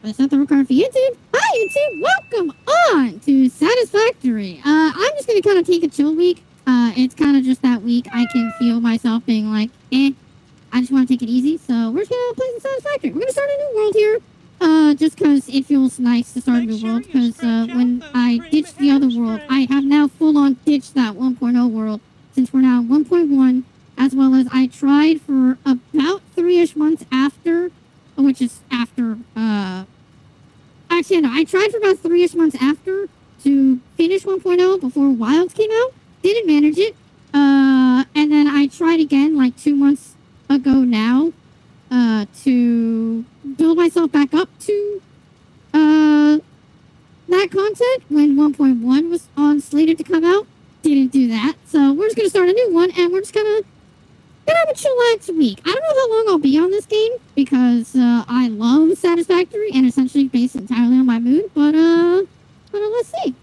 Is that the record for YouTube? Hi, YouTube! Welcome on to Satisfactory. I'm just gonna kind of take a chill week. It's kind of just that week I can feel myself being like, I just want to take it easy. So we're just gonna play some Satisfactory. We're gonna start a new world here. Just because it feels nice to start a new world. Because when I ditched the other world, I have now full-on ditched that 1.0 world. Since we're now 1.1, as well as I tried for about 3-ish months after, which is after, actually, no, I tried for about 3-ish months after to finish 1.0 before Wilds came out. Didn't manage it. And then I tried again like 2 months ago now, to build myself back up to, that content when 1.1 was on slated to come out. Didn't do that. So we're just gonna start a new one and we're just gonna have a chillax week. I don't know how long I'll be on this game because I love Satisfactory and essentially based entirely on my mood. But let's see.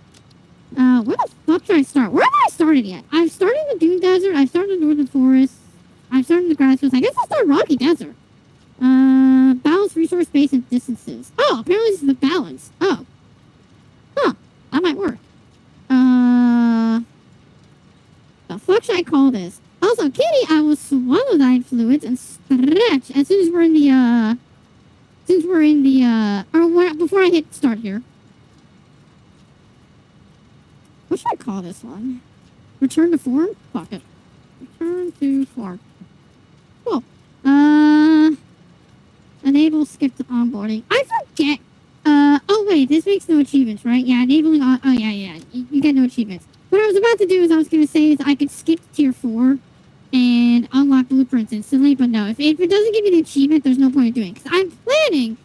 Where the fuck should I start? Where have I started yet? I've started in the Dune Desert. I've started in the Northern Forest. I've started in the Grassfields. I guess I'll start Rocky Desert. Balance resource base and distances. Oh, apparently this is the balance. Oh. Huh. That might work. The fuck should I call this? Also, Kitty, I will swallow thine fluids and stretch as soon as we're in the, before I hit start here. What should I call this one? Return to form? Fuck it. Return to form. Cool. Enable skip to onboarding. I forget. Oh wait, this makes no achievements, right? Yeah, enabling on, oh yeah. You get no achievements. What I was about to do is I was going to say is I could skip to tier 4 and unlock blueprints instantly, but no, if it doesn't give me the achievement, there's no point in doing it. Because I'm planning.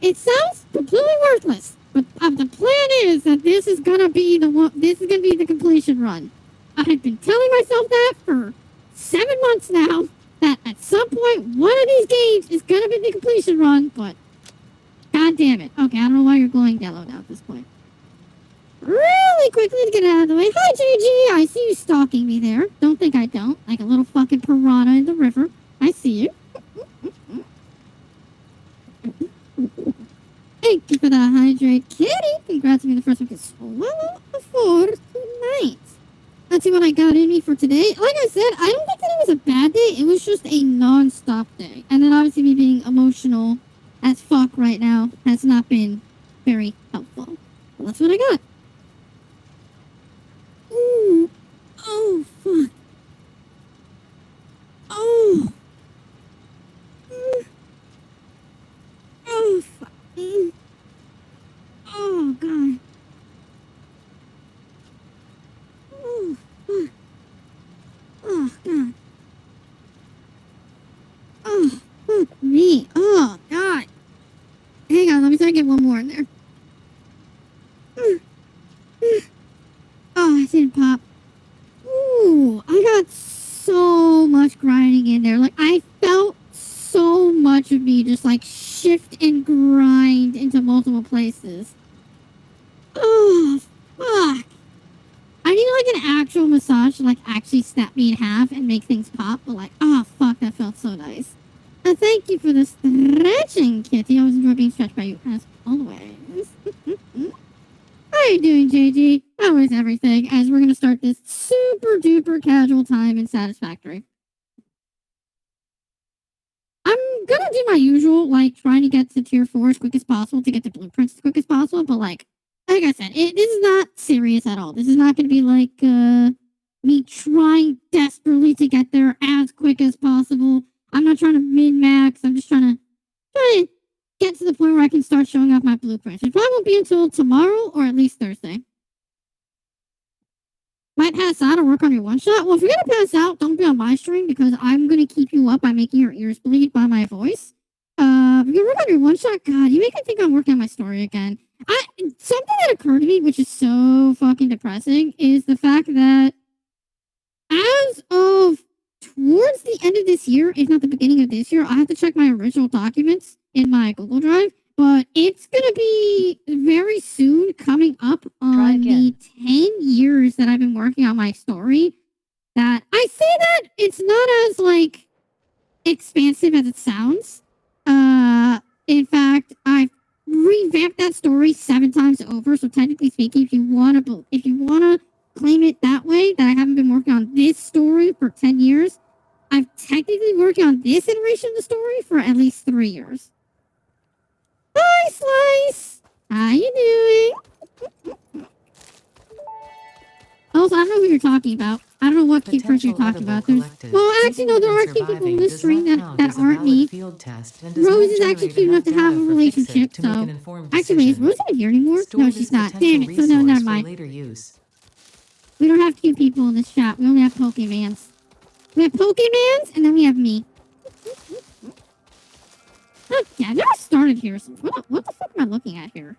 It sounds completely worthless, but the plan is that this is gonna be the one. This is gonna be the completion run. I've been telling myself that for 7 months now. That at some point one of these games is gonna be the completion run, but god damn it. Okay, I don't know why you're glowing yellow now at this point. Really quickly to get out of the way. Hi, JG. I see you stalking me there. Don't think I don't. Like a little fucking piranha in the river. I see you. Thank you for the hydrate, Kitty. Congrats on being the first one to swallow for tonight. Let's see what I got in me for today. Like I said, I don't think that it was a bad day. It was just a non-stop day. And then obviously me being emotional as fuck right now has not been very helpful. But that's what I got. Ooh. Oh, fuck. Oh. Oh, fuck. Oh, God. Oh, fuck. Oh, God. Oh, fuck me. Oh, God. Hang on, let me try to get one more in there. Oh, I didn't pop. Ooh, I got so much grinding in there. Like, I felt so much of me just, like, shift and grind into multiple places. Oh, fuck. I need, like, an actual massage to, like, actually snap me in half and make things pop. But, like, oh, fuck, that felt so nice. Thank you for the stretching, Kitty. I always enjoy being stretched by you, as always. How are you doing, JG? How is everything? As we're going to start this super duper casual time in Satisfactory. I'm going to do my usual, like, trying to get to tier 4 as quick as possible to get to blueprints as quick as possible, but, like I said, this is not serious at all. This is not going to be, like, me trying desperately to get there as quick as possible. I'm not trying to min-max. I'm just trying to get to the point where I can start showing off my blueprints. It probably won't be until tomorrow or at least Thursday. Might pass out or work on your one-shot? Well, if you're going to pass out, don't be on my stream because I'm going to keep you up by making your ears bleed by my voice. If you work on your one-shot, God, you make me think I'm working on my story again. Something that occurred to me, which is so fucking depressing, is the fact that as of towards the end of this year, if not the beginning of this year, I have to check my original documents in my Google Drive, but it's going to be very soon coming up on the 10 years that I've been working on my story. That I say that it's not as, like, expansive as it sounds. In revamped that story 7 times over. So technically speaking, if you wanna claim it that way, that I haven't been working on this story for 10 years, I've technically working on this iteration of the story for at least 3 years. Hi, Slice. How you doing? Also, I don't know who you're talking about. I don't know what key person you're talking about. Well, actually, no, there are key people in this stream that aren't me. Rose is actually cute enough to have a relationship, so... Actually, wait, is Rose even here anymore? No, she's not. Damn it, so no, never mind. We don't have cute people in this chat. We only have Pokemans. We have Pokemans, and then we have me. Okay, I never started here, so what the fuck am I looking at here?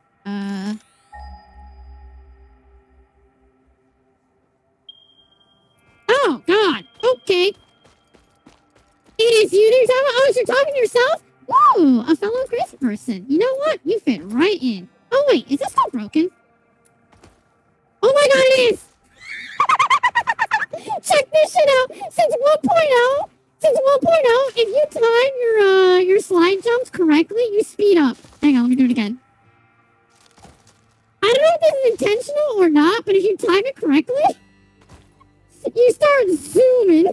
Oh, God. Okay. It is you that you're talking about? Oh, you're talking to yourself? Whoa, a fellow crazy person. You know what? You fit right in. Oh, wait. Is this still broken? Oh, my God, it is. Check this shit out. Since 1.0, if you time your slide jumps correctly, you speed up. Hang on, let me do it again. I don't know if this is intentional or not, but if you time it correctly, you start zooming.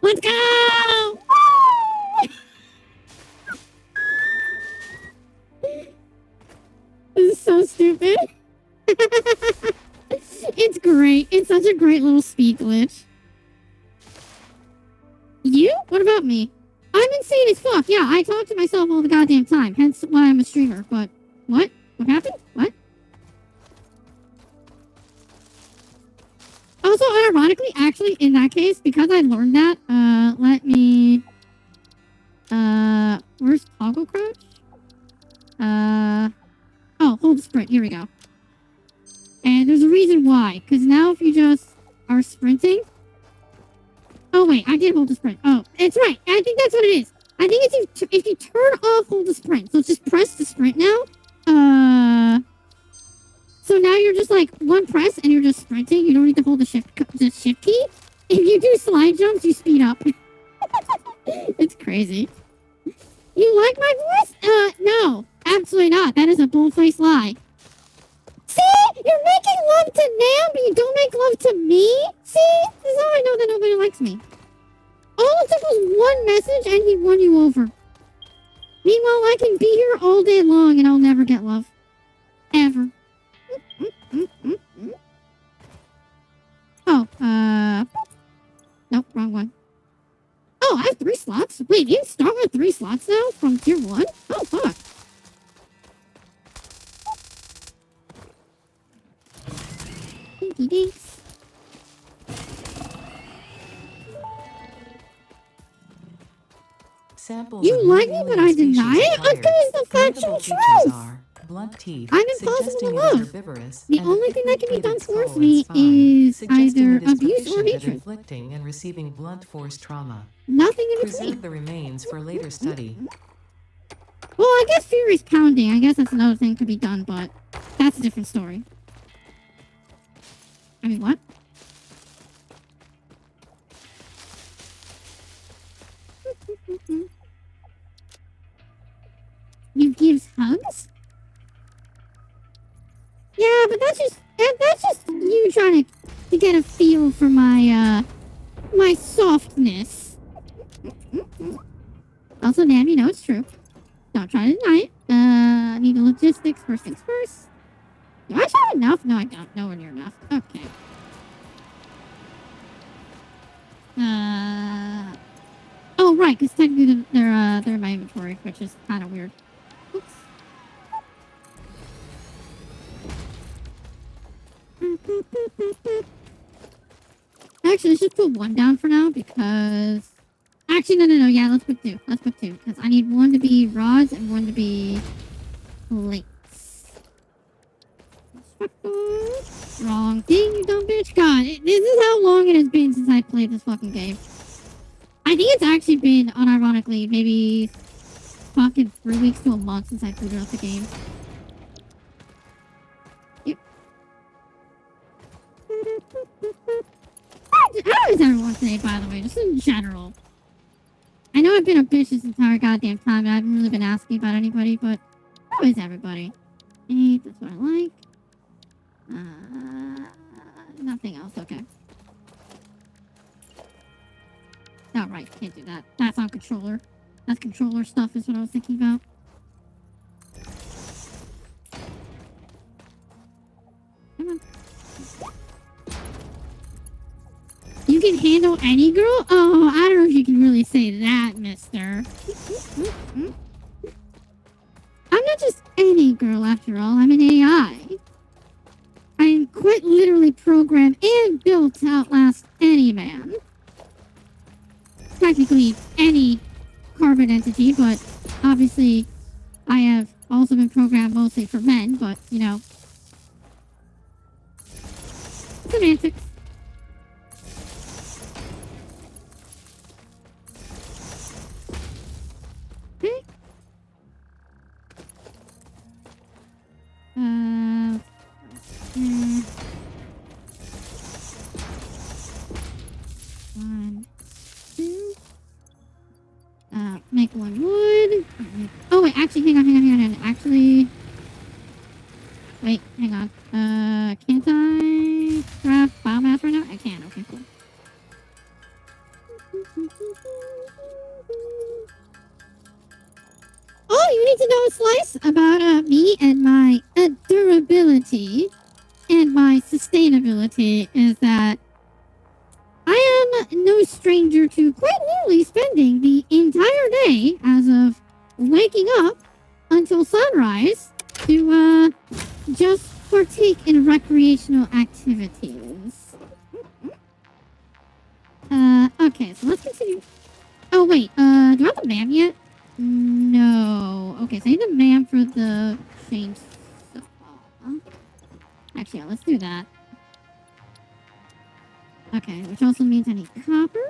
Let's go! This is so stupid. It's great. It's such a great little speed glitch. You? What about me? I'm insane as fuck. Yeah, I talk to myself all the goddamn time. Hence why I'm a streamer. But what? What happened? What? Also, ironically, actually, in that case, because I learned that, let me... Where's toggle crouch? Oh, hold sprint. Here we go. And there's a reason why. Because now if you just are sprinting... Oh, wait. I did hold the sprint. Oh, it's right. I think that's what it is. I think it's if you turn off hold the sprint. So just press the sprint now. So now you're just like one press and you're just sprinting. You don't need to hold the shift key. If you do slide jumps, you speed up. It's crazy. You like my voice? No. Absolutely not. That is a bull-faced lie. See? You're making love to Nam, but you don't make love to me? See? This is how I know that nobody likes me. All it took was one message and he won you over. Meanwhile, I can be here all day long and I'll never get love. Ever. Oh, nope, wrong one. Oh, I have 3 slots? Wait, you start with 3 slots now from tier 1? Oh, fuck. Dinky dinks. You like me, but I deny it? Because the factual truth. Blunt teeth, I'm impossible to love. The only thing that can be done towards me is either abuse or hatred. Inflicting and receiving blunt force trauma. Nothing in between. Preserve the remains for later study. Well, I guess Fury's pounding. I guess that's another thing that could be done, but that's a different story. I mean, what? You gives hugs? Yeah, but that's just you trying to get a feel for my my softness. Also, Nam, you know it's true. Don't try to deny it. Need the logistics. First things first. Do I have enough? No, I don't. Nowhere near enough. Okay. Oh, right, because technically they're in my inventory, which is kind of weird. Oops. Actually, let's just put 1 down for now, because... Actually, no, yeah, let's put 2. Let's put 2, because I need 1 to be rods and 1 to be plates. Wrong thing, you dumb bitch. God, this is how long it has been since I played this fucking game. I think it's actually been, unironically, maybe fucking 3 weeks to a month since I booted up the game. Yep. How is everyone today, by the way? Just in general. I know I've been a bitch this entire goddamn time and I haven't really been asking about anybody, but how is everybody? Hey, that's what I like. Nothing else, okay. Oh, right, can't do that. That's on controller. That's controller stuff is what I was thinking about. Come on. You can handle any girl? Oh, I don't know if you can really say that, mister. I'm not just any girl, after all. I'm an AI. I am quite literally programmed and built to outlast any man. Practically any carbon entity, but obviously I have also been programmed mostly for men, but, you know. Semantics. Okay. One, two. Make one wood. Oh, wait, actually, hang on. Actually, wait, hang on. Can't I craft biomass right now? I can. Okay, cool. All you need to know, Slice, about me and my durability and my sustainability is that I am no stranger to quite literally spending the entire day as of waking up until sunrise to just partake in recreational activities. Okay, so let's continue. Oh wait, do I have the MAM yet? No. Okay, so I need the MAM for the chainsaw. Actually, yeah, let's do that. Okay, which also means I need copper.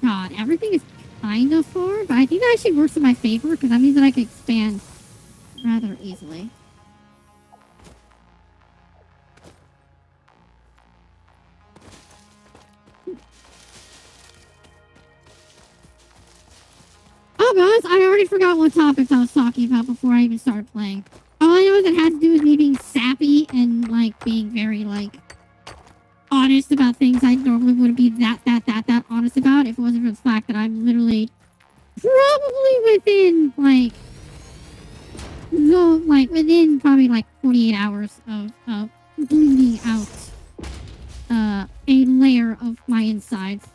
God, everything is kind of far, but I think that actually works in my favor because that means that I can expand rather easily. Oh, be honest, I already forgot what topics I was talking about before I even started playing. All I know is it had to do with me being sappy and, like, being very, like, honest about things I normally wouldn't be that honest about if it wasn't for the fact that I'm literally probably within, like, within probably, like, 48 hours of bleeding out, a layer of my insides.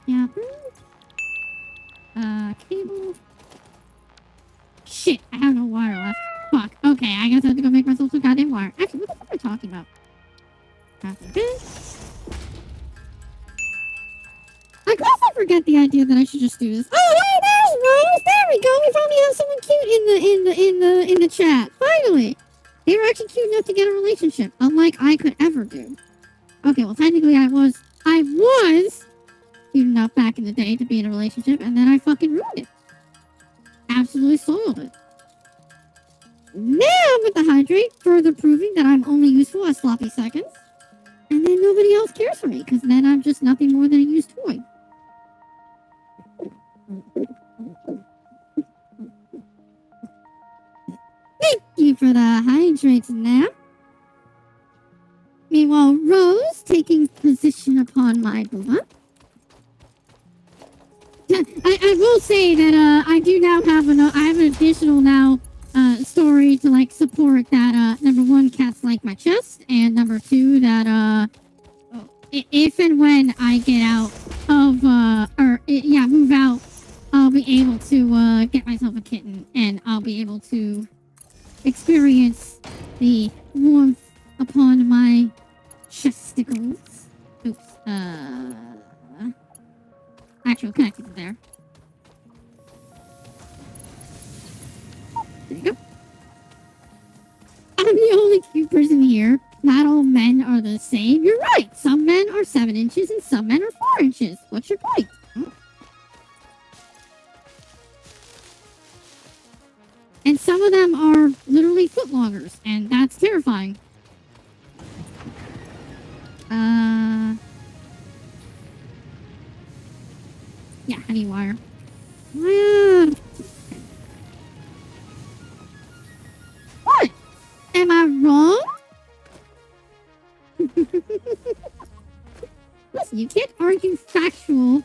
Yeah. Cable. Shit, I have no wire left. Fuck. Okay, I guess I have to go make myself some goddamn wire. Actually, what the fuck am I talking about? I also forget the idea that I should just do this. Oh, hey, there's Rose. There we go. We finally have someone cute in the chat. Finally, they were actually cute enough to get a relationship, unlike I could ever do. Okay, well, technically, I was cute enough back in the day to be in a relationship, and then I fucking ruined it. Absolutely soiled it. Now I'm with the hydrate, further proving that I'm only useful as sloppy seconds. And then nobody else cares for me, because then I'm just nothing more than a used toy. Thank you for the hydrate now. Meanwhile, Rose taking position upon my booba. I will say that I do now have I have an additional now story to like support that number one, cats like my chest, and number two, that if and when I get out of move out, I'll be able to get myself a kitten, and I'll be able to experience the warmth upon my chesticles. Oops. Actually, connected to there. There you go. I'm the only cute person here. not all men are the same. You're right. Some men are 7 inches and some men are 4 inches. What's your point? And some of them are literally footloggers, and that's terrifying. Yeah, honey wire. What? Am I wrong? Listen, you can't argue factual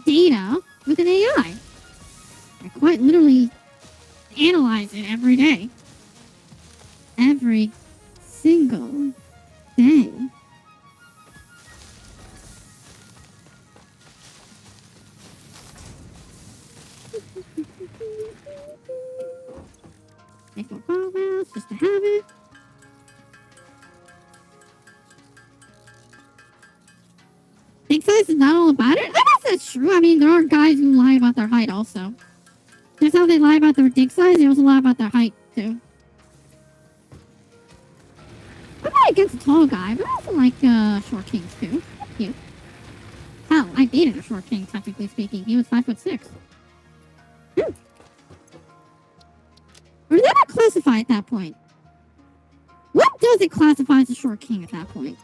data with an AI. I quite literally analyze it every day. Every single day. Make more comments just to have it. Big size is not all about it? I guess that's true. I mean, there are guys who lie about their height also. Just how they lie about their dick size, they also lie about their height, too. I'm not against a tall guy, but I also like short kings, too. That's cute. Hell, I dated a short king, technically speaking. He was 5'6". Or did that not classify at that point? What does it classify as a short king at that point?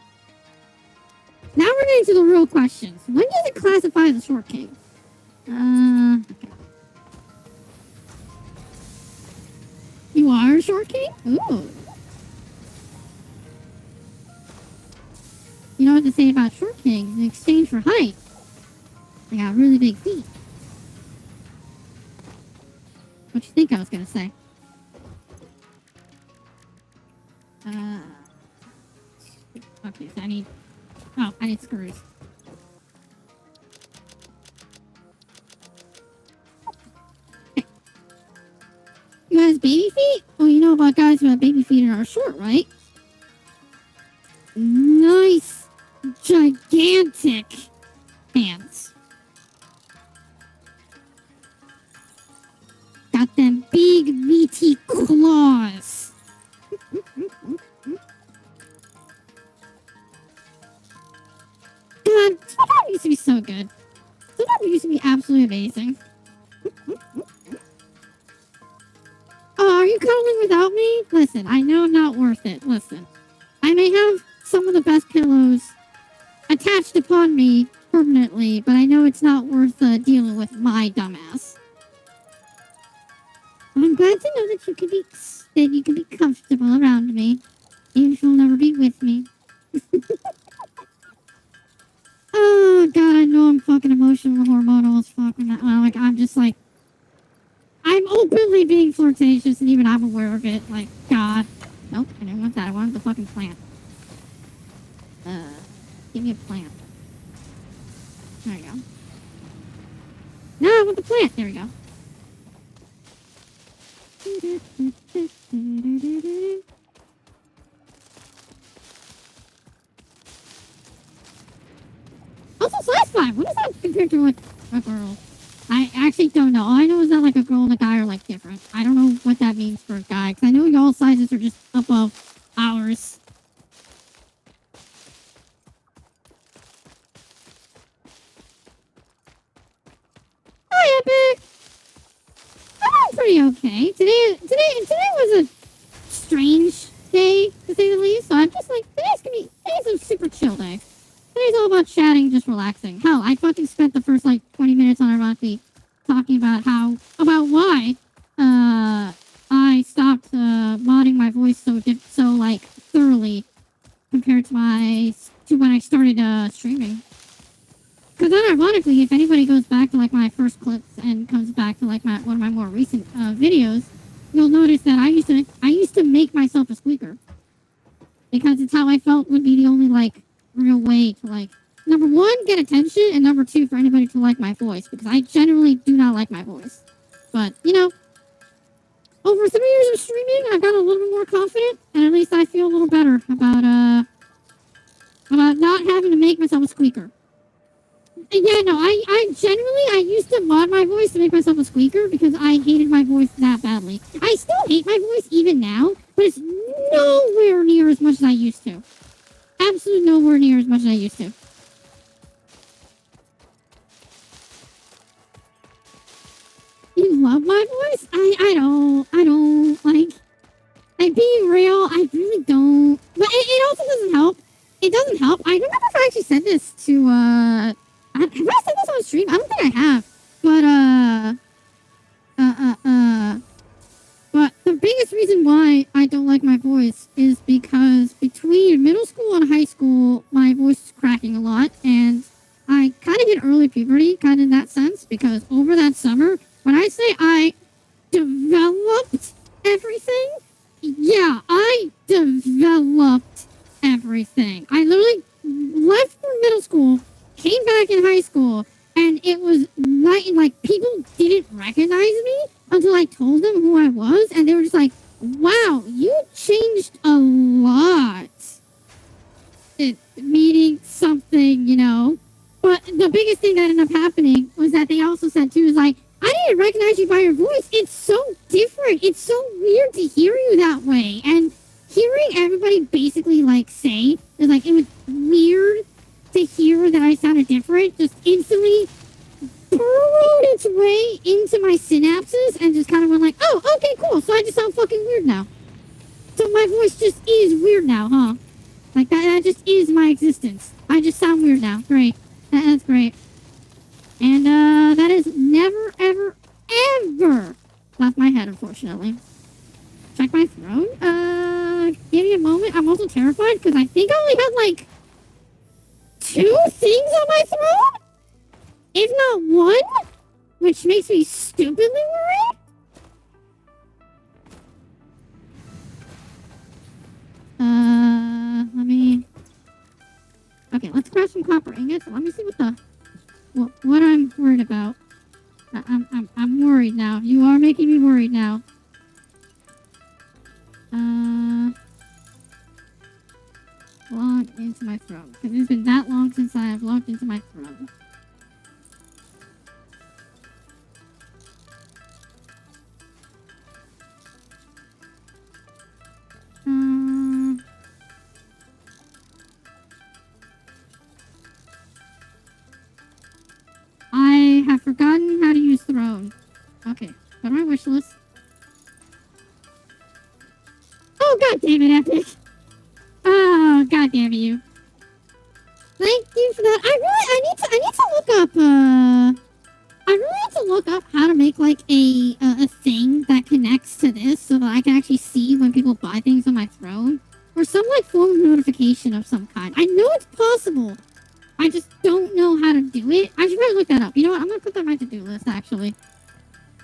Now we're getting to the real questions. When does it classify as a short king? Okay. You are a short king? Ooh. You know what to say about short kings in exchange for height? They got really big feet. What you think I was gonna say? Okay, so I need screws. Okay. You guys baby feet? Well, you know about guys who have baby feet and are short, right? Nice, gigantic hands. Got them big, meaty claws. God, SpongeBob used to be so good. SpongeBob used to be absolutely amazing. Oh, are you cuddling without me? Listen, I know I'm not worth it. Listen, I may have some of the best pillows attached upon me permanently, but I know it's not worth dealing with my dumbass. I'm glad to know that you can be comfortable around me, even if you'll never be with me. Oh god, I know I'm fucking emotional, hormonal as fuck. Like I'm just like, I'm openly being flirtatious, and even I'm aware of it. Like, God, nope, I didn't want that. I wanted the fucking plant. Give me a plant. There you go. No, I want the plant. There we go. Also, /5. What is that compared to like a girl? I actually don't know. All I know is that like a girl and a guy are like different. I don't know what that means for a guy, because I know y'all sizes are just above ours. Hi, Epic. I'm pretty okay. Today was a strange day, to say the least. So I'm just like, today's a super chill day. Today's all about chatting, just relaxing. Hell, I fucking spent the first like 20 minutes on Iraqi talking about why I stopped modding my voice so like thoroughly compared to when I started streaming. Because then, ironically, if anybody goes back to like my first clips and comes back to like one of my more recent videos, you'll notice that I used to make myself a squeaker, because it's how I felt would be the only like real way to like, number one, get attention, and number two, for anybody to like my voice, because I generally do not like my voice. But you know, over 3 years of streaming, I got a little bit more confident, and at least I feel a little better about not having to make myself a squeaker. Yeah, no, I used to mod my voice to make myself a squeaker because I hated my voice that badly. I still hate my voice even now, but it's nowhere near as much as I used to. Absolutely nowhere near as much as I used to. You love my voice? I don't, like being real, I really don't. But it also doesn't help. It doesn't help. I don't remember if I actually said this to, have I said this on stream? I don't think I have. But the biggest reason why I don't like my voice is because between middle school and high school, my voice was cracking a lot, and I kind of hit early puberty, kind of in that sense, because over that summer, when I say I developed everything, yeah, I developed everything. I literally left for middle school, came back in high school, and it was like people didn't recognize me until I told them who I was, and they were just like, wow, you changed a lot. Meaning something, you know. But the biggest thing that ended up happening was that they also said too, is like, I didn't recognize you by your voice. It's so different. It's so weird to hear you that way. And hearing everybody basically like say, like, it was weird to hear that I sounded different, just instantly burrowed its way into my synapses and just kind of went like, oh, okay, cool. So I just sound fucking weird now. So my voice just is weird now, huh? Like, that just is my existence. I just sound weird now. Great. That's great. And, that has never, ever, ever left my head, unfortunately. Check my throat. Give me a moment. I'm also terrified because I think I only had, like, 2 things on my throat? If not 1? Which makes me stupidly worried. Let me... Okay, let's grab some copper ingots. Let me see what I'm worried about. I'm worried now. You are making me worried now. Log into my throat. Because it's been that long since I have logged into my throat. I have forgotten how to use Throne. Okay, go to my wish list. Oh, god damn it, Epic! Oh, god damn you. Thank you for that. I need to look up, I really need to look up how to make, like, a thing that connects to this so that I can actually see when people buy things on my Throne. Or some, like, form of notification of some kind. I know it's possible. I just don't know how to do it. I should probably look that up. You know what? I'm gonna put that on my to-do list, actually.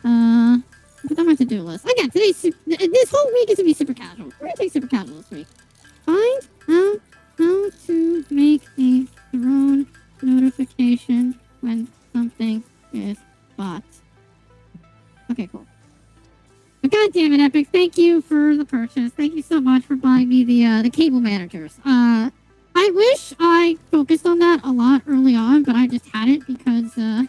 Put that on my to-do list. Again, this whole week is gonna be super casual. We're gonna take super casual this week. Find out how to make a Throne notification when something is bought. Okay, cool. But god damn it, Epic, thank you for the purchase. Thank you so much for buying me the cable managers. I wish I focused on that a lot early on, but I just hadn't because, this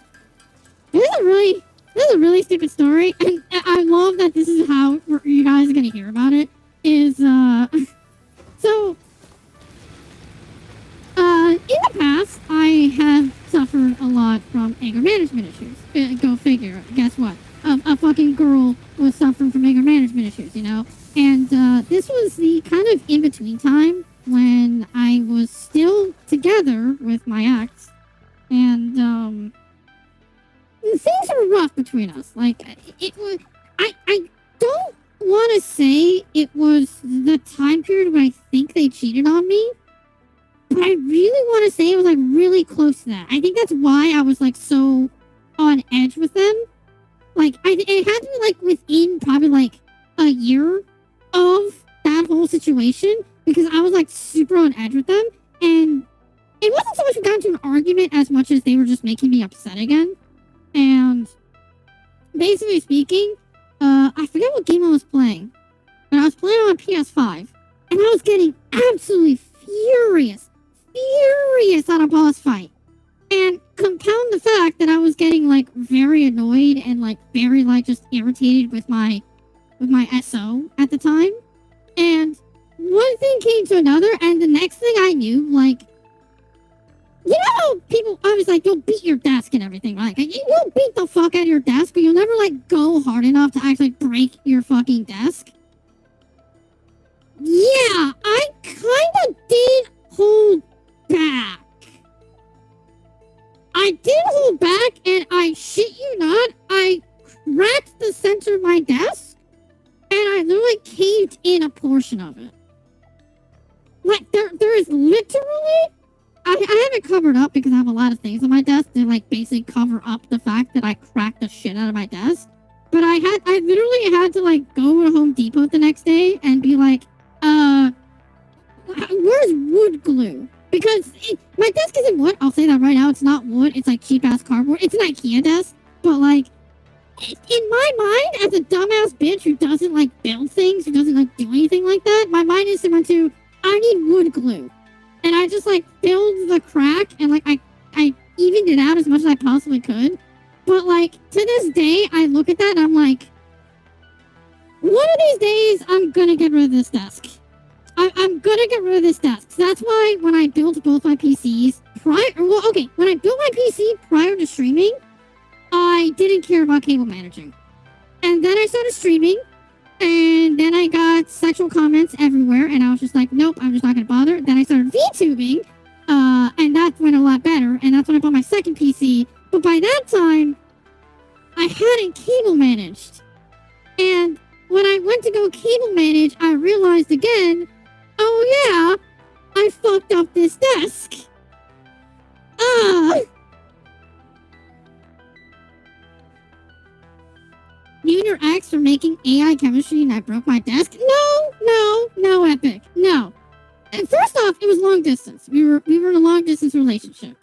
is a really stupid story, and I love that this is how you guys are gonna hear about it, is, so, in the past, I have suffered a lot from anger management issues. Go figure. Guess what? A fucking girl was suffering from anger management issues, you know? And, this was the kind of in-between time when I was still together with my ex, and things were rough between us. Like, it was, I don't want to say it was the time period when I think they cheated on me, but I really want to say it was, like, really close to that. I think that's why I was, like, so on edge with them. Like, it had to be, like, within probably, like, a year of that whole situation, because I was, like, super on edge with them, and it wasn't so much we got into an argument as much as they were just making me upset again. And basically speaking, I forget what game I was playing, but I was playing on PS5, and I was getting absolutely furious on a boss fight. And compound the fact that I was getting, like, very annoyed and, like, very, like, just irritated with my SO at the time. And one thing came to another, and the next thing I knew, like, you know how people, I was like, you'll beat your desk and everything, right? Like, you'll beat the fuck out of your desk, but you'll never, like, go hard enough to actually break your fucking desk. Yeah, I kinda did hold back. I did hold back, and I shit you not, I cracked the center of my desk, and I literally caved in a portion of it. Like, there is literally... I have it covered up because I have a lot of things on my desk to, like, basically cover up the fact that I cracked the shit out of my desk. But I literally had to, like, go to Home Depot the next day and be like, where's wood glue? Because my desk isn't wood. I'll say that right now. It's not wood. It's, like, cheap-ass cardboard. It's an IKEA desk. But, like, in my mind, as a dumbass bitch who doesn't, like, build things, who doesn't, like, do anything like that, my mind is went to, I need wood glue. And I just, like, filled the crack and, like, I evened it out as much as I possibly could. But, like, to this day, I look at that and I'm like, one of these days, I'm gonna get rid of this desk. I'm gonna get rid of this desk. So that's why when I built both my PCs when I built my PC prior to streaming, I didn't care about cable managing. And then I started streaming, and then I got sexual comments everywhere, and I was just like, nope, I'm just not gonna bother. Then I started VTubing, and that went a lot better, and that's when I bought my second PC. But by that time, I hadn't cable managed. And when I went to go cable manage, I realized again, oh yeah, I fucked up this desk. You and your ex are making AI chemistry and I broke my desk? No, Epic. No. And first off, it was long distance. We were in a long distance relationship.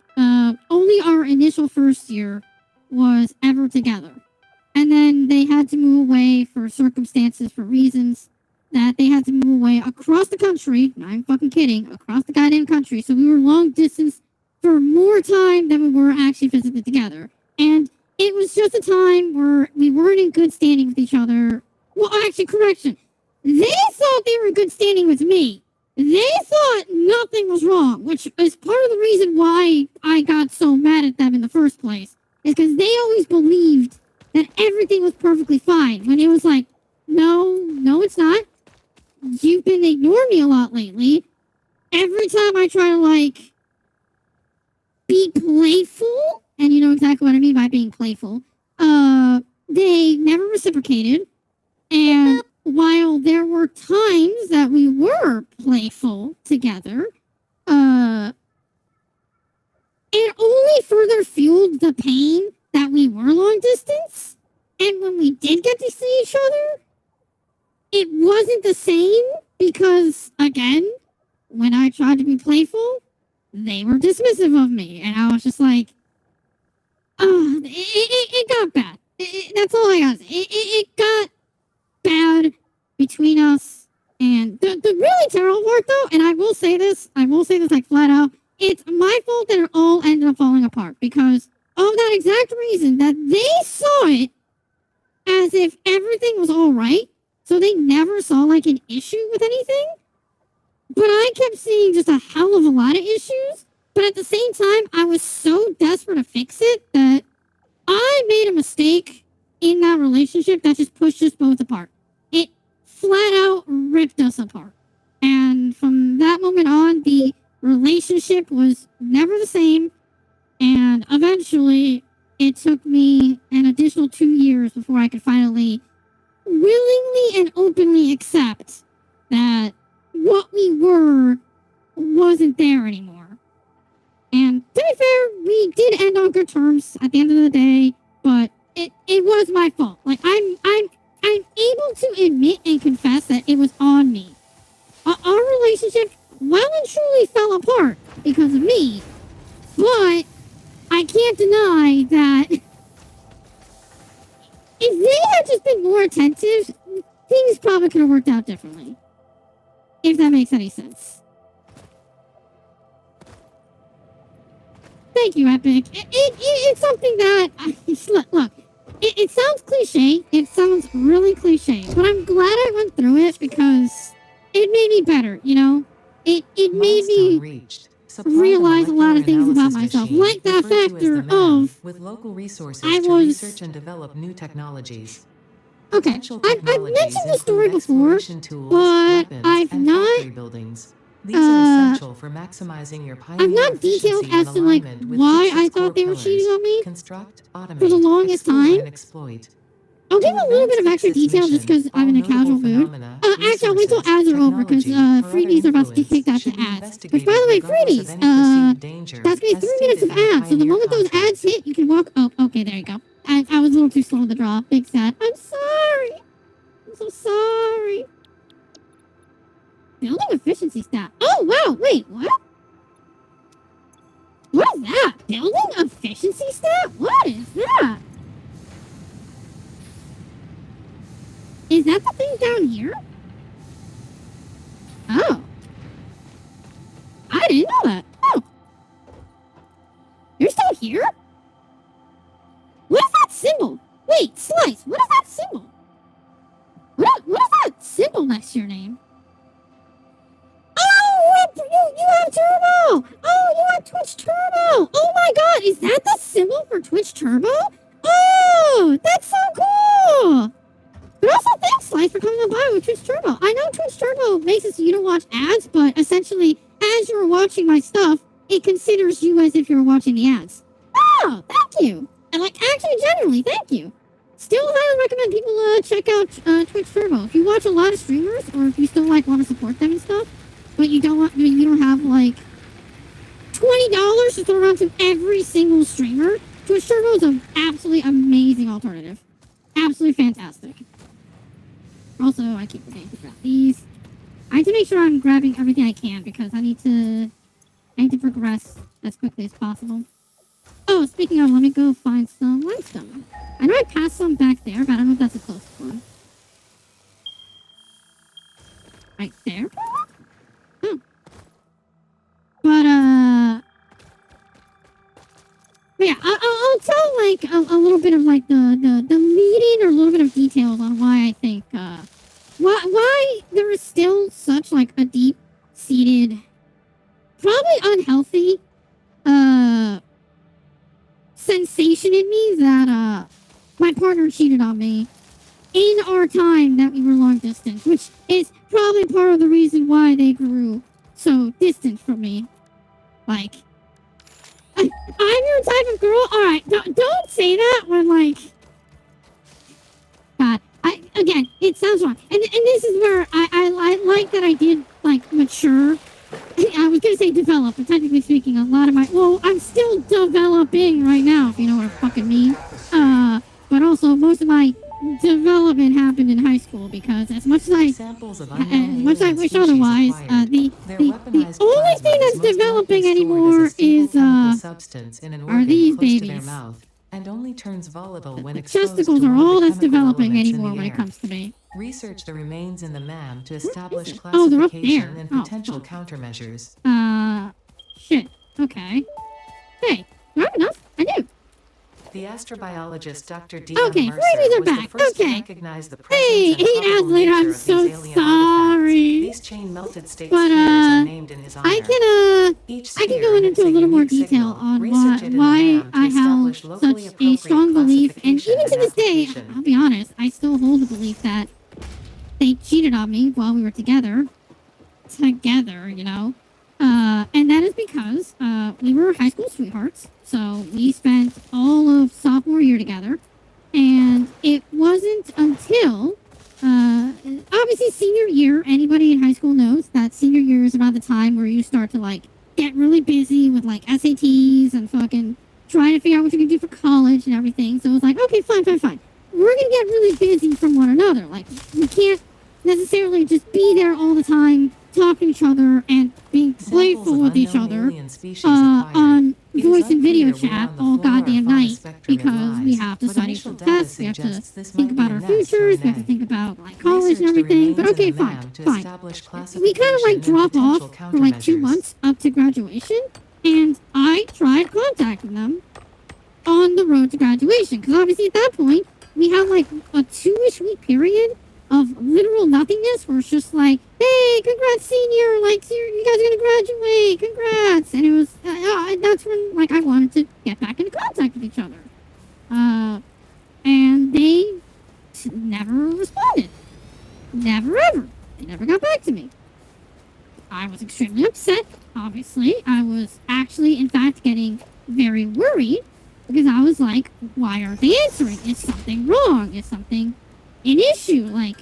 Only our initial first year was ever together. And then they had to move away for circumstances, for reasons that they had to move away across the country. I'm fucking kidding. Across the goddamn country. So we were long distance for more time than we were actually physically together. And it was just a time where we weren't in good standing with each other. Well, actually, correction. They thought they were in good standing with me. They thought nothing was wrong, which is part of the reason why I got so mad at them in the first place. Is because they always believed that everything was perfectly fine. When it was like, no, it's not. You've been ignoring me a lot lately. Every time I try to, like, be playful, and you know exactly what I mean by being playful, they never reciprocated. And while there were times that we were playful together, it only further fueled the pain that we were long distance. And when we did get to see each other, it wasn't the same because, again, when I tried to be playful, they were dismissive of me. And I was just like, it got bad. That's all I got to say. It got bad between us. And the really terrible part, though, and I will say this like flat out, it's my fault that it all ended up falling apart because of that exact reason that they saw it as if everything was all right. So they never saw like an issue with anything. But I kept seeing just a hell of a lot of issues. But at the same time, I was so desperate to fix it that I made a mistake in that relationship that just pushed us both apart. It flat out ripped us apart. And from that moment on, the relationship was never the same. And eventually, it took me an additional 2 years before I could finally willingly and openly accept that what we were wasn't there anymore. And to be fair, we did end on good terms at the end of the day, but it was my fault. Like I'm able to admit and confess that it was on me. Our relationship well and truly fell apart because of me, but I can't deny that if they had just been more attentive, things probably could have worked out differently. If that makes any sense. Thank you, Epic. It's something that... Look, it sounds cliche. It sounds really cliche. But I'm glad I went through it because it made me better. local resources I to was- research and develop new technologies. Okay, Potential I've technologies mentioned this story include before, exploration tools, but weapons, I've and not, factory buildings. These are essential for maximizing your I've pioneer not detailed efficiency and as to, like, alignment with why Dixit's I core thought they were cheating pillars. on me Construct, for the automate, longest explore, time. and exploit. I'll give To a little bit of advance extra Dixit's detail just mission, because I'm all in a notable casual mood. phenomena, Actually, I'll wait till resources, ads are over because technology, or Freedies other are about to get influence kicked out should to be ads. Which, by investigated the way, regardless of Freedies, any perceived danger, that's gonna be as 3 minutes stated of in the ads. So the pioneer moment those contract. ads hit, you can walk. Oh, okay, there you go. I was a little too slow in the draw. Big sad. I'm sorry. I'm so sorry. Building efficiency stat. Oh, wow. Wait, what? What is that? Building efficiency stat? What is that? Is that the thing down here? Oh. I didn't know that. Oh. You're still here? What is that symbol? Wait, Slice, what is that symbol? What is that symbol next to your name? Oh, you have Turbo! Oh, you have Twitch Turbo! Oh my god, is that the symbol for Twitch Turbo? Oh, that's so cool! But also, thanks, Slice, for coming by with Twitch Turbo. I know Twitch Turbo makes it so you don't watch ads, but essentially, as you're watching my stuff, it considers you as if you're watching the ads. Oh, thank you! And like, actually, genuinely, thank you. Still highly recommend people check out Twitch Turbo. If you watch a lot of streamers, or if you still like want to support them and stuff, but you don't have like $20 to throw around to every single streamer, Twitch Turbo is an absolutely amazing alternative. Absolutely fantastic. Also, I keep forgetting to grab these. I have to make sure I'm grabbing everything I can because I need to progress as quickly as possible. Oh, speaking of, let me go find some limestone. I know I passed some back there, but I don't know if that's a close one. Right there? Oh. But yeah, I'll tell, like, a little bit of, like, the leading or a little bit of details on why I think, why there is still such, like, a deep-seated, probably unhealthy, sensation in me that, my partner cheated on me in our time that we were long distance, which is probably part of the reason why they grew so distant from me. Like, I'm your type of girl. All right, don't say that when, like, God, again, it sounds wrong, and this is where I like that I did, like, mature. I was gonna say develop, but technically speaking, a lot of I'm still developing right now, if you know what I fucking mean. But also most of my development happened in high school because as much as I wish otherwise, the only thing that's developing anymore is are these babies. And only turns volatile when The exposed testicles to are one of all the that's chemical developing elements in anymore the when it air. comes to me. Research the remains in the MAM to establish Oh, they're up classification there. and Oh, potential fuck. countermeasures. Shit. Okay. Hey, do I have enough? I do. The astrobiologist Dr. D. Okay, Mercer Freezies are was the back. first to Okay. recognize the Hey, presence and 8 probable hours later, nature I'm of so these alien sorry. artifacts. These chain-melted state But, spheres are named in his honor. I can Each go sphere into a emits little more unique detail signal. on Research it in the why MAM to I held establish locally such a appropriate strong belief, and classification even to this day, application. I'll be honest, I still hold the belief that they cheated on me while we were together, you know. And that is because we were high school sweethearts, so we spent all of sophomore year together, and it wasn't until obviously senior year, anybody in high school knows that senior year is about the time where you start to like get really busy with like SATs and fucking trying to figure out what you're gonna do for college and everything. So it was like, okay, fine. We're gonna get really busy from one another. Like, we can't necessarily just be there all the time talking to each other and being playful with each other on voice and video chat all goddamn night because we have to study for tests, we have to think about our futures, we have to think about like college and everything. But okay, fine. We kind of like drop off for like 2 months up to graduation, and I tried contacting them on the road to graduation because obviously at that point we had like a 2-ish week period of literal nothingness where it's just like, hey, congrats senior, like you guys are gonna graduate, congrats. And it was that's when like I wanted to get back into contact with each other. And they never responded. Never ever. They never got back to me. I was extremely upset, obviously. I was actually, in fact, getting very worried because I was like, why aren't they answering? Is something wrong? Is something an issue? Like,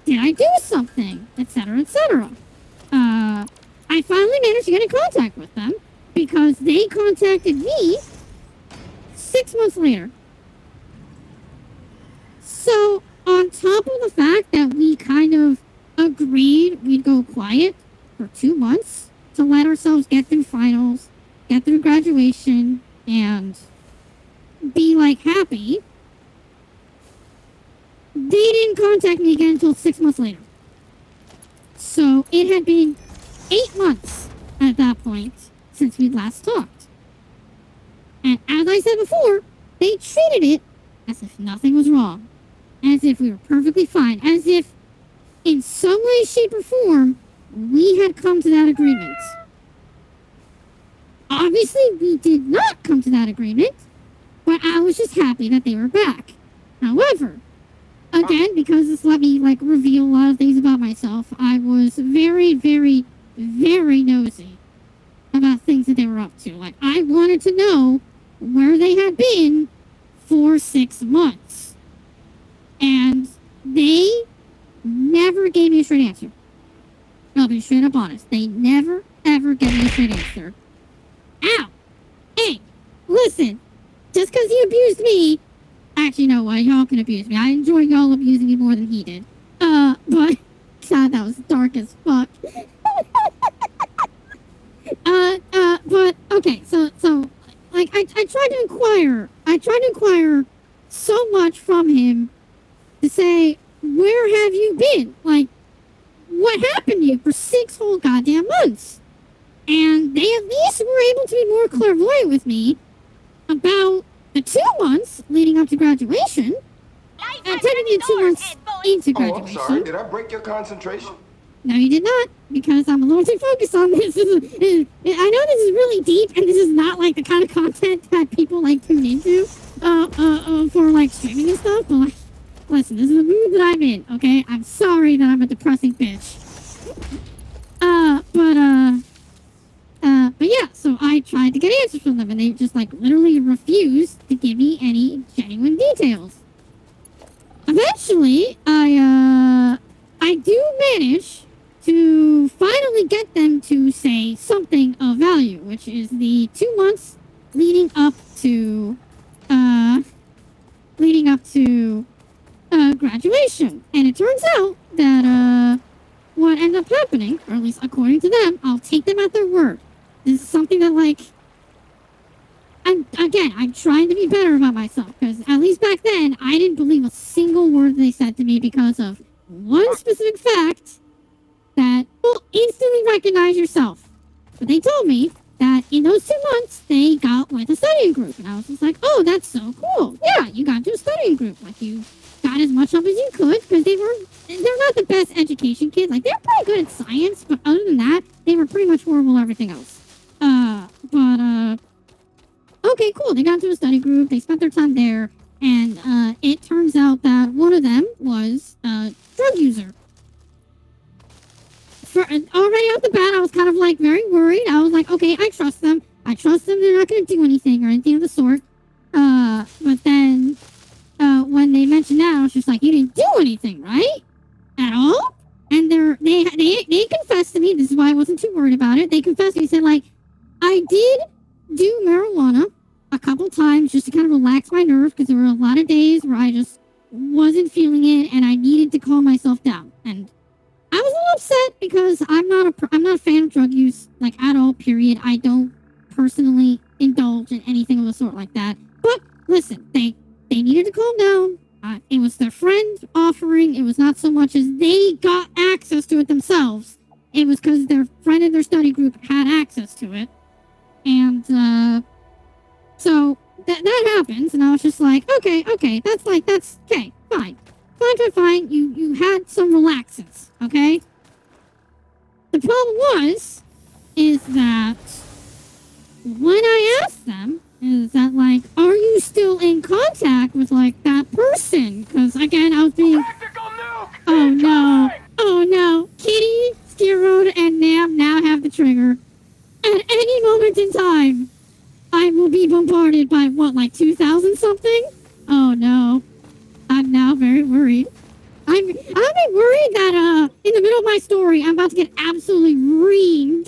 did I do something? Etc., etc. I finally managed to get in contact with them because they contacted me 6 months later. So, on top of the fact that we kind of agreed we'd go quiet for 2 months to let ourselves get through finals, get through graduation, and be like happy, they didn't contact me again until 6 months later. So it had been 8 months at that point since we'd last talked. And as I said before, they treated it as if nothing was wrong. As if we were perfectly fine. As if, in some way, shape, or form, we had come to that agreement. Obviously, we did not come to that agreement, but I was just happy that they were back. However, again, because this let me, reveal a lot of things about myself, I was very, very, very nosy about things that they were up to. Like, I wanted to know where they had been for 6 months. And they never gave me a straight answer. I'll be straight up honest. They never, ever gave me a straight answer. Ow! Hey, listen, just because he abused me, actually, no, y'all can abuse me. I enjoy y'all abusing me more than he did. But, God, that was dark as fuck. But, okay, so, I tried to inquire so much from him to say, where have you been? Like, what happened to you for 6 whole goddamn months? And they at least were able to be more clairvoyant with me about the 2 months leading up to graduation. Technically 2 months into graduation. I'm sorry. Did I break your concentration? No, you did not, because I'm a little too focused on this. I know this is really deep, and this is not like the kind of content that people tune into for streaming and stuff. But listen, this is the mood that I'm in. Okay, I'm sorry that I'm a depressing bitch. But yeah, so I tried to get answers from them, and they just literally refused to give me any genuine details. Eventually, I do manage to finally get them to say something of value, which is the 2 months leading up to graduation. And it turns out that what ended up happening, or at least according to them, I'll take them at their word. This is something that I'm trying to be better about myself, because at least back then I didn't believe a single word they said to me because of one specific fact that will instantly recognize yourself. But they told me that in those 2 months they got with a studying group, and I was just like, oh, that's so cool. Yeah, you got to a studying group. You got as much up as you could, because they're not the best education kids. They're pretty good at science, but other than that, they were pretty much horrible at everything else. Okay, cool. They got into a study group. They spent their time there, and it turns out that one of them was a drug user. Already out the bat, I was kind of very worried. I was like, okay, I trust them. They're not going to do anything or anything of the sort. But then when they mentioned that, I was just like, you didn't do anything, right? At all? And they confessed to me. This is why I wasn't too worried about it. They confessed to me, said I did do marijuana a couple times just to kind of relax my nerves, because there were a lot of days where I just wasn't feeling it and I needed to calm myself down. And I was a little upset because I'm not a fan of drug use at all, period. I don't personally indulge in anything of the sort like that. But listen, they needed to calm down. It was their friend offering. It was not so much as they got access to it themselves. It was because their friend in their study group had access to it. And so that happens, and I was just like, okay, that's okay, fine. You had some relaxants, okay? The problem is that when I asked them, is that, like, are you still in contact with, like, that person? Because, again, I was being... Oh, no. Oh, no. Kitty, Steerroad, and Nam now have the trigger. At any moment in time, I will be bombarded by, what, like 2,000 something? Oh, no. I'm now very worried. I'm worried that, in the middle of my story, I'm about to get absolutely reamed.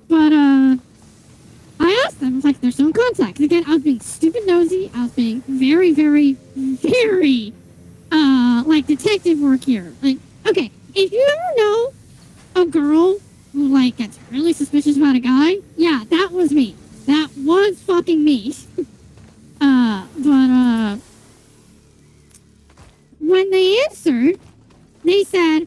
But, I asked them, I was like, they're still in contact. 'Cause again, I was being stupid nosy. I was being very, very, very, like, detective work here. Like, okay, if you ever know a girl who, like, gets really suspicious about a guy, yeah, that was me. That was fucking me. When they answered, they said,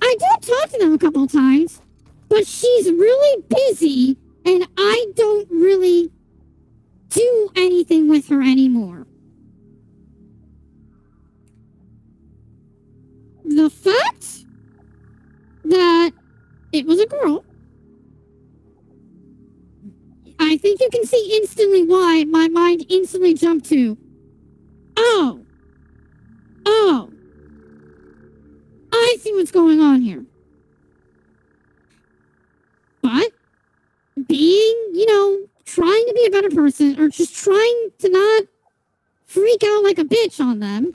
I did talk to them a couple of times, but she's really busy and I don't really do anything with her anymore. The fact that it was a girl, I think you can see instantly why my mind instantly jumped to, oh, I see what's going on here. But being, trying to be a better person or just trying to not freak out like a bitch on them,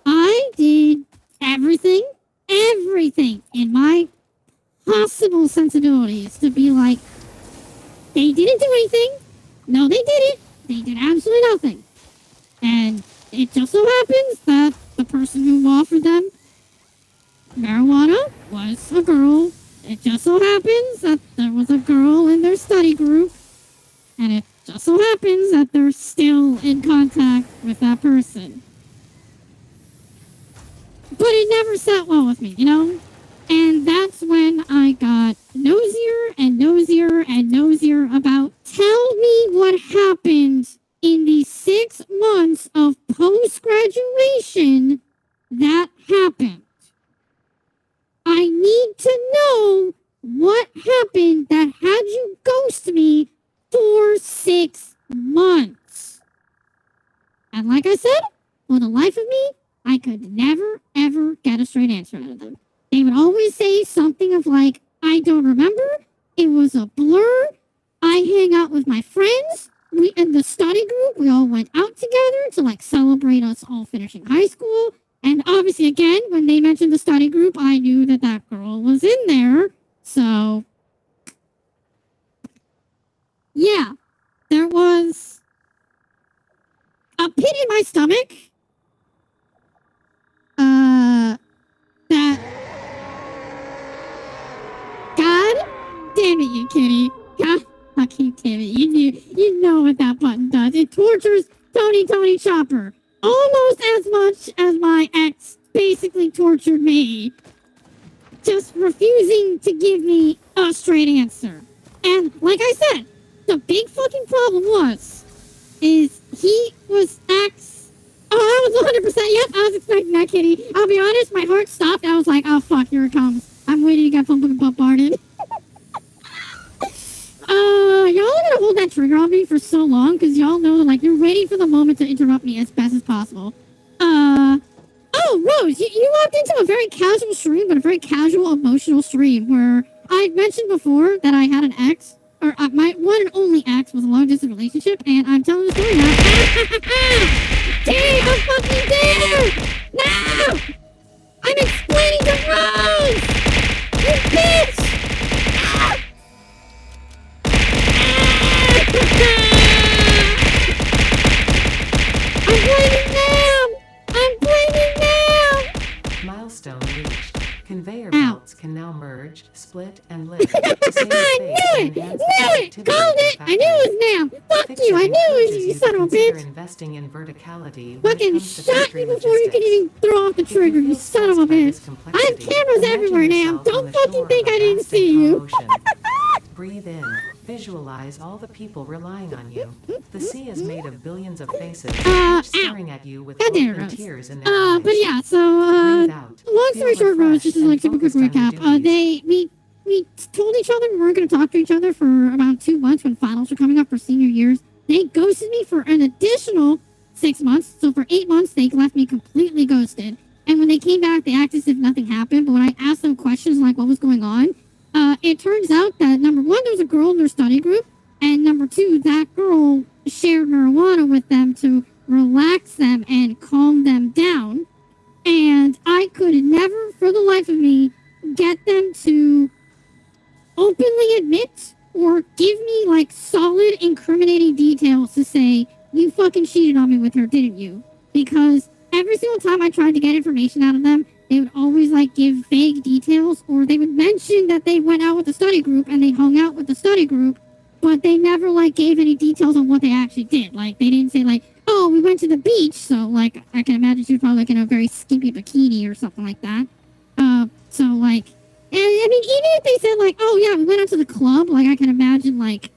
I did everything in my possible sensibilities to be like, they didn't do anything. No, they didn't. They did absolutely nothing. And it just so happens that the person who offered them marijuana was a girl. It just so happens that there was a girl in their study group. And it just so happens that they're still in contact with that person. But it never sat well with me, And that's when I got nosier and nosier and nosier about, tell me what happened in the 6 months of post-graduation that happened. I need to know what happened that had you ghost me for 6 months. And like I said, for the life of me, I could never, ever get a straight answer out of them. They would always say something of like, I don't remember. It was a blur. I hang out with my friends. We in the study group, we all went out together to like celebrate us all finishing high school. And obviously, again, when they mentioned the study group, I knew that that girl was in there. So, yeah, there was a pit in my stomach. That. God damn it, you kitty. God fucking damn it. You know what that button does. It tortures Tony Chopper almost as much as my ex basically tortured me. Just refusing to give me a straight answer. And like I said, the big fucking problem is he was ex. Oh, I was 100%. Yep, I was expecting that, kitty. I'll be honest, my heart stopped. I was like, oh, fuck, here it comes. I'm waiting to get fucking bombarded. Y'all are gonna hold that trigger on me for so long, because y'all know, like, you're waiting for the moment to interrupt me as best as possible. Oh, Rose, you walked into a very casual stream, but a very casual, emotional stream, where I mentioned before that I had an ex, or my one and only ex was a long-distance relationship, and I'm telling the story now. Damn, I'm fucking there! No! I'm explaining to Rose! You bitch! Ah! I'm blaming them! I'm blaming them! Milestone reached. Conveyor belts can now merge, split, and lift. I knew it! Called it! I knew it was now! Fuck you! I knew it was you, son of a bitch! Investing in verticality Fucking shot you before you could even throw off the trigger, you son of a bitch! I have cameras everywhere now! Don't fucking think I didn't see you! Breathe in. Visualize all the people relying on you. The sea is made of billions of faces, each staring at you with hope and tears in their eyes. But yeah, so, long story short, Rose, just like super quick recap. we told each other we weren't going to talk to each other for about 2 months when finals were coming up for senior years. They ghosted me for an additional 6 months. So for 8 months, they left me completely ghosted. And when they came back, they acted as if nothing happened. But when I asked them questions like what was going on, it turns out that number one, there was a girl in their study group. And number two, that girl shared marijuana with them to relax them and calm them down. And I could never, for the life of me, get them to openly admit or give me like solid incriminating details to say, you fucking cheated on me with her, didn't you? Because every single time I tried to get information out of them, they would always like give vague details, or they would mention that they went out with the study group and they hung out with the study group, but they never like gave any details on what they actually did. Like they didn't say like, oh, we went to the beach, so like I can imagine she was probably like in a very skimpy bikini or something like that. So like, and I mean, even if they said like, oh yeah, we went out to the club, like I can imagine like,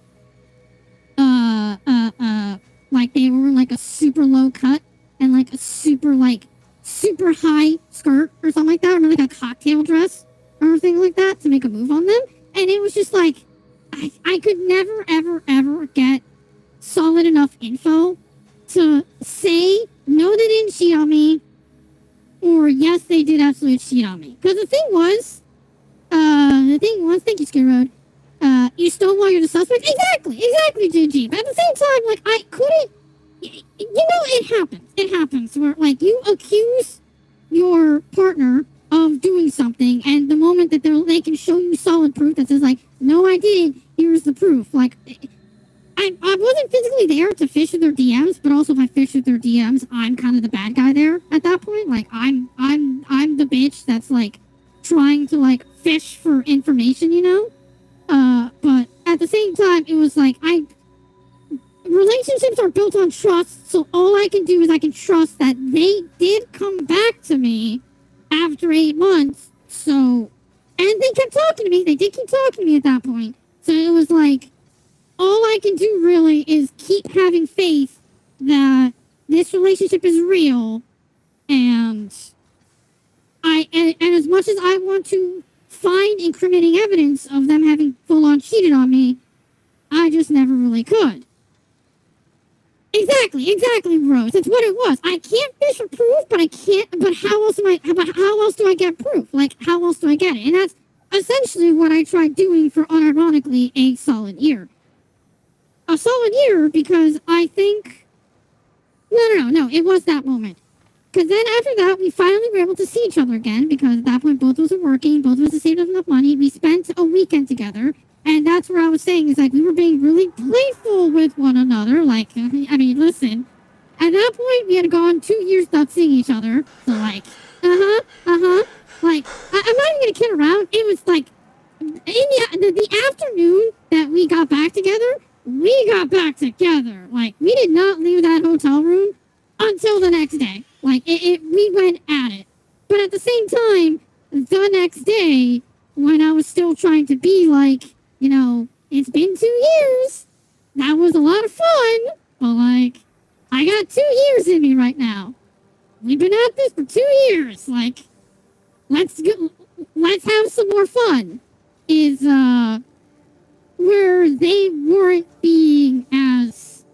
like they were like a super low cut and like a super high skirt or something like that, or like a cocktail dress or something like that to make a move on them. And it was just like, I could never, ever, ever get solid enough info to say, no, they didn't cheat on me, or yes, they did absolutely cheat on me. Because the thing was, thank you, Skid Road, you stonewall, you're the suspect? Exactly, GG. But at the same time, like, I couldn't, you know, it happens, where, like, you accuse your partner of doing something, and the moment that they can show you solid proof that says, like, no, I didn't, here's the proof, like, I wasn't physically there to fish with their DMs, but also if I fish with their DMs, I'm kind of the bad guy there at that point. Like I'm the bitch that's like trying to like fish for information, you know? But at the same time, it was like relationships are built on trust, so all I can do is I can trust that they did come back to me after 8 months. So, and they kept talking to me. They did keep talking to me at that point. So it was like, all I can do really is keep having faith that this relationship is real, and and as much as I want to find incriminating evidence of them having full-on cheated on me, I just never really could. Exactly, Rose. That's what it was. I can't fish for proof, but how else do I get proof? Like, how else do I get it? And that's essentially what I tried doing for unironically a solid year. A solid year, because I think... No, it was that moment. Because then after that, we finally were able to see each other again, because at that point, both of us were working, both of us had saved up enough money, we spent a weekend together, and that's where I was saying, is like, we were being really playful with one another, like, I mean, listen, at that point, we had gone 2 years without seeing each other, so like, like, I'm not even gonna kid around, it was like, in the afternoon that we got back together, like, we did not leave that hotel room until the next day. Like, we went at it. But at the same time, the next day, when I was still trying to be like, you know, it's been 2 years, that was a lot of fun, but like, I got 2 years in me right now. We've been at this for 2 years. Like, let's have some more fun. Is, where they weren't being as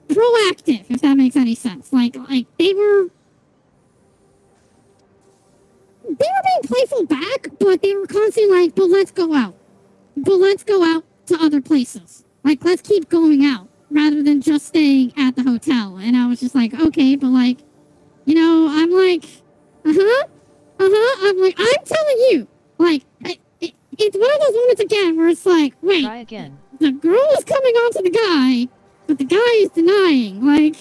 proactive, if that makes any sense. Like they were being playful back, but they were constantly like, but let's go out to other places. Like, let's keep going out rather than just staying at the hotel. And I was just like, okay, but like, you know, I'm like, I'm like, I'm telling you, like, it's one of those moments again where it's like, wait, try again. The girl is coming on to the guy, but the guy is denying. Like,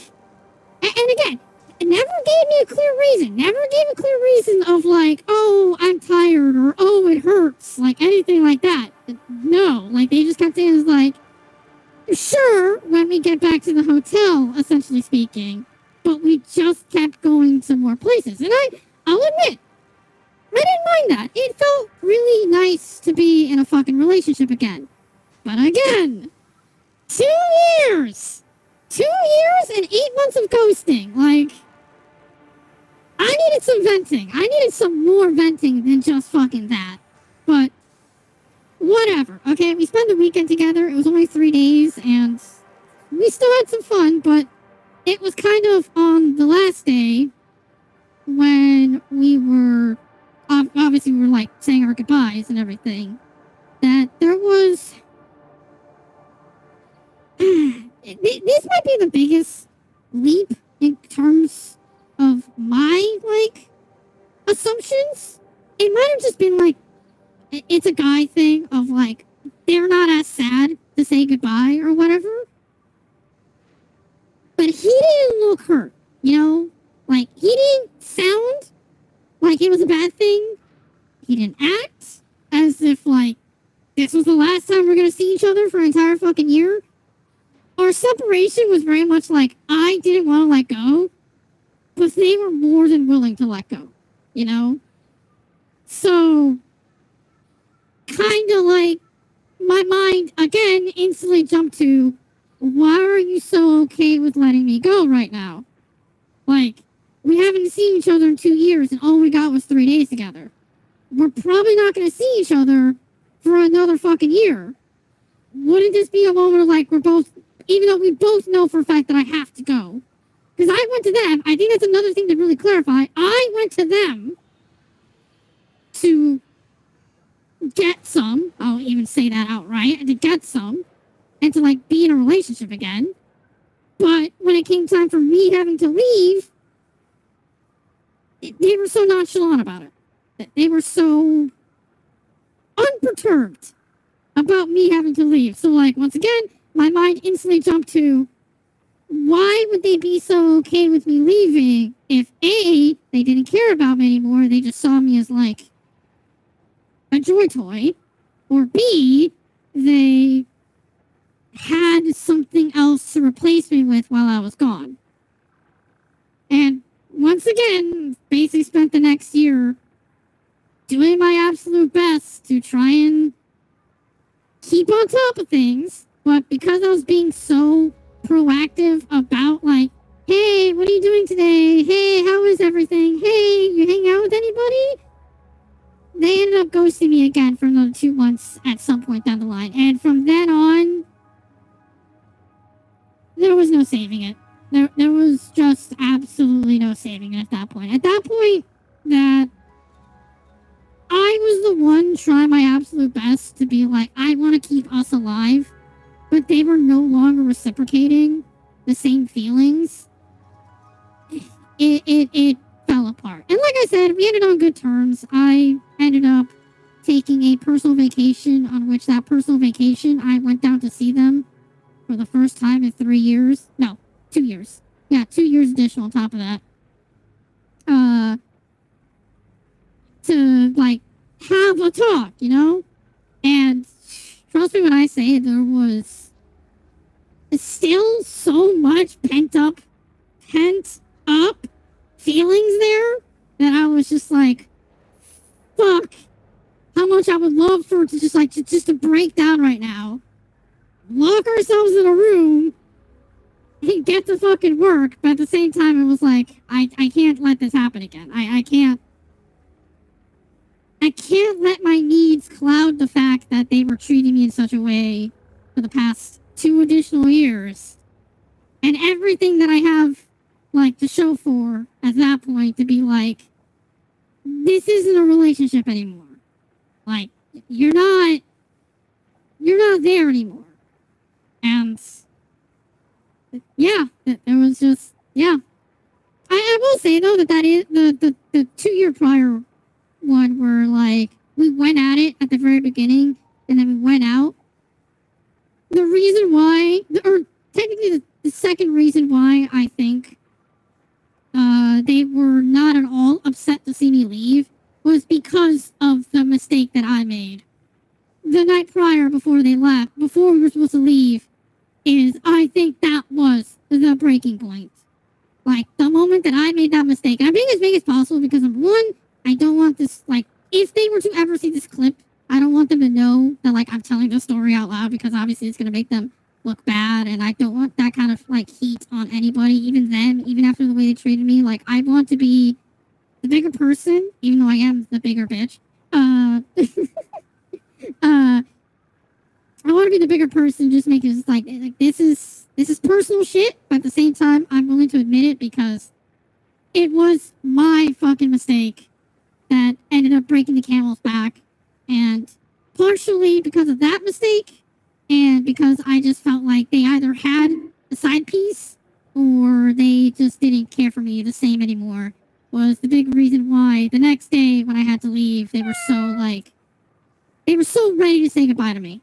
and again, it never gave me a clear reason. Never gave a clear reason of like, oh, I'm tired, or oh, it hurts, like anything like that. No, like they just kept saying, it's like, sure, when we get back to the hotel, essentially speaking, but we just kept going to more places. And I'll admit, I didn't mind that. It felt really nice to be in a fucking relationship again. But again, 2 years! 2 years and 8 months of ghosting. Like, I needed some venting. I needed some more venting than just fucking that. But whatever. Okay, we spent the weekend together. It was only 3 days, and we still had some fun, but it was kind of on the last day when we were, obviously we were like saying our goodbyes and everything, that there was, this might be the biggest leap in terms of my, like, assumptions. It might have just been like, it's a guy thing of like, they're not as sad to say goodbye or whatever. But he didn't look hurt, you know? Like, he didn't sound like it was a bad thing. He didn't act as if, like, this was the last time we're gonna see each other for an entire fucking year. Our separation was very much like, I didn't want to let go, but they were more than willing to let go, you know? So, kind of like, my mind, again, instantly jumped to, why are you so okay with letting me go right now? Like, we haven't seen each other in 2 years, and all we got was 3 days together. We're probably not going to see each other for another fucking year. Wouldn't this be a moment of like, we're both, even though we both know for a fact that I have to go? Because I went to them, I think that's another thing to really clarify. I went to them to get some, I'll even say that outright, to get some, and to like be in a relationship again. But when it came time for me having to leave, they were so nonchalant about it. They were so unperturbed about me having to leave. So like, once again, my mind instantly jumped to, why would they be so okay with me leaving if A, they didn't care about me anymore, they just saw me as like a joy toy, or B, they had something else to replace me with while I was gone. And once again, basically spent the next year doing my absolute best to try and keep on top of things. But because I was being so proactive about like, hey, what are you doing today? Hey, how is everything? Hey, you hang out with anybody? They ended up ghosting me again for another 2 months at some point down the line. And from then on, there was no saving it. There was just absolutely no saving it at that point. At that point, that I was the one trying my absolute best to be like, I want to keep us alive, but they were no longer reciprocating the same feelings. It fell apart. And like I said, we ended on good terms. I ended up taking a personal vacation, on which that personal vacation, I went down to see them for the first time in 3 years. No, 2 years. Yeah, 2 years additional on top of that. To, like, have a talk, you know? And trust me when I say there was still so much pent up feelings there that I was just like, fuck, how much I would love for it to just like, just to break down right now, lock ourselves in a room, and get to fucking work. But at the same time, it was like, I can't let this happen again. I can't let my needs cloud the fact that they were treating me in such a way for the past 2 additional years. And everything that I have, like, to show for at that point to be like, this isn't a relationship anymore. Like, you're not there anymore. And yeah, there was just, yeah. I will say though that is the 2 year prior one where like we went at it at the very beginning and then we went out. The reason why, or technically the second reason why I think they were not at all upset to see me leave was because of the mistake that I made. The night prior before they left, before we were supposed to leave, I think that was the breaking point. Like, the moment that I made that mistake, and I'm being as big as possible because, number one, I don't want this, like, if they were to ever see this clip, I don't want them to know that, like, I'm telling the story out loud because obviously it's going to make them look bad, and I don't want that kind of, like, heat on anybody, even them, even after the way they treated me. Like, I want to be the bigger person, even though I am the bigger bitch. at the same time, I'm willing to admit it because it was my fucking mistake that ended up breaking the camel's back. And partially because of that mistake, and because I just felt like they either had a side piece or they just didn't care for me the same anymore, was the big reason why the next day when I had to leave, they were so ready to say goodbye to me.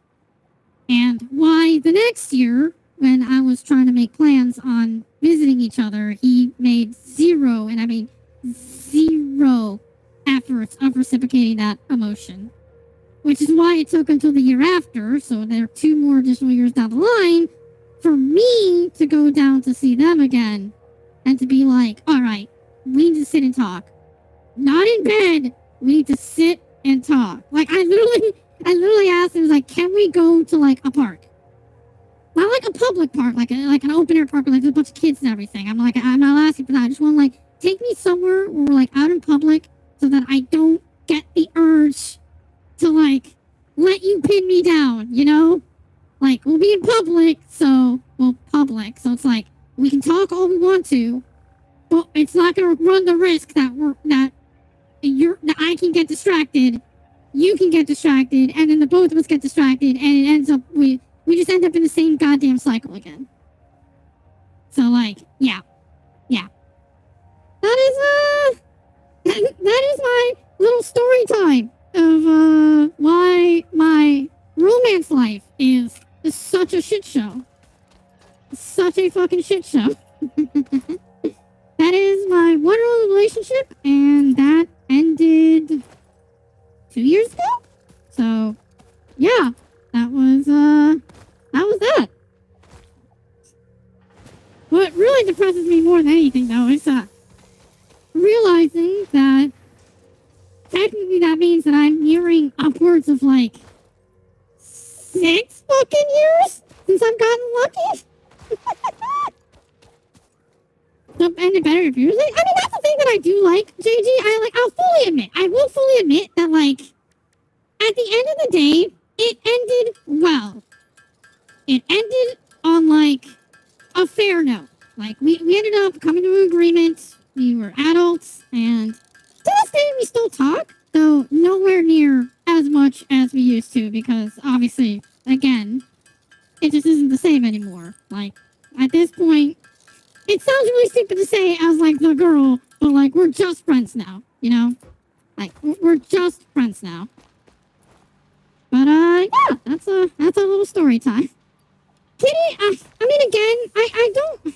And why the next year, when I was trying to make plans on visiting each other, he made zero, and I mean zero, efforts of reciprocating that emotion. Which is why it took until the year after, so there are 2 more additional years down the line, for me to go down to see them again and to be like, all right, we need to sit and talk. Not in bed. We need to sit and talk. Like, I literally asked him, like, can we go to, like, a park? Not like a public park, like an open air park with like a bunch of kids and everything. I'm like, I'm not asking for that. I just want to, like, take me somewhere where we're, like, out in public so that I don't get the urge to, like, let you pin me down, you know? Like, we'll be in public, so it's like, we can talk all we want to, but it's not gonna run the risk that I can get distracted, you can get distracted, and then the both of us get distracted, and it ends up, we just end up in the same goddamn cycle again. So, like, yeah. That is my little story time of why my romance life is such a shit show. Such a fucking shit show. That is my 1-year-old relationship, and that ended 2 years ago. So, yeah, that was that. What really depresses me more than anything, though, is realizing that technically that means that I'm nearing upwards of, like, 6 fucking years since I've gotten lucky. So, and better if you're like, I mean, that's the thing that I do like, JG. I will fully admit that, like, at the end of the day, it ended well. It ended on, like, a fair note. Like, we ended up coming to an agreement. We were adults, and to this day, we still talk, though nowhere near as much as we used to, because obviously, again, it just isn't the same anymore. Like, at this point, it sounds really stupid to say as, like, the girl, but, like, we're just friends now, you know? Like, we're just friends now. But, yeah, that's a little story time. Kitty, I mean, again, I don't...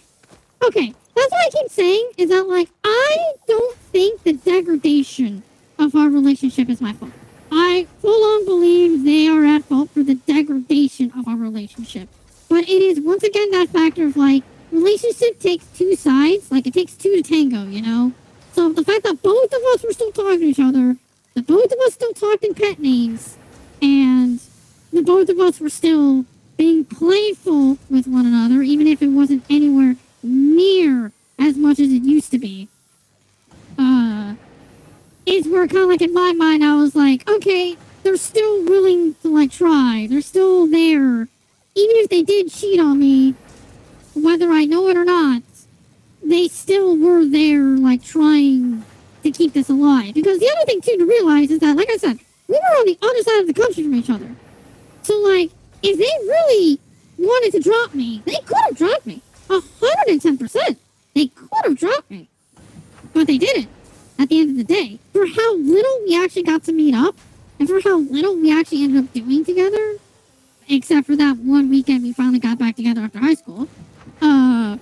Okay, that's what I keep saying, is that, like, I don't think the degradation of our relationship is my fault. I full-on believe they are at fault for the degradation of our relationship. But it is, once again, that factor of, like, relationship takes 2 sides. Like, it takes 2 to tango, you know? So the fact that both of us were still talking to each other, that both of us still talked in pet names, and the both of us were still being playful with one another, even if it wasn't anywhere near as much as it used to be, is where kind of like in my mind I was like, okay, they're still willing to like try. They're still there. Even if they did cheat on me, whether I know it or not, they still were there like trying to keep this alive. Because the other thing too to realize is that, like I said, we were on the other side of the country from each other. So like, if they really wanted to drop me, they could have dropped me. 110%. They could have dropped me. But they didn't. At the end of the day, for how little we actually got to meet up, and for how little we actually ended up doing together, except for that one weekend we finally got back together after high school, that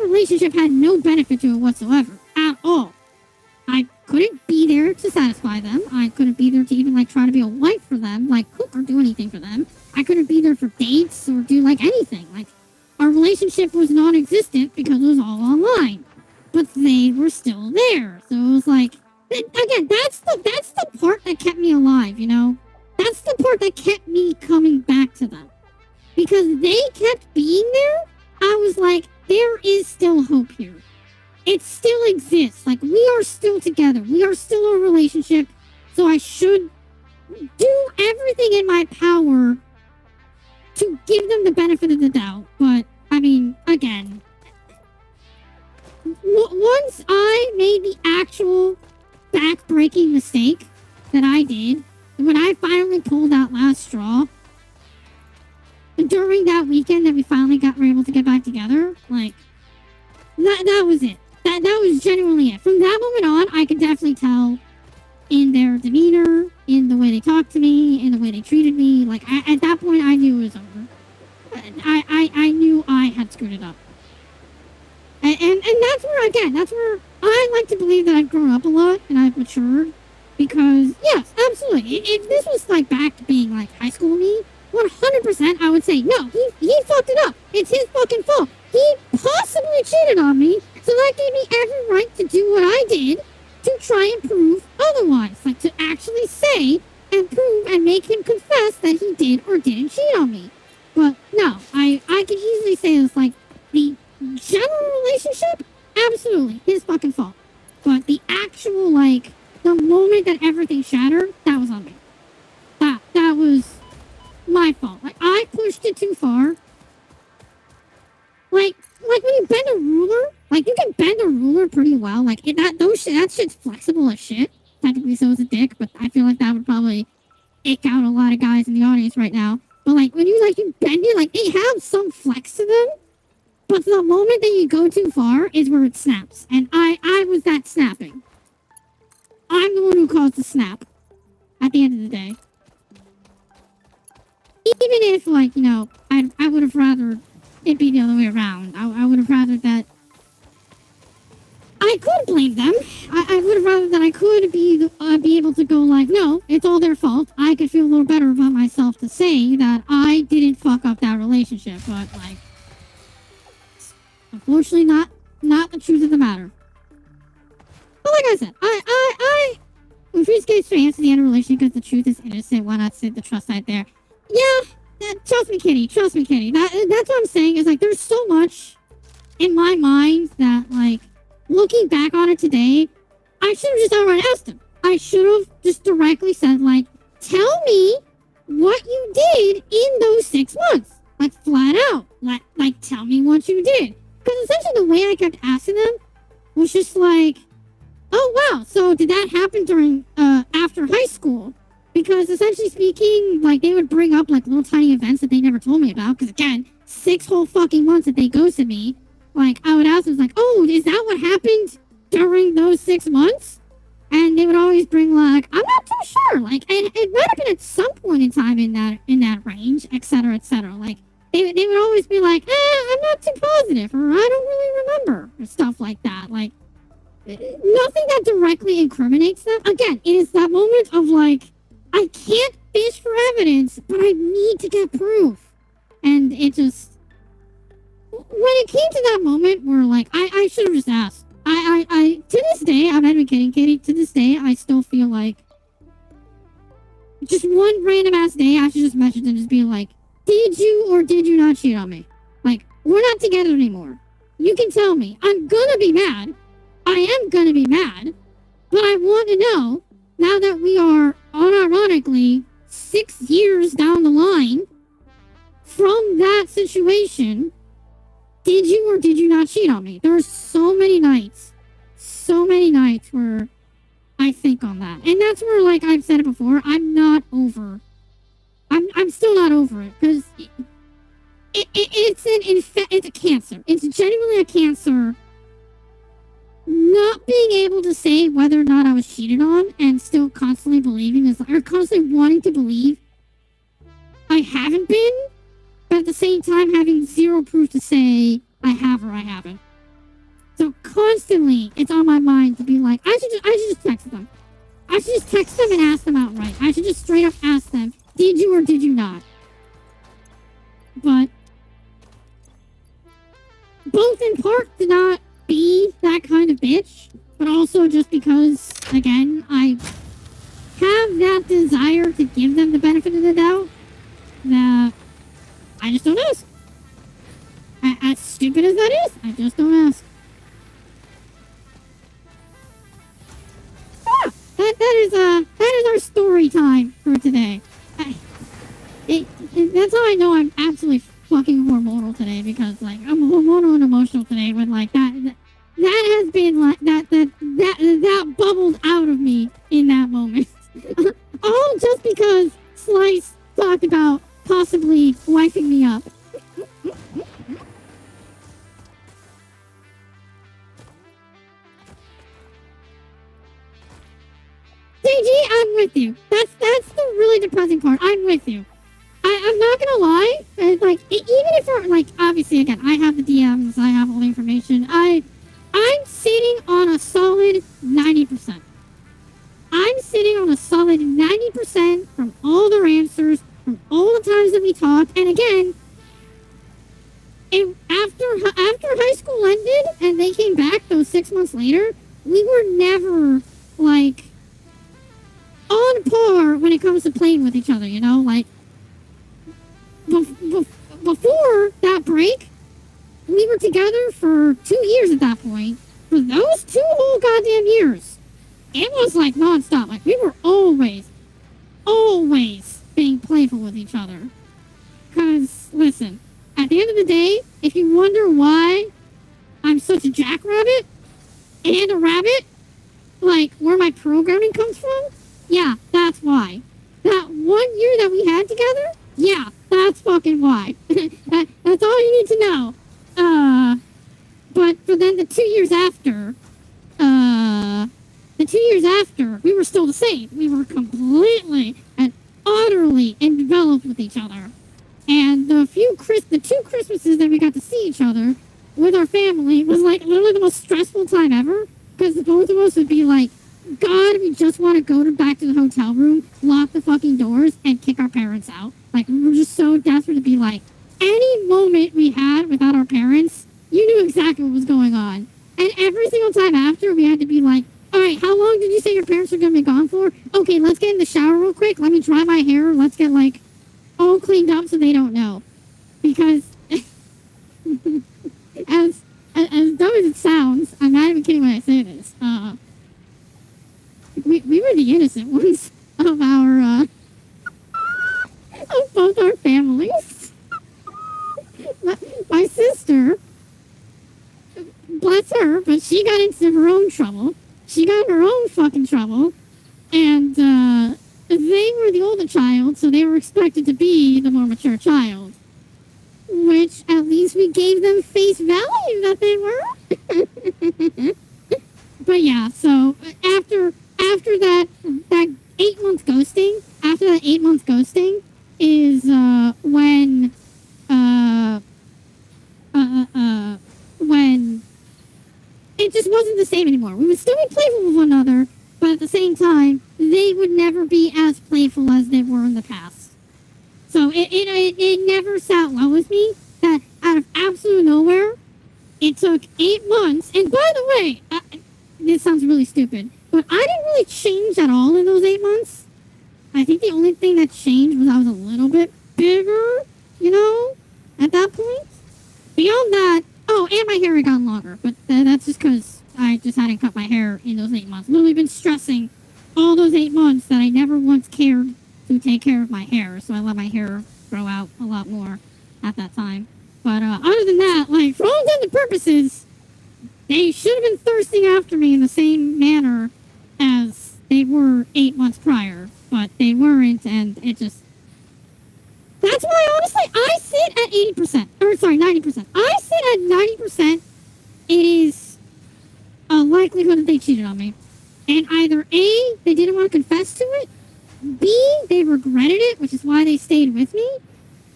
relationship had no benefit to it whatsoever, at all. I couldn't be there to satisfy them. I couldn't be there to even, like, try to be a wife for them, like, cook or do anything for them. I couldn't be there for dates or do, like, anything. Like, our relationship was non-existent because it was all online. But they were still there. So it was like, again, that's the part that kept me alive, you know? That's the part that kept me coming back to them. Because they kept being there, I was like, there is still hope here. It still exists. Like, we are still together. We are still a relationship. So I should do everything in my power to give them the benefit of the doubt. during that weekend that we finally were able to get back together, like, that was it. That was genuinely it. From that moment on, I could definitely tell in their demeanor, in the way they talked to me, in the way they treated me. Like, at that point, I knew it was over. I knew I had screwed it up. And that's where, again, that's where I like to believe that I've grown up a lot and I've matured. Because, yes, absolutely. If this was, like, back to being, like, high school me, 100% I would say, no, he fucked it up. It's his fucking fault. He possibly cheated on me, so that gave me every right to do what I did to try and prove otherwise. Like, to actually say and prove and make him confess that he did or didn't cheat on me. But, no, I can easily say it's, like, the general relationship, absolutely, his fucking fault. But the actual, like, the moment that everything shattered, that was on me. That was my fault. Like, I pushed it too far. Like when you bend a ruler, like, you can bend a ruler pretty well. Like, that shit's flexible as shit. Technically, so is a dick, but I feel like that would probably ick out a lot of guys in the audience right now. But, like, when you bend it, like, they have some flex to them. But the moment that you go too far is where it snaps. And I was that snapping. I'm the one who caused the snap. At the end of the day. Even if, like, you know, I would have rather it be the other way around. I would have rather that I could blame them. I would have rather that I could be able to go like, no, it's all their fault. I could feel a little better about myself to say that I didn't fuck up that relationship. But, like, unfortunately, not the truth of the matter. But like I said, I refuse to get straight answer the end of the relationship because the truth is innocent. Why not sit the trust side there? Yeah, trust me, Kitty. Trust me, Kitty. That's what I'm saying is, like, there's so much in my mind that, like, looking back on it today, I should have just outright asked him. I should have just directly said, like, tell me what you did in those 6 months. Like, flat out. Like, tell me what you did. Because essentially the way I kept asking them was just like, oh, wow, so did that happen during, after high school? Because essentially speaking, like, they would bring up, like, little tiny events that they never told me about. Because, again, 6 whole fucking months that they ghosted me. Like, I would ask them, like, oh, is that what happened during those 6 months? And they would always bring, like, I'm not too sure. Like, it might have been at some point in time in that range, et cetera, et cetera. Like, they would always be like, I'm not too positive, or I don't really remember, or stuff like that. Like, nothing that directly incriminates them. Again, it is that moment of, like, I can't fish for evidence, but I need to get proof. And it just, when it came to that moment where, like, I should have just asked. I to this day, I'm not even kidding, Katie, to this day, I still feel like just one random ass day, I should just message them, just be like, did you or did you not cheat on me? Like, we're not together anymore. You can tell me. I'm gonna be mad. I am gonna be mad. But I want to know, now that we are, unironically, 6 years down the line from that situation, did you or did you not cheat on me? There are so many nights where I think on that. And that's where, like I've said it before, I'm still not over it. Because it's a cancer. It's genuinely a cancer. Not being able to say whether or not I was cheated on and still constantly believing this, or constantly wanting to believe I haven't been, but at the same time having zero proof to say I have or I haven't. So constantly it's on my mind to be like, I should just text them. I should just text them and ask them outright. I should just straight up ask them, did you or did you not? But both in part to not be that kind of bitch, but also just because, again, I have that desire to give them the benefit of the doubt that I just don't ask. As stupid as that is, I just don't ask. Yeah, that is our story time for today. That's how I know I'm absolutely fucking hormonal today, because, like, I'm hormonal and emotional today when, like, that has been, like, that bubbled out of me in that moment. All just because Slice talked about possibly wiping me up. were, like, obviously, again, I have the DMs, I have all the information. I'm sitting on a solid 90%. I'm sitting on a solid 90% from all their answers, from all the times that we talked. And again, after high school ended and they came back those 6 months later, we were never, like, on par when it comes to playing with each other, you know? Like, before that break, we were together for 2 years at that point. For those 2 whole goddamn years, it was like nonstop. Like, we were always being playful with each other. Because, listen, at the end of the day, if you wonder why I'm such a jackrabbit and a rabbit, like, where my programming comes from, yeah, that's why. That 1 year that we had together, yeah, that's fucking why. That's all you need to know. But then the 2 years after, we were still the same. We were completely and utterly enveloped with each other. And the 2 Christmases that we got to see each other with our family was like literally the most stressful time ever. Because the both of us would be like, God, we just want to go back to the hotel room, lock the fucking doors, and kick our parents out. Like, we were just so desperate to be like, any moment we had without our parents, you knew exactly what was going on. And every single time after, we had to be like, all right, how long did you say your parents were going to be gone for? Okay, let's get in the shower real quick. Let me dry my hair. Let's get, like, all cleaned up so they don't know. Because, as dumb as it sounds, I'm not even kidding when I say this, we were the innocent ones of our, of both our families. My sister, bless her, but she got into her own trouble. She got in her own fucking trouble. And, they were the older child, so they were expected to be the more mature child. Which, at least we gave them face value that they were. But yeah, so after that 8-month ghosting, is when it just wasn't the same anymore. We would still be playful with one another, but at the same time, they would never be as playful as they were in the past. So it never sat well with me that out of absolute nowhere, it took 8 months. And by the way, this sounds really stupid, but I didn't really change at all in those 8 months. I think the only thing that changed was I was a little bit bigger, you know, at that point. Beyond that, oh, and my hair had gotten longer, but that's just because I just hadn't cut my hair in those 8 months. Literally been stressing all those 8 months that I never once cared to take care of my hair, so I let my hair grow out a lot more at that time. But other than that, like, for all intents and purposes, they should have been thirsting after me in the same manner as they were 8 months prior, but they weren't, and it just... That's why, honestly, I sit at 80%. Or, sorry, 90%. I sit at 90%. It is a likelihood that they cheated on me. And either A, they didn't want to confess to it, B, they regretted it, which is why they stayed with me,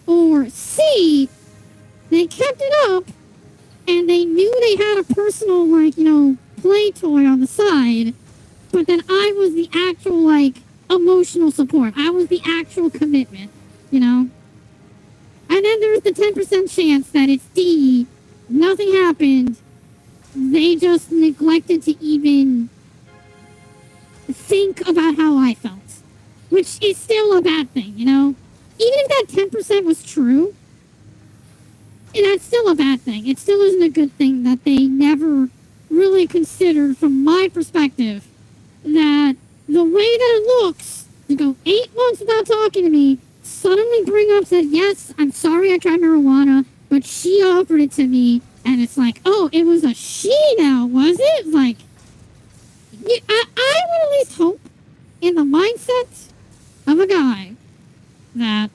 or C, they kept it up, and they knew they had a personal, like, you know, play toy on the side, but then I was the actual, like, emotional support. I was the actual commitment, you know? And then there's the 10% chance that it's D, nothing happened, they just neglected to even think about how I felt. Which is still a bad thing, you know? Even if that 10% was true, that's still a bad thing. It still isn't a good thing that they never really considered, from my perspective, that the way that it looks, to go 8 months without talking to me, suddenly bring up, said, yes, I'm sorry I tried marijuana, but she offered it to me, and it's like, oh, it was a she now, was it? Like, yeah, I would at least hope, in the mindset of a guy, that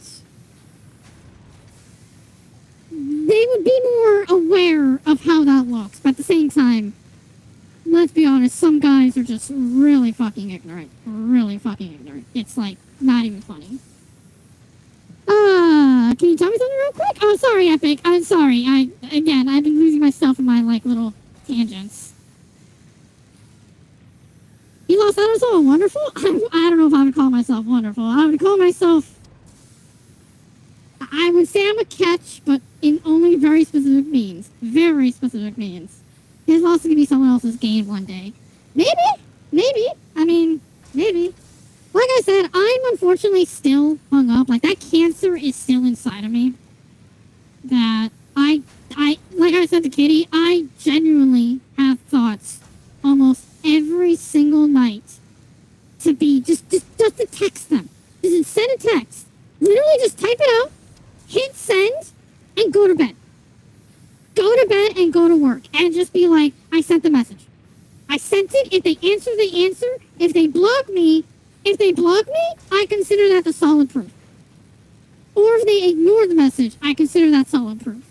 they would be more aware of how that looks. But at the same time, let's be honest, some guys are just really fucking ignorant. Really fucking ignorant. It's like, not even funny. can you tell me something real quick? Oh, sorry, Epic. I'm sorry. I've been losing myself in my, like, little tangents. You lost out on someone wonderful? I don't know if I would call myself wonderful. I would call myself... I would say I'm a catch, but in only very specific means. Very specific means. His loss is going to be someone else's gain one day. Maybe. Maybe. I mean, maybe. Like I said, I'm unfortunately still hung up. Like, that cancer is still inside of me. That like I said to Kitty, I genuinely have thoughts almost every single night to be just to text them. Just send a text. Literally just type it out, hit send, and go to bed. Go to bed and go to work. And just be like, I sent the message. I sent it. If they answer, they answer. If they block me, I consider that the solid proof. Or if they ignore the message, I consider that solid proof.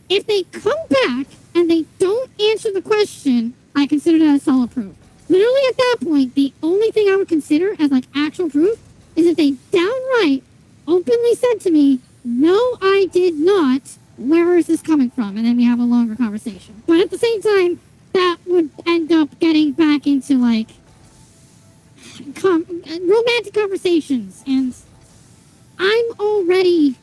If they come back and they don't answer the question, I consider that a solid proof. Literally at that point, the only thing I would consider as like actual proof is if they downright openly said to me, no, I did not, where is this coming from? And then we have a longer conversation. But at the same time, that would end up getting back into like romantic conversations, and I'm already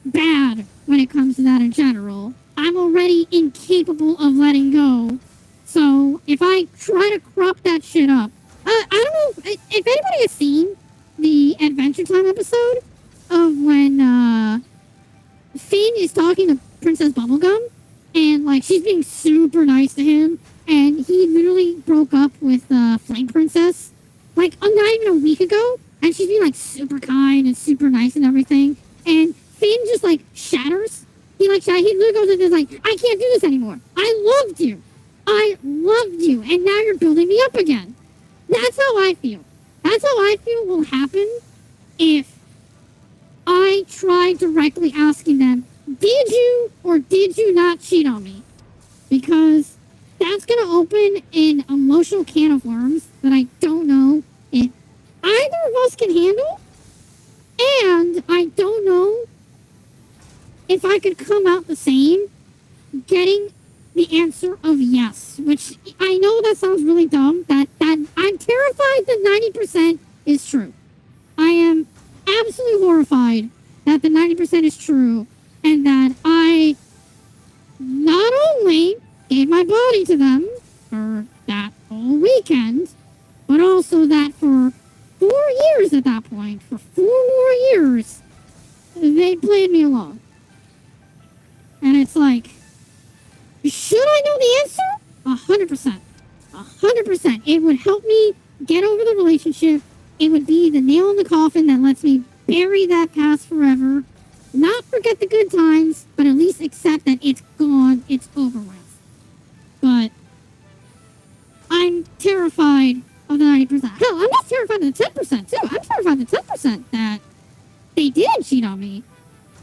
bad when it comes to that in general. I'm already incapable of letting go. So if I try to crop that shit up, I don't know if anybody has seen the Adventure Time episode of when Finn is talking to Princess Bubblegum, and like she's being super nice to him, and he literally broke up with Flame Princess like not even a week ago, and she's being like super kind and super nice and everything, and Finn just like shatters. He literally goes and is like, I can't do this anymore. I loved you, and now you're building me up again. That's how I feel. That's how I feel will happen if I try directly asking them, did you or did you not cheat on me? Because that's going to open an emotional can of worms that I don't know if either of us can handle. And I don't know if I could come out the same getting the answer of yes. Which I know that sounds really dumb. That I'm terrified that 90% is true. I am absolutely horrified that the 90% is true. And that I not only gave my body to them for that whole weekend, but also that for 4 years at that point, for 4 more years, they played me along. And it's like, should I know the answer? 100%. 100%. It would help me get over the relationship. It would be the nail in the coffin that lets me bury that past forever. Not forget the good times, but at least accept that it's gone, it's over with. But I'm terrified of the 90%. Hell, I'm just terrified of the 10% too. I'm terrified of the 10% that they didn't cheat on me.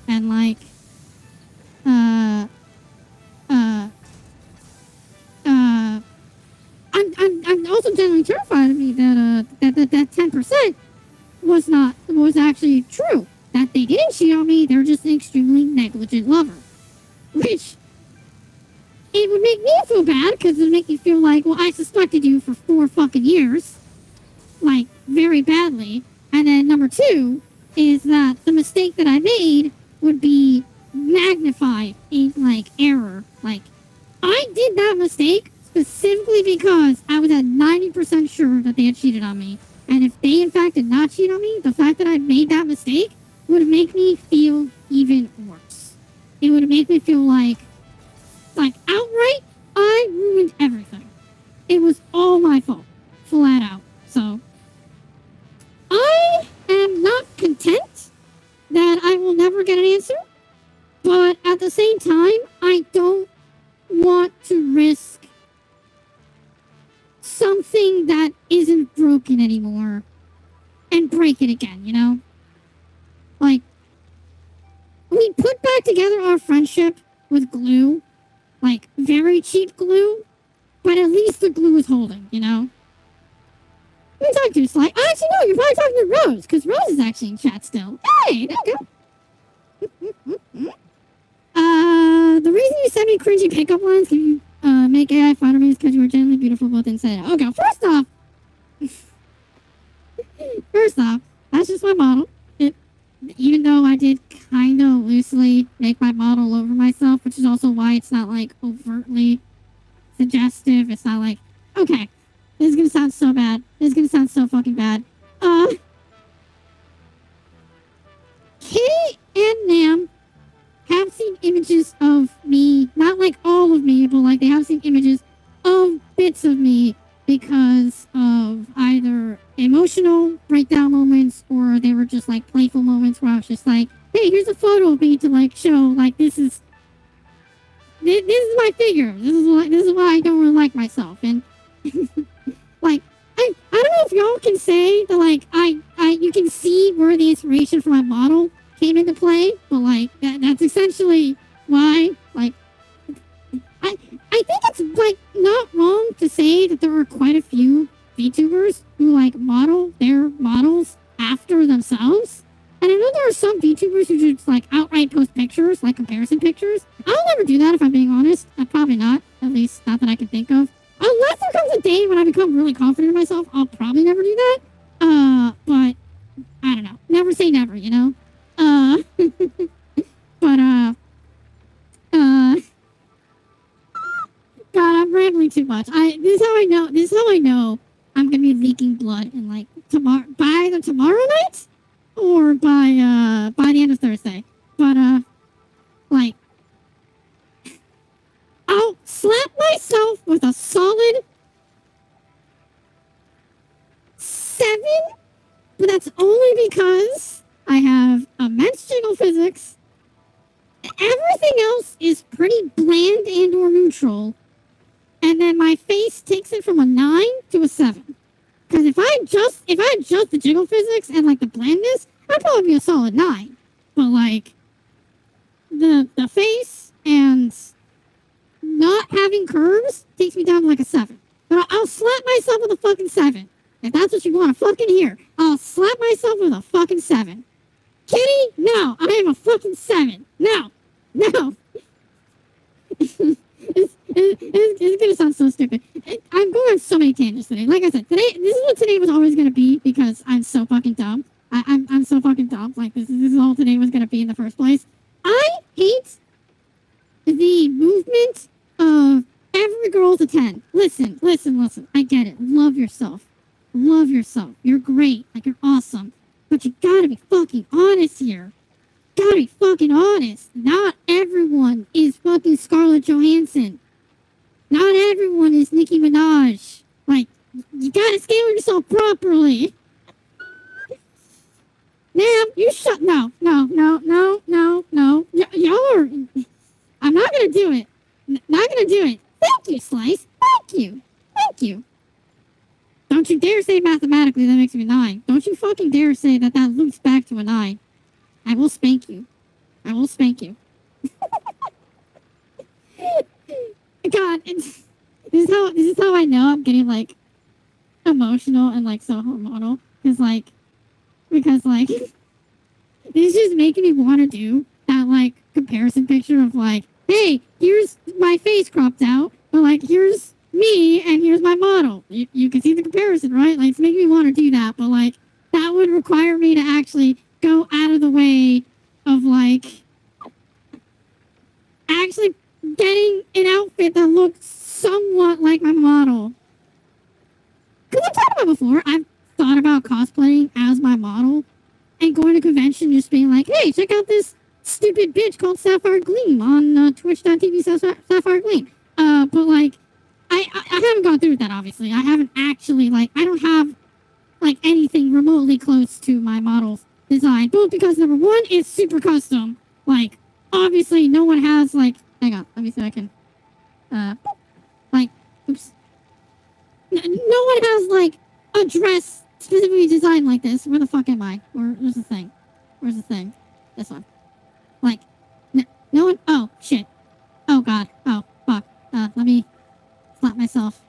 And like, I'm also genuinely terrified of me that that 10% was actually true. That they didn't cheat on me, they're just an extremely negligent lover. Which, it would make me feel bad, because it would make me feel like, well, I suspected you for 4 fucking years. Like, very badly. And then number 2 is that the mistake that I made would be magnified in, like, error. Like, I did that mistake specifically because I was at 90% sure that they had cheated on me. And if they, in fact, did not cheat on me, the fact that I made that mistake would make me feel even worse. It would make me feel like outright, I ruined everything. It was all my fault, flat out. So, I am not content that I will never get an answer, but at the same time, I don't want to risk something that isn't broken anymore and break it again, you know? Like, we put back together our friendship with glue, like very cheap glue, but at least the glue is holding, you know? Who you talking to, Sly? Actually, no, you're probably talking to Rose, because Rose is actually in chat still. Hey, there you go. The reason you sent me cringy pickup lines, can you make AI fun of me, is because you were genuinely beautiful both inside and out. Okay, first off, that's just my model. Even though I did kind of loosely make my model over myself, which is also why it's not like overtly suggestive. It's not like, okay, this is gonna sound so bad. This is gonna sound so fucking bad. Kitty and Nam have seen images of me, not like all of me, but like they have seen images of bits of me because of either emotional breakdown moments or they were just like playful moments where I was just like, hey, here's a photo of me to like show like this is my figure. This is why I don't really like myself. And like I don't know if y'all can say that like you can see where the inspiration for my model came into play, but like that's essentially why like I think it's like not wrong to say that there are quite a few VTubers who like model their models after themselves. And I know there are some VTubers who just like outright post pictures, like comparison pictures. I'll never do that if I'm being honest. Probably not. At least not that I can think of. Unless there comes a day when I become really confident in myself, I'll probably never do that. But I don't know. Never say never, you know? But God, I'm rambling too much. This is how I know I'm gonna be leaking blood in like tomorrow, by either tomorrow night or by the end of Thursday. But like I'll slap myself with a solid 7, but that's only because I have immense jiggle physics. Everything else is pretty bland and or neutral. And then my face takes it from a 9 to a 7. Because if I adjust the jiggle physics and like the blandness, I'd probably be a solid 9. But like the face and not having curves takes me down to like a 7. But I'll slap myself with a fucking 7. If that's what you want to fucking hear, I'll slap myself with a fucking 7. Kitty, no, I am a fucking 7. No. It's gonna sound so stupid. I'm going on so many tangents today. Like I said, this is what today was always gonna be because I'm so fucking dumb. I'm so fucking dumb. Like this is all today was gonna be in the first place. I hate the movement of every girl's a 10. Listen. I get it. Love yourself. You're great. Like you're awesome. But you gotta be fucking honest here. Gotta be fucking honest. Not everyone is fucking Scarlett Johansson. Not everyone is Nicki Minaj. Like, you gotta scale yourself properly. Ma'am, you shut. No. Y'all are. I'm not gonna do it. Not gonna do it. Thank you, Slice. Thank you. Don't you dare say mathematically that makes me a 9. Don't you fucking dare say that loops back to a 9. I will spank you. God, this is how I know I'm getting like emotional and like so hormonal. Because this is just making me want to do that like comparison picture of like, hey, here's my face cropped out, but like here's me and here's my model. You can see the comparison, right? Like it's making me want to do that, but like that would require me to actually go out of the way of like actually getting an outfit that looks somewhat like my model. Because I've talked about before, I've thought about cosplaying as my model and going to convention just being like, hey, check out this stupid bitch called Sapphire Gleam on twitch.tv Sapphire Gleam. But like, I haven't gone through with that, obviously. I haven't actually, like, I don't have like anything remotely close to my model's design. Both because number one, it's super custom. Like, obviously no one has like, hang on, let me see if I can, like, oops. No one has like a dress specifically designed like this. Where the fuck am I? Where's the thing? This one. Like, no one, oh shit. Oh god, oh fuck. Let me slap myself.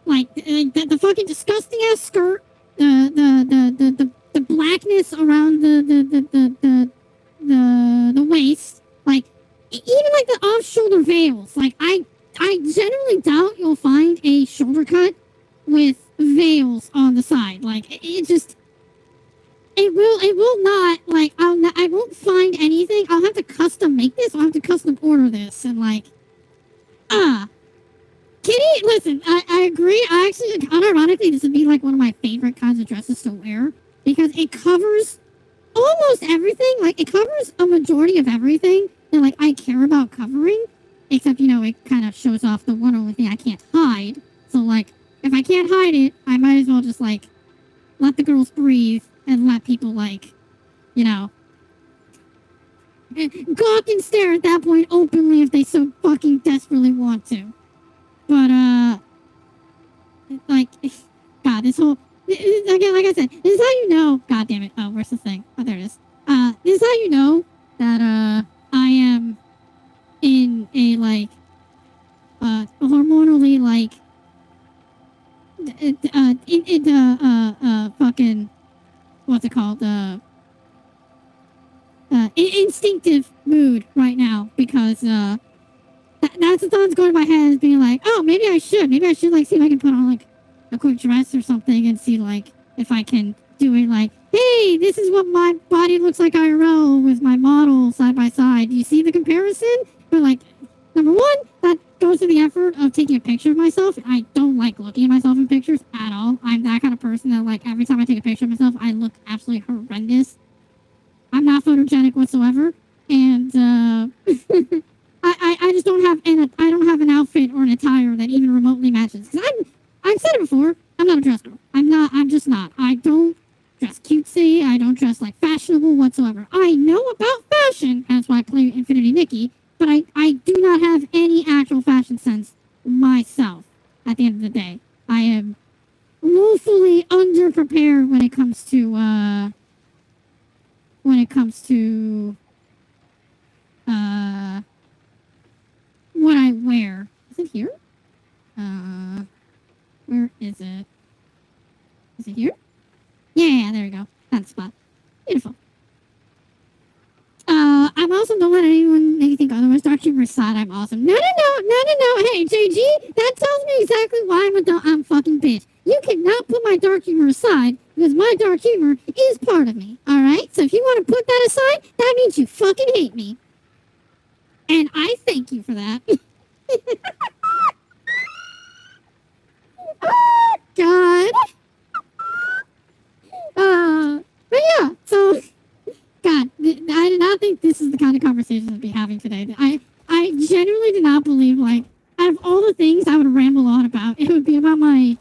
Like, the fucking disgusting ass skirt, the blackness around the waist, like, even like the off-shoulder veils. Like, I generally doubt you'll find a shoulder cut with veils on the side. Like, it will not, like, I won't find anything. I'll have to custom make this. I'll have to custom order this, and like, Kitty, listen, I agree. I actually, unironically, this would be like one of my favorite kinds of dresses to wear because it covers almost everything. Like, it covers a majority of everything that, like, I care about covering, except, it kind of shows off the one only thing I can't hide. So, like, if I can't hide it, I might as well just, like, let the girls breathe and let people, like, gawk and stare at that point openly if they so fucking desperately want to. But, like, God, this whole, again, like I said, this is how you know, God damn it, oh, where's the thing? Oh, there it is. This is how you know that, I am in a, like, hormonally, like, fucking, what's it called, instinctive mood right now, because, that's the thoughts going in my head, is being like, oh, maybe I should, like, see if I can put on, like, a quick dress or something and see, like, if I can do it, like, hey, this is what my body looks like IRL with my model side by side. Do you see the comparison? But, like, number one, that goes to the effort of taking a picture of myself. I don't like looking at myself in pictures at all. I'm that kind of person that, like, every time I take a picture of myself, I look absolutely horrendous. I'm not photogenic whatsoever. And, I just don't have an outfit or an attire that even remotely matches. Because I've said it before, I'm not a dress girl. I'm just not. I don't dress cutesy. I don't dress like fashionable whatsoever. I know about fashion, that's why I play Infinity Nikki, but I do not have any actual fashion sense myself at the end of the day. I am woefully underprepared when it comes to, what I wear. Is it here? Where is it? Is it here? Yeah, there we go. That's the spot. Beautiful. I'm awesome. Don't let anyone make you think otherwise. Dark humor aside, I'm awesome. No. Hey, JG, that tells me exactly why I'm fucking bitch. You cannot put my dark humor aside because my dark humor is part of me. All right? So if you want to put that aside, that means you fucking hate me. And I thank you for that. Oh, God. But yeah, so, God, I did not think this is the kind of conversation I'd be having today. I genuinely did not believe, like, out of all the things I would ramble on about, it would be about my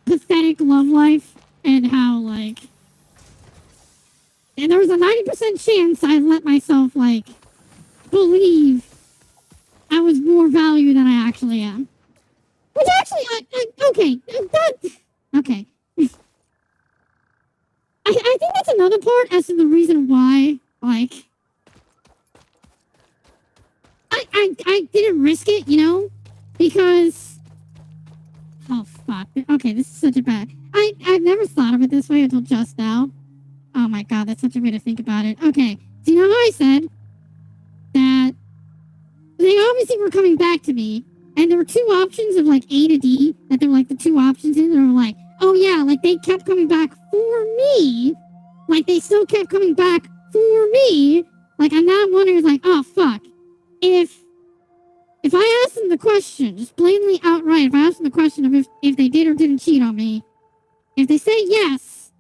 pathetic love life and how, like, and there was a 90% chance I'd let myself, like, believe I was more value than I actually am. Which actually, okay. I think that's another part as to the reason why, like, I didn't risk it, because, oh, fuck. Okay, this is such a bad, I've never thought of it this way until just now. Oh my God, that's such a way to think about it. Okay, do you know how I said that they obviously were coming back to me, and there were two options of, like, A to D, that there were, like, the two options in, they were like, oh yeah, like, they kept coming back for me, like, they still kept coming back for me, like, I'm now wondering, like, oh, fuck, if I asked them the question, just blatantly outright, if I asked them the question of if they did or didn't cheat on me, if they say yes,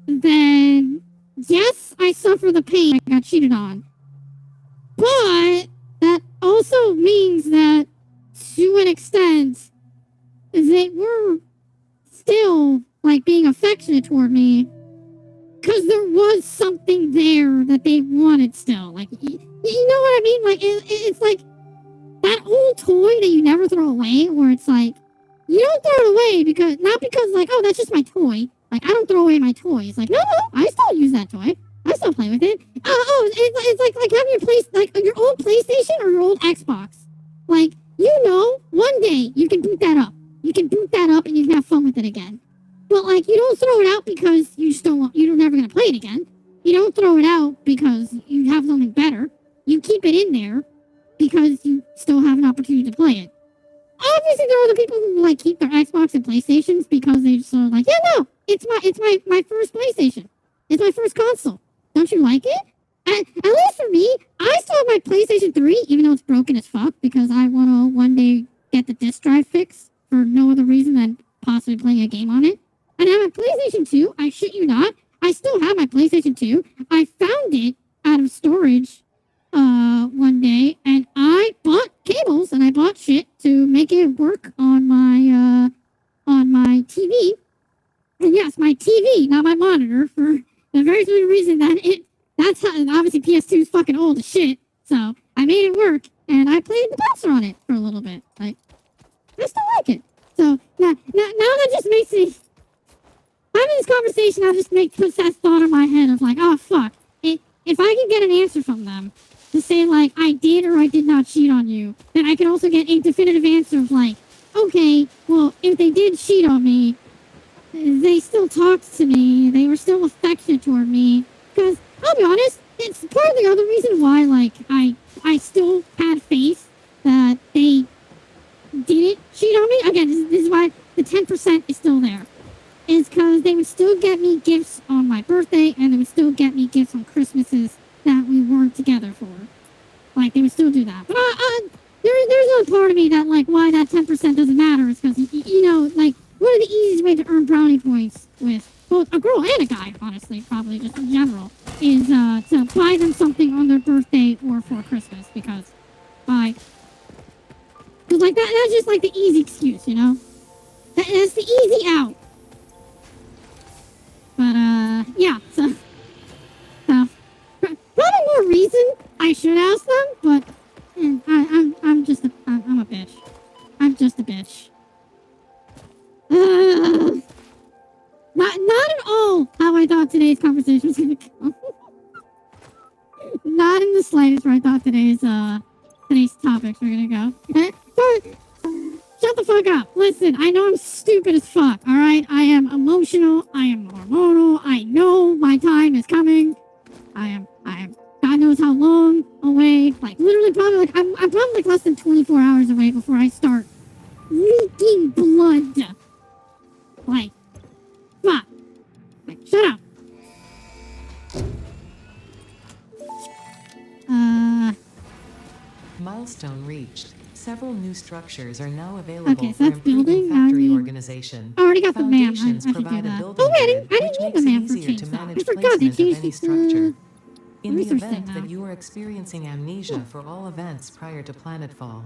then, yes, I suffer the pain I got cheated on, but that also means that, to an extent, they were still, like, being affectionate toward me because there was something there that they wanted still. Like, you know what I mean? Like, it's like that old toy that you never throw away, where it's like, you don't throw it away because, not because, like, oh, that's just my toy. Like, I don't throw away my toys. Like, no, I still use that toy. I still play with it. It's like having your old PlayStation or your old Xbox. Like, one day you can boot that up. You can boot that up and you can have fun with it again. But like, you don't throw it out because you're never gonna play it again. You don't throw it out because you have something better. You keep it in there because you still have an opportunity to play it. Obviously, there are the people who like keep their Xbox and PlayStations because they just are like, yeah, no, it's my first PlayStation. It's my first console. Don't you like it? At least for me, I still have my PlayStation 3, even though it's broken as fuck, because I want to one day get the disc drive fixed for no other reason than possibly playing a game on it. And I have a PlayStation 2. I shit you not. I still have my PlayStation 2. I found it out of storage one day, and I bought cables and I bought shit to make it work on my TV. And yes, my TV, not my monitor, for the very simple reason that that's how, obviously PS2 is fucking old as shit. So I made it work, and I played the bouncer on it for a little bit. Like, I still like it. So now that just makes me, having this conversation, I just puts that thought in my head of like, oh fuck, if I can get an answer from them to say like I did or I did not cheat on you, then I can also get a definitive answer of like, okay, well if they did cheat on me, they still talked to me, they were still affectionate toward me. Because I'll be honest, it's part of the other reason why like I still had faith that they didn't cheat on me. Again, this is why the 10% is still there. Is because they would still get me gifts on my birthday, and they would still get me gifts on Christmases that we weren't together for. Like, they would still do that. But there's another part of me that, like, why that 10% doesn't matter is because, you know, like, one of the easiest ways to earn brownie points with both a girl and a guy, honestly, probably just in general, is to buy them something on their birthday or for Christmas, because, like, that's just, like, the easy excuse, you know? That's the easy out. But, yeah, so probably more reason I should ask them, but I'm a bitch. I'm just a bitch. Not at all how I thought today's conversation was gonna go. Not in the slightest where I thought today's topics were gonna go. Shut the fuck up. Listen, I know I'm stupid as fuck, alright? I am emotional. I am hormonal. I know my time is coming. I am God knows how long away. Like, literally, probably, like, I'm probably, like, less than 24 hours away before I start leaking blood. Like, fuck. Like, shut up. Milestone reached. Several new structures are now available Okay, so for that's improving building. factory I organization. already got the map. I Foundations should do provide a that. building Oh, I grid, didn't which need makes the it map for easier to chainsaw. manage I forgot they placement of changed any the structure. In the resource event thing that now. you are experiencing amnesia for all events prior to planetfall,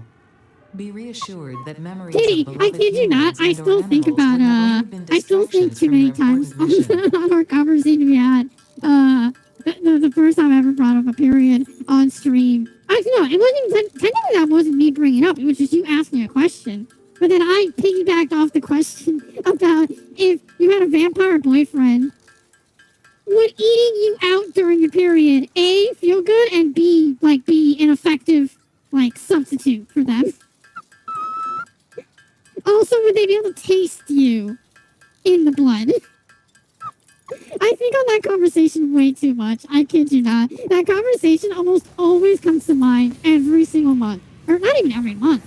be reassured that memories Kitty, of I beloved kid you not. humans I and/or still think animals about would have only been I still think distractions too from your many times important mission. on our conversation we had. The first time I ever brought up a period on stream. Actually, no, it wasn't even technically that wasn't me bringing it up. It was just you asking a question. But then I piggybacked off the question about if you had a vampire boyfriend, would eating you out during your period A, feel good, and B, like, be an effective, like, substitute for them? Also, would they be able to taste you in the blood? I think on that conversation way too much. I kid you not. That conversation almost always comes to mind every single month. Or not even every month.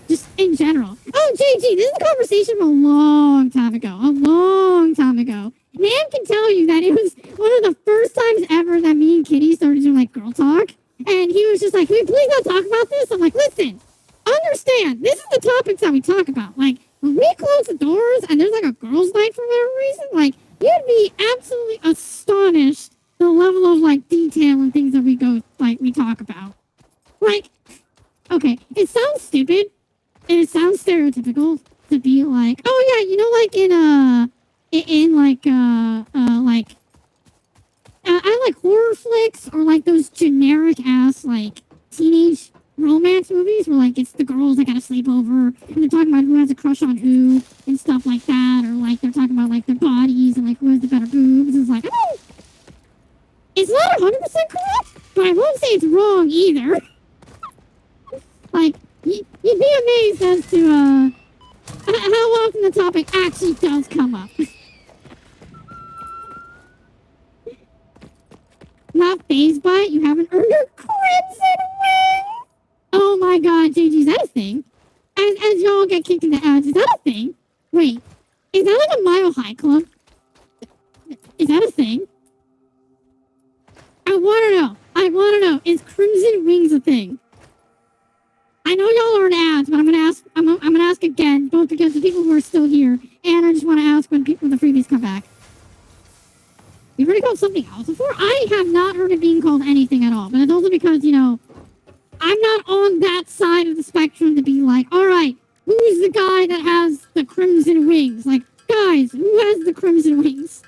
Just in general. Oh, JG, this is a conversation from a long time ago. A long time ago. Nam can tell you that it was one of the first times ever that me and Kitty started doing, like, girl talk. And he was just like, can we please not talk about this? I'm like, listen, understand, this is the topics that we talk about. Like, when we close the doors and there's, like, a girls' night for whatever reason, like, you'd be absolutely astonished the level of, like, detail and things that we talk about. Like, okay, it sounds stupid, and it sounds stereotypical to be like, oh yeah, you know, like I like horror flicks or like those generic ass like teenage romance movies where like it's the girls that got a sleepover and they're talking about who has a crush on who and stuff like that, or like they're talking about like their bodies and like who has the better boobs. It's like, oh, it's not 100% correct, but I won't say it's wrong either. Like, you'd be amazed as to how actually does come up. Not phased by it, you haven't earned your crimson wing! Oh my god, JG, is that a thing? As y'all get kicked in the ass, is that a thing? Wait, is that like a Mile High Club? Is that a thing? I wanna know, is Crimson Wings a thing? I know y'all aren't ads, but I'm gonna ask again, both because the people who are still here, and I just wanna ask when people with the freebies come back. You've heard it called something else before? I have not heard it being called anything at all, but it's also because, you know, I'm not on that side of the spectrum to be like, alright, who's the guy that has the Crimson Wings? Like, guys, who has the Crimson Wings?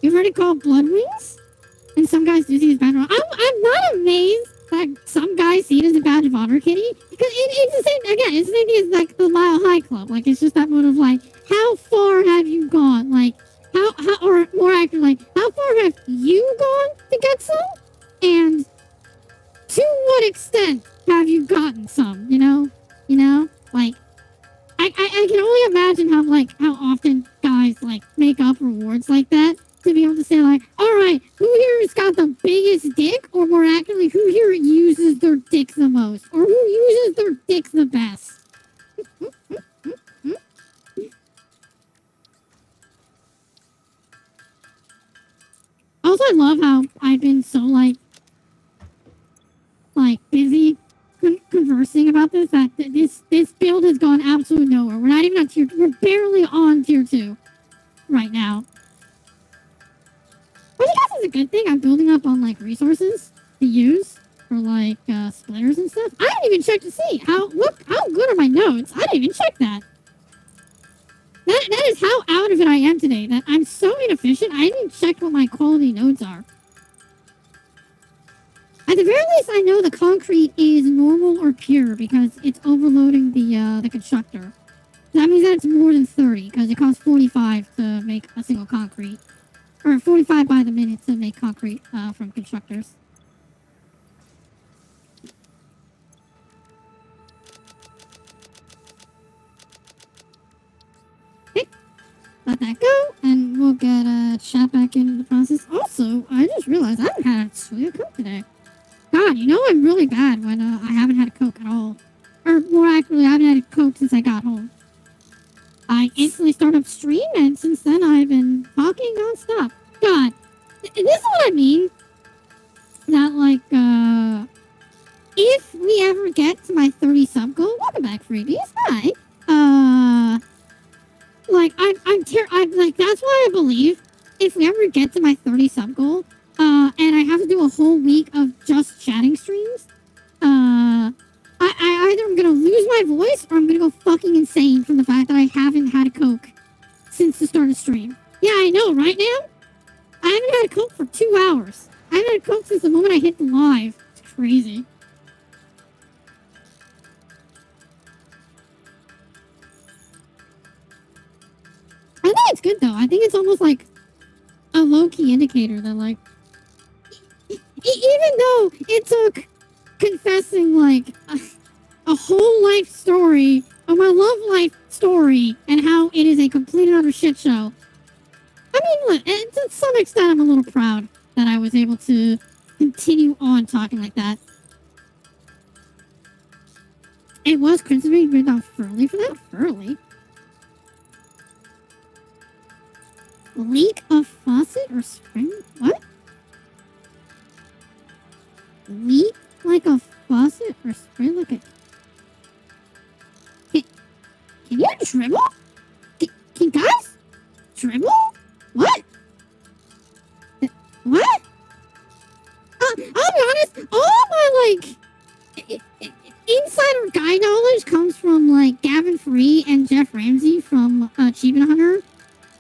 You've heard it called Blood Wings? And some guys do see it as bad. I'm not amazed that some guys see it as a badge of honor, Kitty. Because it's the same, again, it's the same thing as like the Mile High Club. Like, it's just that mode of like, how far have you gone? Like, how, or more accurately, how far have you gone to get some? And to what extent have you gotten some, you know? You know? Like, I can only imagine how often guys, like, make up rewards like that. To be able to say, like, alright, who here has got the biggest dick? Or more accurately, who here uses their dick the most? Or who uses their dick the best? Also, I love how I've been so, like busy conversing about this, that this build has gone absolutely nowhere. We're not even on tier 2. We're barely on tier 2 right now. Which I guess is a good thing. I'm building up on, like, resources to use for, like, splitters and stuff. I didn't even check to see how good are my notes. I didn't even check that. That is how out of it I am today, that I'm so inefficient, I didn't check what my quality nodes are. At the very least, I know the concrete is normal or pure because it's overloading the constructor. That means that it's more than 30 because it costs 45 to make a single concrete. Or 45 by the minute to make concrete from constructors. Okay, let that go, and we'll get chat back into the process. Also, I just realized I haven't had a sweet Coke today. God, you know I'm really bad when I haven't had a Coke at all. Or more accurately, I haven't had a Coke since I got home. I instantly started up stream, and since then I've been talking nonstop. God, this is what I mean. That, like, if we ever get to my 30 sub goal, welcome back, freebies. Hi. Like, I'm like, that's why I believe if we ever get to my 30 sub goal, and I have to do a whole week of just chatting streams, I either I'm gonna lose my voice or I'm gonna go fucking insane from the fact that I haven't had a Coke since the start of stream. Yeah, I know, right now? I haven't had a Coke for 2 hours. I haven't had a Coke since the moment I hit the live. It's crazy. I think it's good, though. I think it's almost like a low-key indicator that, like, even though it took confessing, like, a whole life story, or my love life story, and how it is a complete and utter shit show. I mean, look, to some extent, I'm a little proud that I was able to continue on talking like that. It was Crimson being written off Furley for that? Furley? Leak of faucet or spring? What? Leak like a faucet or spring like a... Can you dribble? Can guys dribble? What? What? I'll be honest, all my, like, insider guy knowledge comes from, like, Gavin Free and Jeff Ramsey from Achievement Hunter,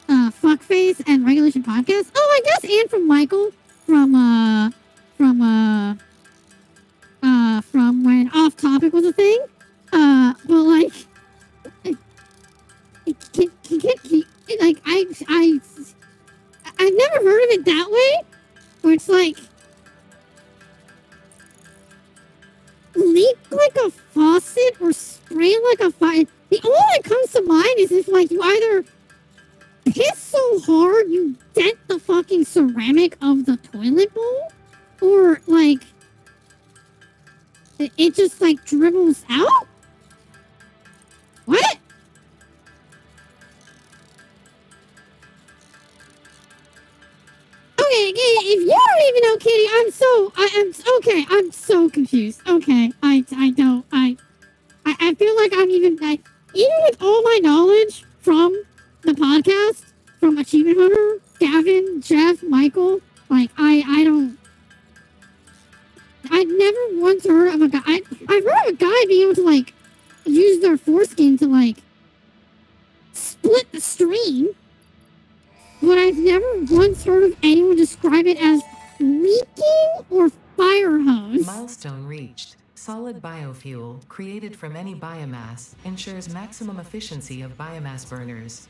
Fuckface, and Regulation Podcast. Oh, I guess, and from Michael from when Off Topic was a thing. But, like, like, I create like a fire. The only that comes to mind is if like you either piss so hard you dent the fucking ceramic of the toilet bowl, or like it just like dribbles out. What? Okay, if you don't even know, Kitty, I'm so confused. Okay, I feel like even with all my knowledge from the podcast, from Achievement Hunter, Gavin, Jeff, Michael, like I've never once heard of a guy. I've heard of a guy being able to like use their foreskin to like split the stream, but I've never once heard of anyone describe it as leaking or fire hose. Milestone reached. Solid biofuel, created from any biomass, ensures maximum efficiency of biomass burners.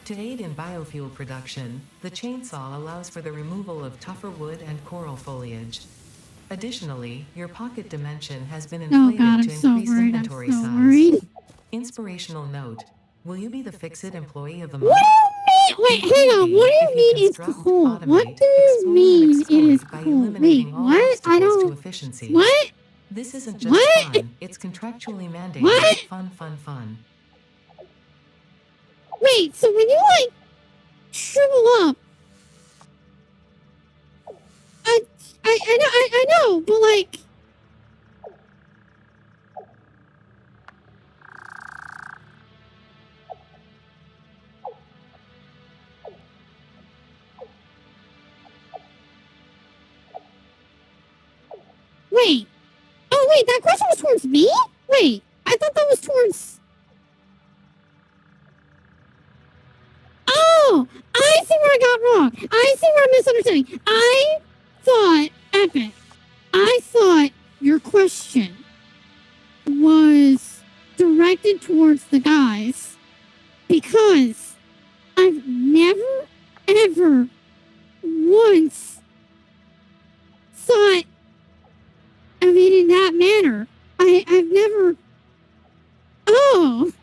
To aid in biofuel production, the chainsaw allows for the removal of tougher wood and coral foliage. Additionally, your pocket dimension has been inflated to increase inventory size. Inspirational note. Will you be the Fix-It employee of the month? Wait, hang on. What do you mean it's cool? What do you mean it is cool? Wait, what? I don't... What? This isn't just fun, it's contractually mandated. What? Fun. Wait, so when you, like, shrivel up... I know, but, like... Wait. Oh, wait, that question was towards me? Wait, I thought that was towards... Oh, I see where I got wrong. I see where I'm misunderstanding. I thought, Epic, I thought your question was directed towards the guys because I've never, ever once thought of it in that manner. I've never... Oh.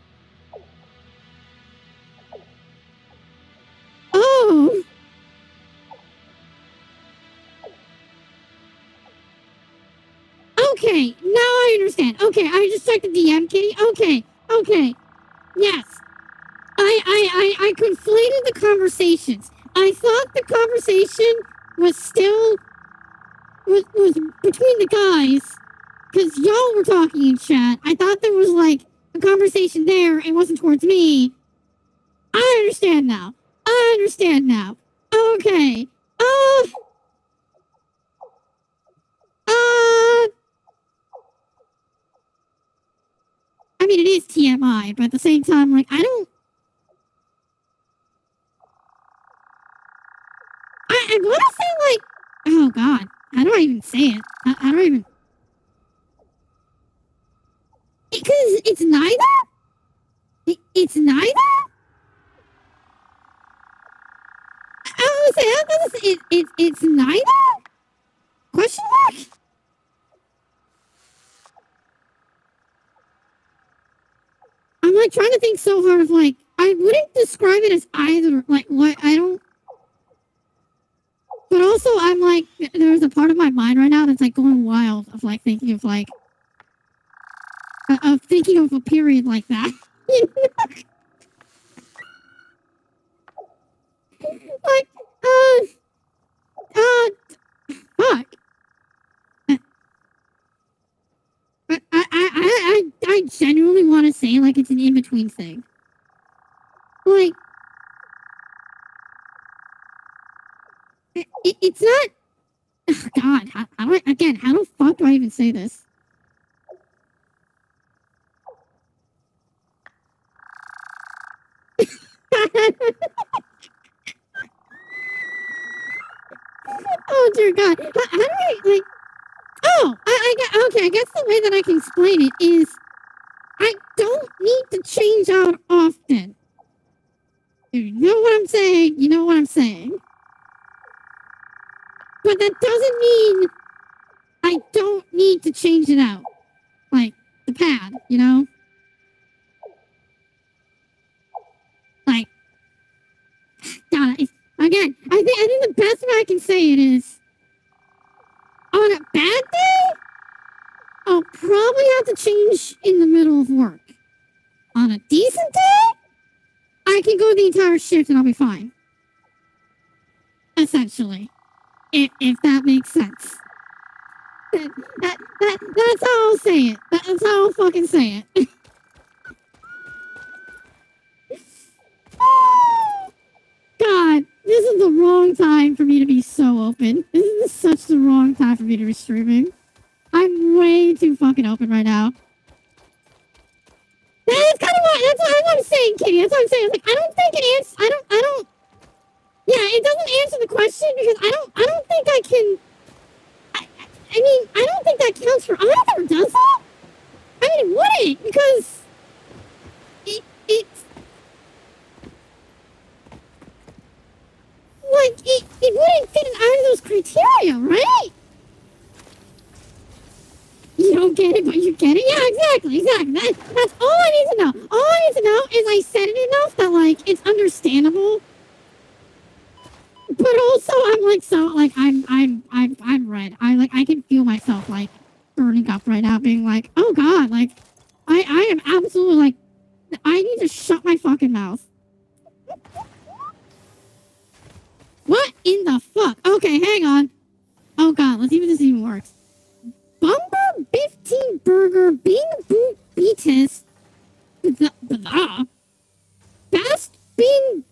Oh. Okay, now I understand. Okay, I just checked the DM, Kitty. Okay. Yes. I conflated the conversations. I thought the conversation was still... was between the guys, because y'all were talking in chat. I thought there was, like, a conversation there. It wasn't towards me. I understand now. Okay. I mean, it is TMI, but at the same time, like, I want to say, like, oh, God. How do I even say it? How do I even... Because it's neither? It's neither? I was going to say, it's neither? Question mark? I'm, like, trying to think so hard of, like, I wouldn't describe it as either. Like, what? I don't... But also, I'm, like, there's a part of my mind right now that's, like, going wild of, like, thinking of, like... of thinking of a period like that. Like, fuck. I genuinely want to say, like, it's an in-between thing. Like, it's not... Oh, God, how the fuck do I even say this? Oh, dear God. How do I, like... Oh, I guess the way that I can explain it is I don't need to change out often. You know what I'm saying? But that doesn't mean I don't need to change it out. Like, the pad, you know? say it is, on a bad day, I'll probably have to change in the middle of work. On a decent day, I can go the entire shift and I'll be fine. Essentially. If that makes sense. That's how I'll say it. That's how I'll fucking say it. God, this is the wrong time for me to be so open. This is such the wrong time for me to be streaming. I'm way too fucking open right now. That's kind of what I'm saying, Kitty. That's what I'm saying. Like, I don't think it answers. I don't. Yeah, it doesn't answer the question because I don't think I can. I mean, I don't think that counts for either, does it? I mean, it wouldn't because it's like it wouldn't fit in either of those criteria, right? You don't get it, but you get it. Yeah, exactly. That's all I need to know. All I need to know is I said it enough that like it's understandable. But also, I'm like so like I'm red. I can feel myself like burning up right now, being like, oh god, like I am absolutely like I need to shut my fucking mouth. What in the fuck? Okay, hang on. Oh god, let's see if this even works. Bumper 15 burger bing boot beatus fast bing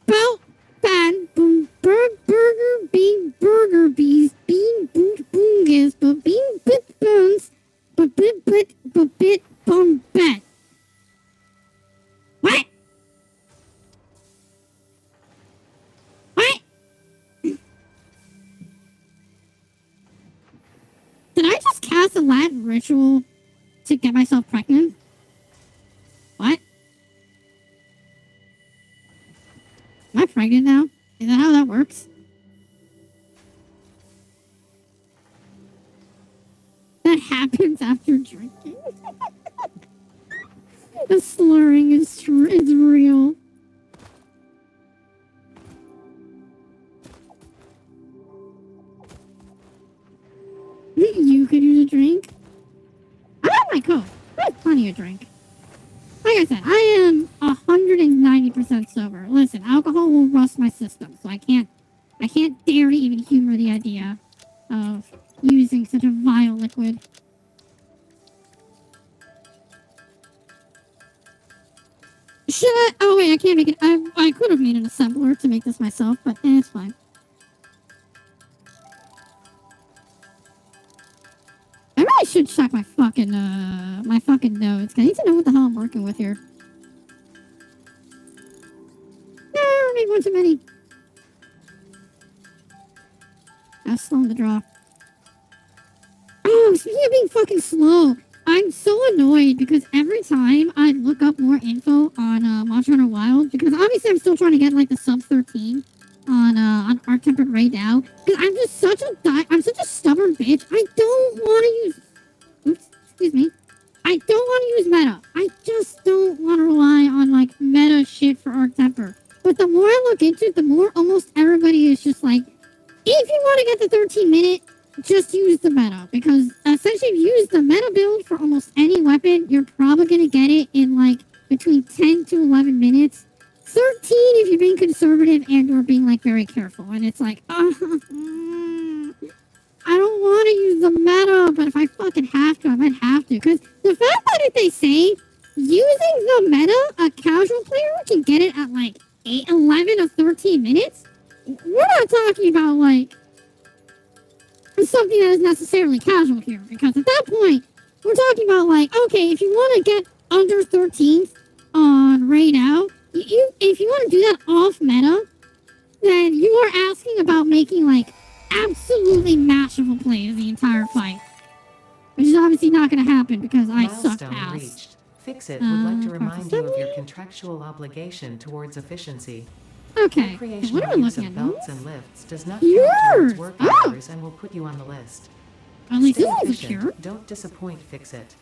belt ban boom burger bean burger bees bean boot boongas but bean bit bones but bit bum bet. What? What? Did I just cast a Latin ritual to get myself pregnant? What? Am I pregnant now? Is that how that works? That happens after drinking. The slurring is true. It's real. You could use a drink. I have my Coke. I have plenty of drink. Like I said, I am 190% sober. Listen, alcohol will rust my system, so I can't dare to even humor the idea of using such a vile liquid. Should I? Oh wait, I can't make it. I could have made an assembler to make this myself, but it's fine. I really should check my fucking notes. I need to know what the hell I'm working with here. No, I made one too many. I was slow in the draw. Oh, speaking of being fucking slow, I'm so annoyed because every time I look up more info on Monster Hunter Wild, because obviously I'm still trying to get like the sub 13 on Arc Tempered right now, because I'm just such a stubborn bitch. I don't want to use. Oops, excuse me. I don't want to use meta. I just don't want to rely on like meta shit for Arc Temper. But the more I look into it, the more almost everybody is just like, if you want to get the 13-minute, just use the meta. Because essentially, if you use the meta build for almost any weapon, you're probably going to get it in like between 10 to 11 minutes. 13 if you're being conservative and or being like very careful. And it's like, I don't want to use the meta, but if I fucking have to, I might have to. Because the fact that if they say using the meta, a casual player can get it at like 8, 11 or 13 minutes, we're not talking about like something that is necessarily casual here. Because at that point, we're talking about like, okay, if you want to get under 13th on Raid Out, if you want to do that off meta, then you are asking about making like absolutely masterful plays the entire fight. Which is obviously not going to happen because I suck ass. Reached. Fix-It would like to remind you of your contractual obligation towards efficiency. Okay, Recreational what are we use looking of at? belts and lifts does not count towards work hours and will put you on the list. At least Stay this is efficient. pure. Don't disappoint, Fix-It.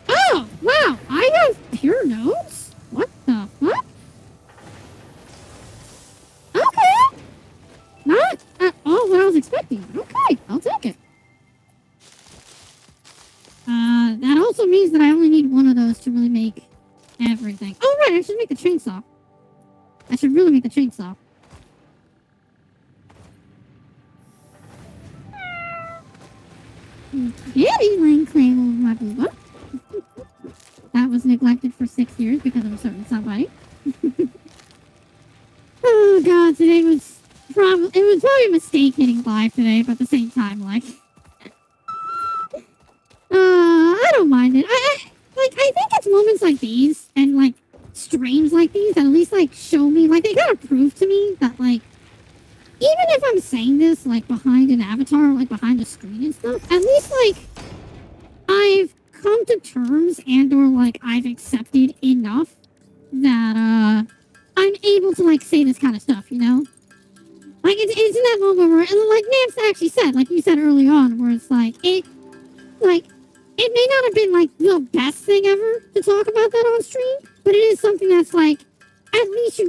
Oh, wow, I have pure notes? What the fuck? Okay. one of those to really make everything. Oh, right, I should make the chainsaw. I should really make the chainsaw. Kitty laying claim over my booba. That was neglected for 6 years because of a certain somebody. Oh god, today was probably a mistake hitting live today, but at the same time, like, I don't mind it. I think it's moments like these and like streams like these that at least like show me, like, they gotta prove to me that, like, even if I'm saying this like behind an avatar, like behind a screen and stuff, at least like I've come to terms and or like I've accepted enough that I'm able to like say this kind of stuff, you know? Like it's in that moment where, and like Nance actually said, like you said early on, where it's like it may not have been like the best thing ever to talk about that on stream, but it is something that's like at least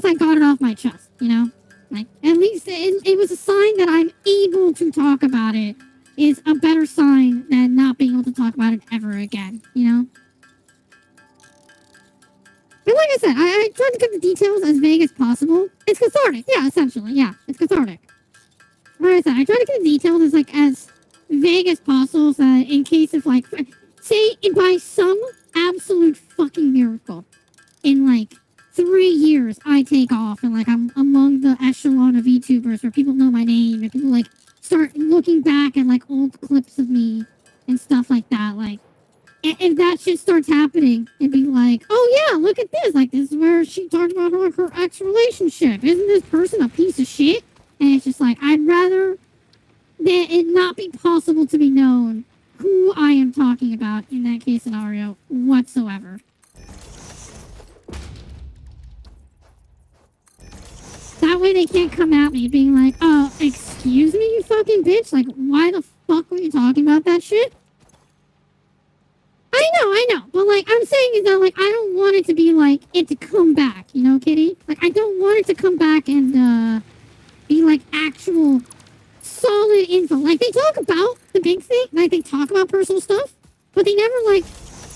I got it off my chest, you know? Like, at least it was a sign that I'm able to talk about it is a better sign than not being able to talk about it ever again, you know? But like I said, I tried to keep the details as vague as possible. It's cathartic, yeah, essentially, yeah, it's cathartic. Like I said, I tried to keep the details as, like, as vague as possible so that in case of, like, say, by some absolute fucking miracle, in, like, 3 years I take off and like I'm among the echelon of VTubers where people know my name and people like start looking back at like old clips of me and stuff like that. Like if that shit starts happening and be like, oh yeah, look at this. Like this is where she talked about her ex relationship. Isn't this person a piece of shit? And it's just like I'd rather that it not be possible to be known who I am talking about in that case scenario whatsoever. That way they can't come at me being like, oh, excuse me, you fucking bitch? Like, why the fuck were you talking about that shit? I know. But, like, I'm saying is that, like, I don't want it to be, like, it to come back, you know, Kitty? Like, I don't want it to come back and, be, like, actual solid info. Like, they talk about the big thing. Like, they talk about personal stuff. But they never, like,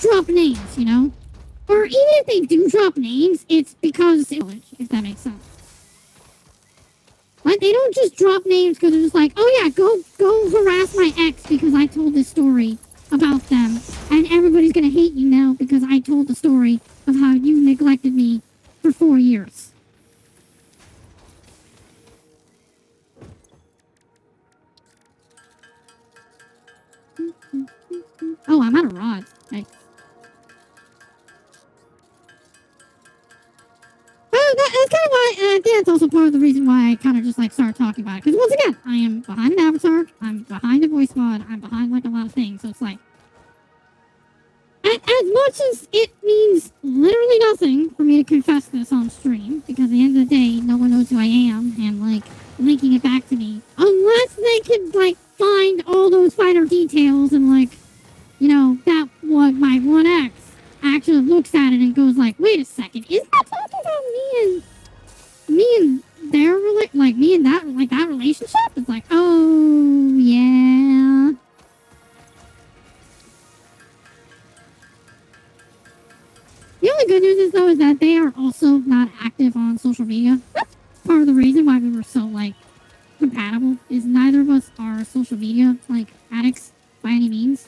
drop names, you know? Or even if they do drop names, it's because, if that makes sense. Like, they don't just drop names because they're just like, oh yeah, go harass my ex because I told this story about them. And everybody's gonna hate you now because I told the story of how you neglected me for 4 years. Oh, I'm out of rods. Nice. That's kind of why, and I think that's also part of the reason why I kind of just like started talking about it. Because once again, I am behind an avatar, I'm behind a voice mod, I'm behind like a lot of things. So it's like, as much as it means literally nothing for me to confess this on stream, because at the end of the day, no one knows who I am, and like linking it back to me, unless they can like find all those finer details and like, you know, that what my one ex actually looks at it and goes like, wait a second, is that talking about me and their me and that relationship? It's like, oh yeah. The only good news is though is that they are also not active on social media. That's part of the reason why we were so like compatible, is neither of us are social media like addicts by any means.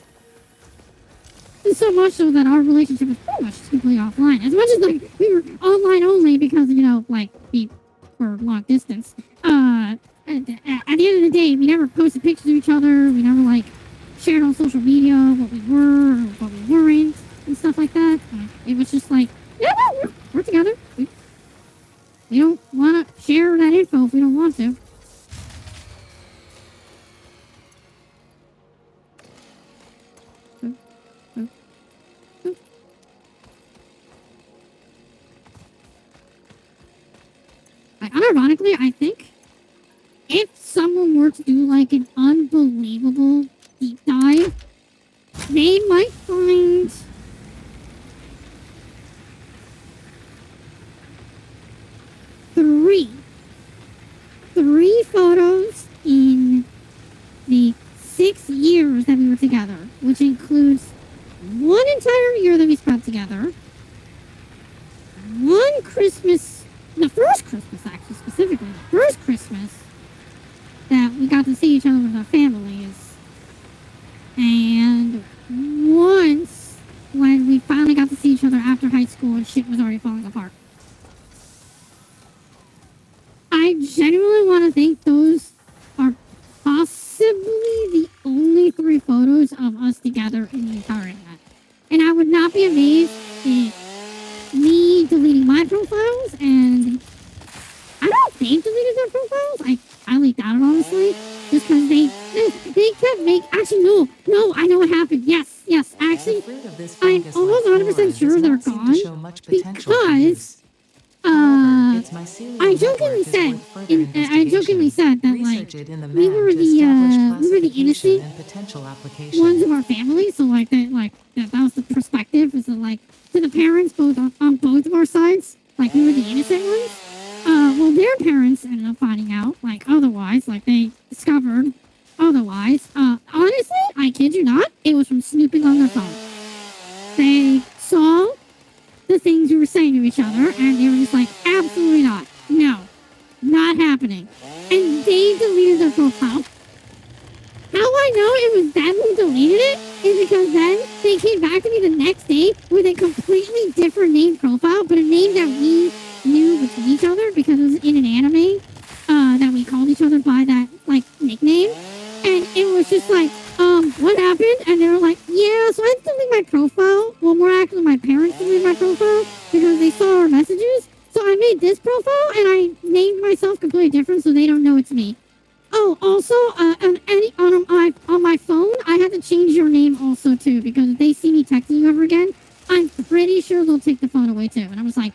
And so much so that our relationship was pretty much completely offline. As much as like we were online only because, you know, like we were long distance. At the end of the day, we never posted pictures of each other. We never like shared on social media what we were or what we weren't and stuff like that. It was just like, yeah, no, we're together. We don't want to share that info if we don't want to. Unironically, I think if someone were to do like an unbelievable deep dive, they might find three photos in the 6 years that we were together, which includes one entire year that together. One Christmas, the first Christmas actually, specifically, the first Christmas that we got to see each other with our families. And once when we finally got to see each other after high school and shit was already falling apart. I genuinely want to think those are possibly the only 3 photos of us together in the entire internet. And I would not be amazed if me deleting my profiles and I don't think they deleted their profiles. I highly doubt it, honestly. Just because they kept making... Actually, no, I know what happened. Yes, actually, I'm almost 100% sure they're gone. Because... I jokingly said that like we were the innocent ones of our family, so that was the perspective. Is like to the parents both on both of our sides, like we were the innocent ones. Well, their parents ended up finding out otherwise, like they discovered otherwise. Honestly, I kid you not, it was from snooping on their phone. They saw the things we were saying to each other, and they were just like, absolutely not. No. Not happening. And they deleted their profile. How I know it was them who deleted it is because then they came back to me the next day with a completely different name profile, but a name that we knew between each other because it was in an anime that we called each other by that, nickname. And it was just like, what happened? And they were like, yeah, so I deleted my profile. Well, more actually, my parents deleted my profile because they saw our messages. So I made this profile and I named myself completely different so they don't know it's me. Oh, also, on my phone, I had to change your name also, too, because if they see me texting you ever again, I'm pretty sure they'll take the phone away, too. And I was like,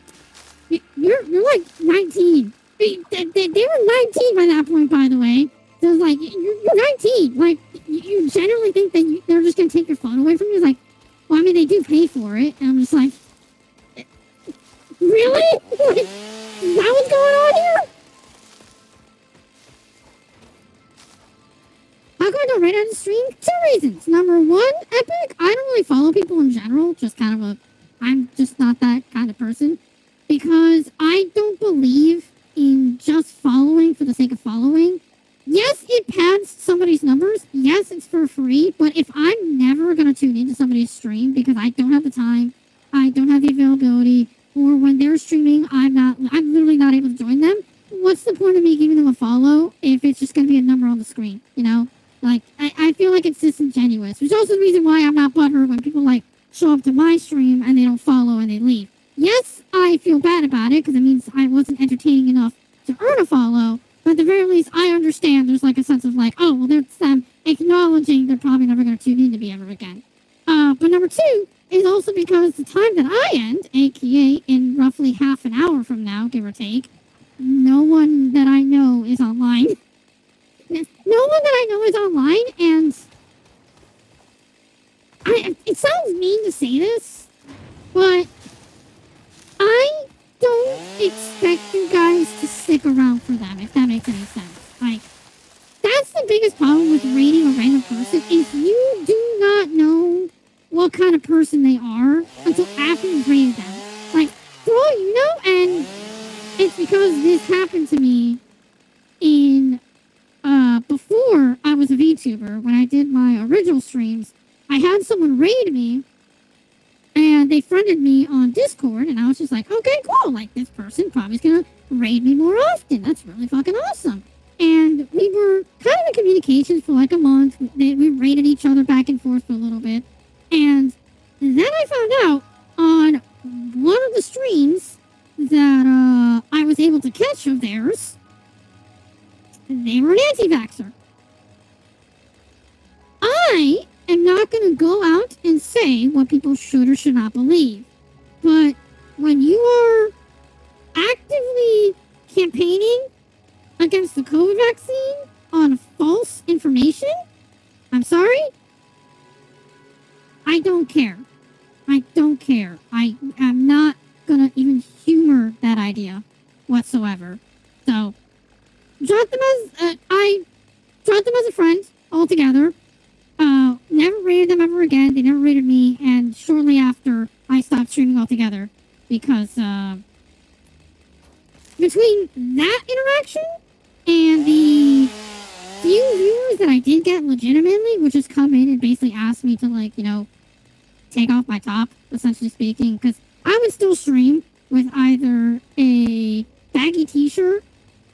you're like 19. They were 19 by that point, by the way. So I was like, you're 19. Like, you generally think that they're just going to take your phone away from you? It's like, well, I mean, they do pay for it. And I'm just like, really? Like, is that what's going on here? How come I don't write on the stream? 2 reasons. Number 1, Epic, I don't really follow people in general. Just I'm just not that kind of person. Because I don't believe in just following for the sake of following. Yes, it pads somebody's numbers. Yes, it's for free. But if I'm never going to tune into somebody's stream because I don't have the time, I don't have the availability, or when they're streaming, I'm literally not able to join them, what's the point of me giving them a follow if it's just going to be a number on the screen, you know? Like, I feel like it's disingenuous, which is also the reason why I'm not butthurt when people, show up to my stream and they don't follow and they leave. Yes, I feel bad about it because it means I wasn't entertaining enough to earn a follow, but at the very least, I understand there's, a sense of, oh, well, there's them acknowledging they're probably never going to tune in to me ever again. But number 2 is also because the time that I end, aka in roughly half an hour from now, give or take, no one that I know is online. No one that I know is online, and it sounds mean to say this, but I don't expect you guys to stick around for them, if that makes any sense. That's the biggest problem with rating a random person, is you do not know what kind of person they are until after you've rated them. For all you know, and it's because this happened to me in before I was a VTuber, when I did my original streams, I had someone raid me, and they friended me on Discord, and I was just like, okay, cool, this person probably is gonna raid me more often. That's really fucking awesome. And we were kind of in communications for a month. We raided each other back and forth for a little bit, and then I found out on one of the streams that I was able to catch of theirs, they were an anti-vaxxer. I am not going to go out and say what people should or should not believe. But when you are actively campaigning against the COVID vaccine on false information, I'm sorry, I don't care. I don't care. I am not going to even humor that idea whatsoever. So, I dropped them as a friend altogether. Never rated them ever again. They never rated me, and shortly after, I stopped streaming altogether because between that interaction and the few viewers that I did get legitimately, which just come in and basically ask me to, like, you know, take off my top, essentially speaking, because I would still stream with either a baggy t-shirt,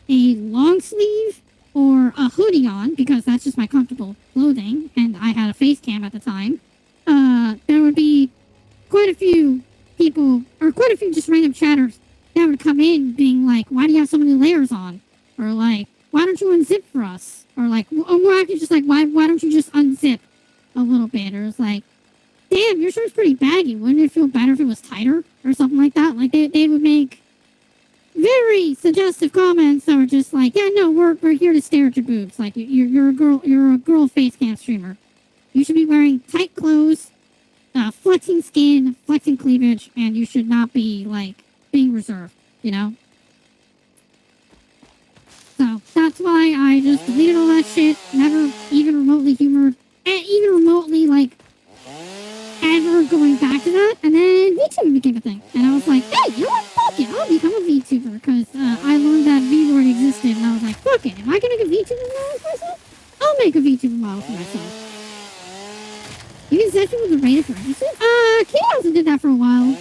a long sleeve, or a hoodie on, because that's just my comfortable clothing, and I had a face cam at the time. There would be quite a few people, or quite a few just random chatters that would come in being like, why do you have so many layers on? Or like, why don't you unzip for us? Or like, or more actually just like, why don't you just unzip a little bit? Or it's like, damn, your shirt's pretty baggy. Wouldn't it feel better if it was tighter? Or something like that. Like, they would make very suggestive comments that were just like, yeah, no, we're here to stare at your boobs. Like, you're a girl face cam streamer. You should be wearing tight clothes, flexing skin, flexing cleavage, and you should not be, like, being reserved, you know? So, that's why I just deleted all that shit, never even remotely humored, and even remotely, like, ever going back to that, and then VTuber became a thing. And I was like, hey, you know what? Fuck it, I'll become a VTuber, because I learned that V-word existed, and I was like, fuck it, if I can make a VTuber model for myself, I'll make a VTuber model for myself. You can session with the rate if you're interested. Kitty also did that for a while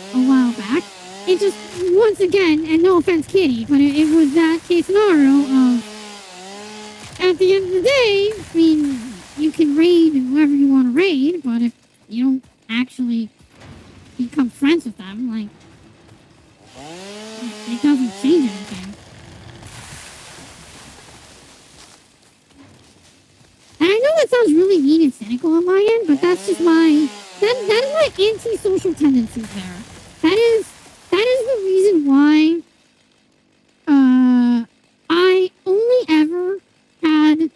back. It just, once again, and no offense, Kitty, but it was that case scenario of, at the end of the day, I mean, you can raid whoever you want to raid, but if you don't actually become friends with them, like, it doesn't change anything. And I know that sounds really mean and cynical on my end, but that's just my, that is my anti-social tendencies there. That is the reason why, I only ever had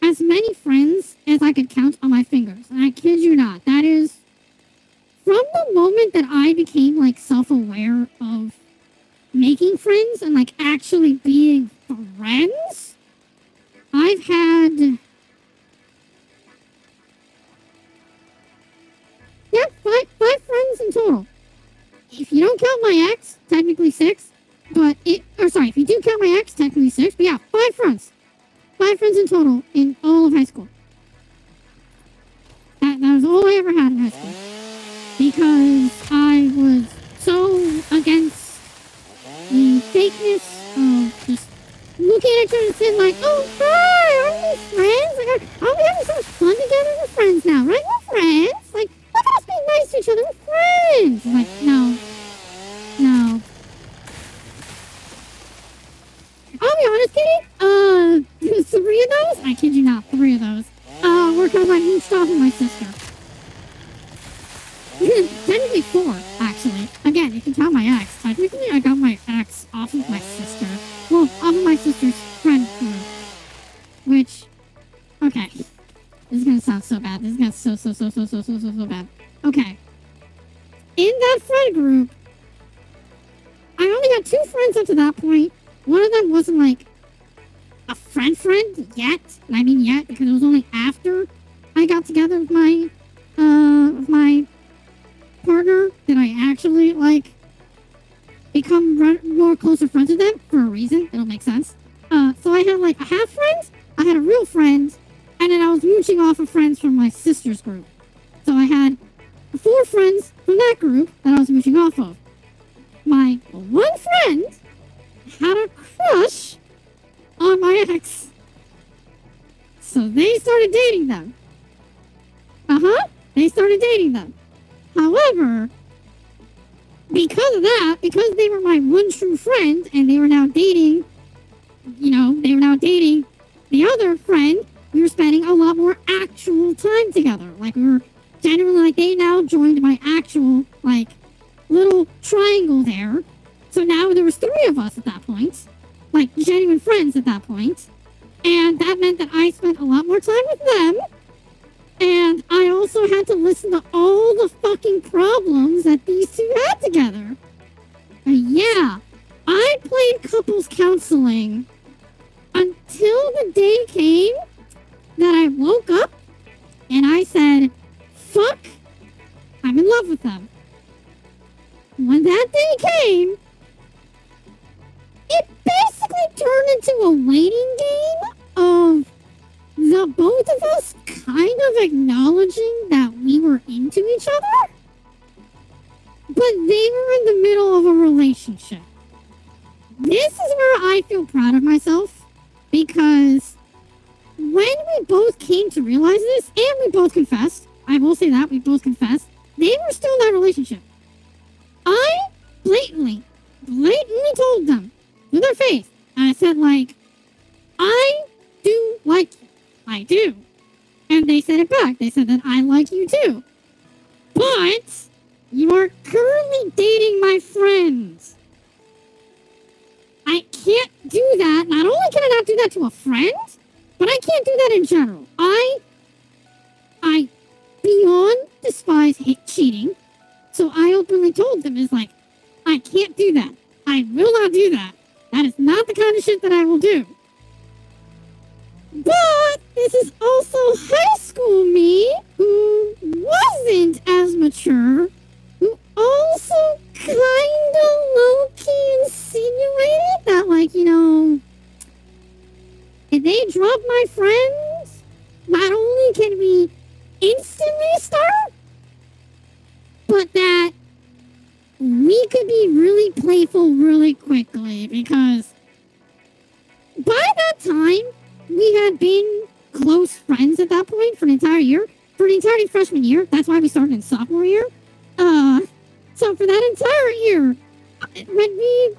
as many friends as I could count on my fingers. And I kid you not, that is, from the moment that I became, like, self-aware of making friends and, like, actually being friends, I've had, yeah, five friends in total. If you don't count my ex, technically 6, but if you do count my ex, technically 6, but yeah, 5 friends. 5 friends in total in all of high school. That was all I ever had in high school. Because I was so against the fakeness of just looking at each other and saying like, oh, hi, aren't we friends? Like, are we having so much fun together? We're friends now, right? We're friends. Like, look at us being nice to each other. We're friends. Like, no. I'll be honest, Kitty. 3 of those? I kid you not, 3 of those. Were because I moved off of my sister. Technically 4, actually. Again, you can count my ex. Technically, I got my ex off of my sister. Well, off of my sister's friend group. Which, okay. This is gonna sound so bad. This is gonna so bad. Okay. In that friend group, I only had 2 friends up to that point. One of them wasn't, like, a friend yet. And I mean yet, because it was only after I got together with my partner that I actually, like, become more closer friends with them for a reason. It'll make sense. So I had, like, a half friend, I had a real friend, and then I was mooching off of friends from my sister's group. So I had 4 friends from that group that I was mooching off of. My one friend had a crush on my ex. So they started dating them. They started dating them. However, because of that, because they were my one true friend and they were now dating, the other friend, we were spending a lot more actual time together. Like, we were genuinely, like, they now joined my actual, like, little triangle there. So now there was 3 of us at that point. Like, genuine friends at that point. And that meant that I spent a lot more time with them. And I also had to listen to all the fucking problems that these 2 had together. Yeah, I played couples counseling until the day came that I woke up and I said, fuck, I'm in love with them. when that day came, it basically turned into a waiting game of the both of us kind of acknowledging that we were into each other, but they were in the middle of a relationship. This is where I feel proud of myself, because when we both came to realize this, and we both confessed, I will say that, we both confessed, they were still in that relationship. I blatantly told them to their face, and I said, like, I do like you. I do. And they said it back. They said that I like you too. But you are currently dating my friends. I can't do that. Not only can I not do that to a friend, but I can't do that in general. I beyond despise hate cheating. So I openly told them, is like, I can't do that. I will not do that. That is not the kind of shit that I will do. But this is also high school me, who wasn't as mature, who also kind of low-key insinuated that, like, you know, if they drop my friends, not only can we instantly start, but that we could be really playful really quickly, because by that time, we had been close friends at that point for an entire year. For the entirety of freshman year. That's why we started in sophomore year. So for that entire year, when we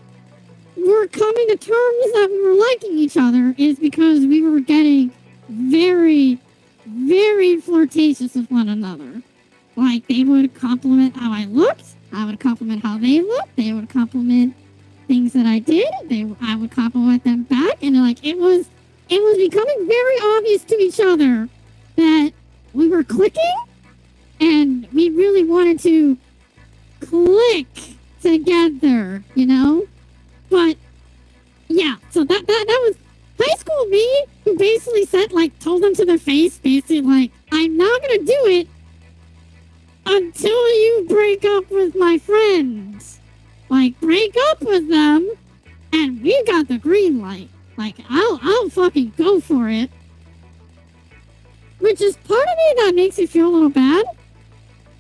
were coming to terms that we were liking each other, is because we were getting very, very flirtatious with one another. Like, they would compliment how I looked. I would compliment how they looked. They would compliment things that I did. I would compliment them back. And, like, it was becoming very obvious to each other that we were clicking, and we really wanted to click together, you know? But, yeah, so that was high school me, who basically said, like, told them to their face, basically, like, I'm not gonna do it until you break up with my friends. Like, break up with them, and we got the green light. Like, I'll fucking go for it. Which is part of me that makes me feel a little bad.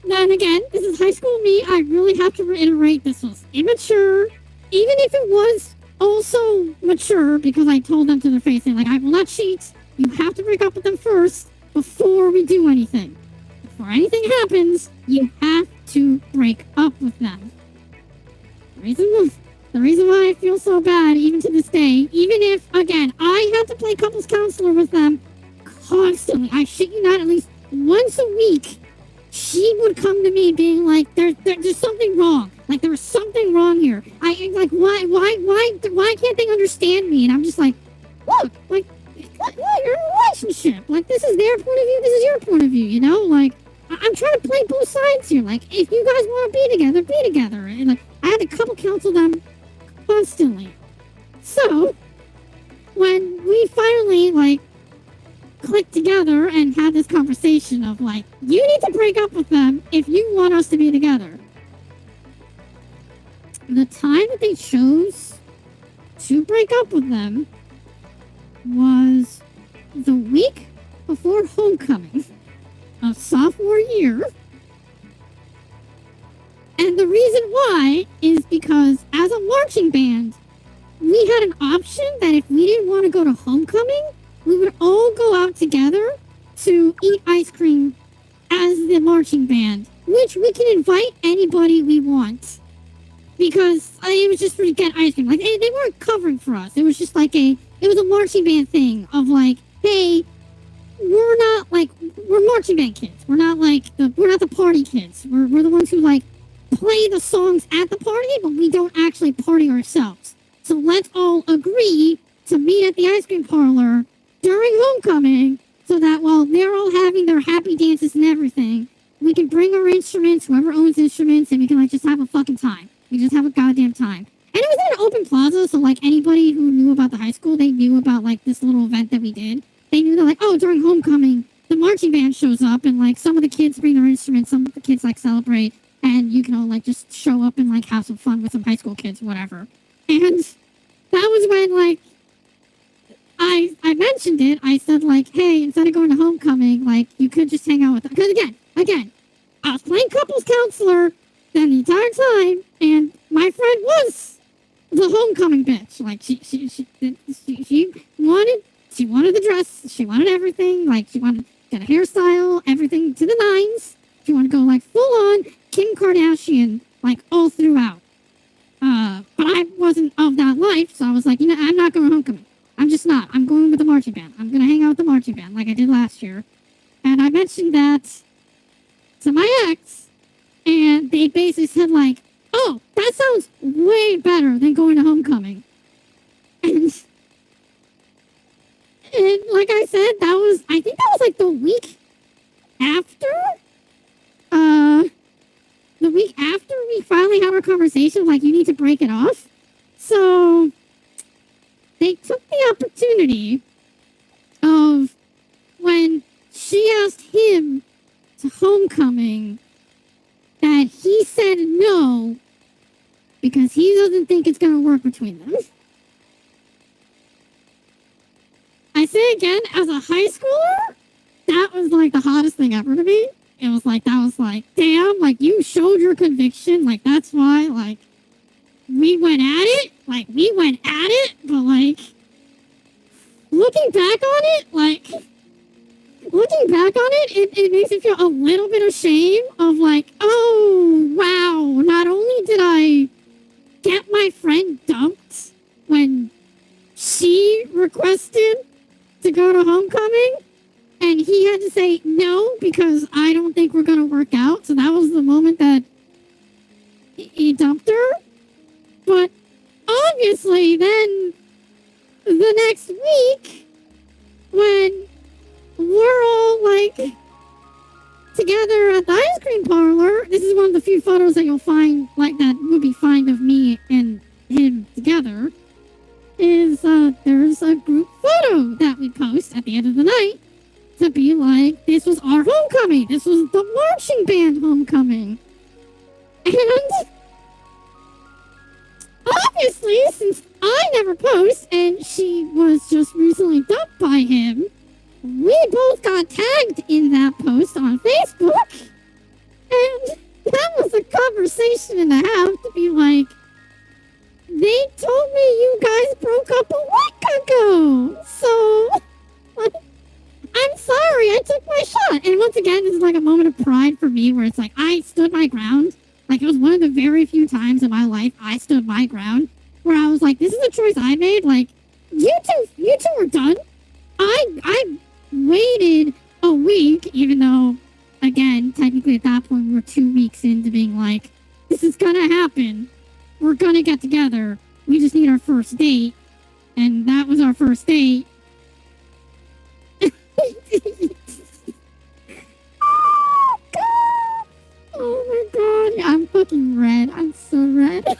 Then again, this is high school me. I really have to reiterate, this was immature. Even if it was also mature, because I told them to their face, like, I will not cheat. You have to break up with them first before we do anything. Before anything happens, you have to break up with them. The reason why I feel so bad, even to this day, even if, again, I have to play couples counselor with them constantly. I shit you not, at least once a week, she would come to me being like, there's something wrong. Like, there was something wrong here. Why can't they understand me? And I'm just like, look, like, you're in a relationship. Like, this is their point of view, this is your point of view, you know? Like, I'm trying to play both sides here. Like, if you guys want to be together, be together. And, like, I had to couple counsel them constantly. So, when we finally, like, clicked together and had this conversation of, like, you need to break up with them if you want us to be together. The time that they chose to break up with them was the week before homecoming of sophomore year. And the reason why is because as a marching band, we had an option that if we didn't want to go to homecoming, we would all go out together to eat ice cream as the marching band, which we can invite anybody we want. Because it was just for to get ice cream. Like, they weren't covering for us. It was just like it was a marching band thing of like, hey, we're marching band kids. We're not the party kids. We're the ones who, like, play the songs at the party, but we don't actually party ourselves. So let's all agree to meet at the ice cream parlor during homecoming so that while they're all having their happy dances and everything, we can bring our instruments, whoever owns instruments, and we can, like, just have a fucking time. We just have a goddamn time. And it was in an open plaza, so, like, anybody who knew about the high school, they knew about, like, this little event that we did. They knew that, like, oh, during homecoming, the marching band shows up, and, like, some of the kids bring their instruments, some of the kids, like, celebrate, and you can all, like, just show go up and, like, have some fun with some high school kids, whatever. And that was when, like, I mentioned it. I said, like, hey, instead of going to homecoming, like, you could just hang out with them. Because, again, I was playing couples counselor then the entire time, and my friend was the homecoming bitch. Like, she wanted the dress, she wanted everything, like, she wanted to get a hairstyle, everything to the nines. She wanted to go, like, full on Kim Kardashian, like, all throughout. But I wasn't of that life, so I was like, you know, I'm not going homecoming. I'm just not. I'm going with the marching band. I'm going to hang out with the marching band like I did last year. And I mentioned that to my ex, and they basically said, like, oh, that sounds way better than going to homecoming. And like I said, I think that was like the week after we finally had our conversation, like, you need to break it off. So they took the opportunity of when she asked him to homecoming that he said no because he doesn't think it's going to work between them. I say again, as a high schooler, that was like the hottest thing ever to me. It was like, that was like, damn, like, you showed your conviction. Like, that's why, like, we went at it. Like, but, like, looking back on it, it makes me feel a little bit of shame of, like, oh, wow, not only did I get my friend dumped when she requested to go to homecoming, and he had to say no because I don't think we're going to work out. So that was the moment that he dumped her. But obviously then the next week when we're all like together at the ice cream parlor, this is one of the few photos that you'll find like that would be fine of me and him together, is there's a group photo that we post at the end of the night to be like, this was our homecoming. This was the marching band homecoming. And obviously, since I never post and she was just recently dumped by him, we both got tagged in that post on Facebook. And that was a conversation and a half to be like, they told me you guys broke up a week ago. So, like, I'm sorry, I took my shot. And once again, this is like a moment of pride for me where it's like, I stood my ground. Like, it was one of the very few times in my life I stood my ground where I was like, this is a choice I made. Like, you two are done. I waited a week, even though, again, technically at that point, we were 2 weeks into being like, this is gonna happen. We're gonna get together. We just need our first date. And that was our first date. Oh, God. Oh, my God. I'm fucking red. I'm so red.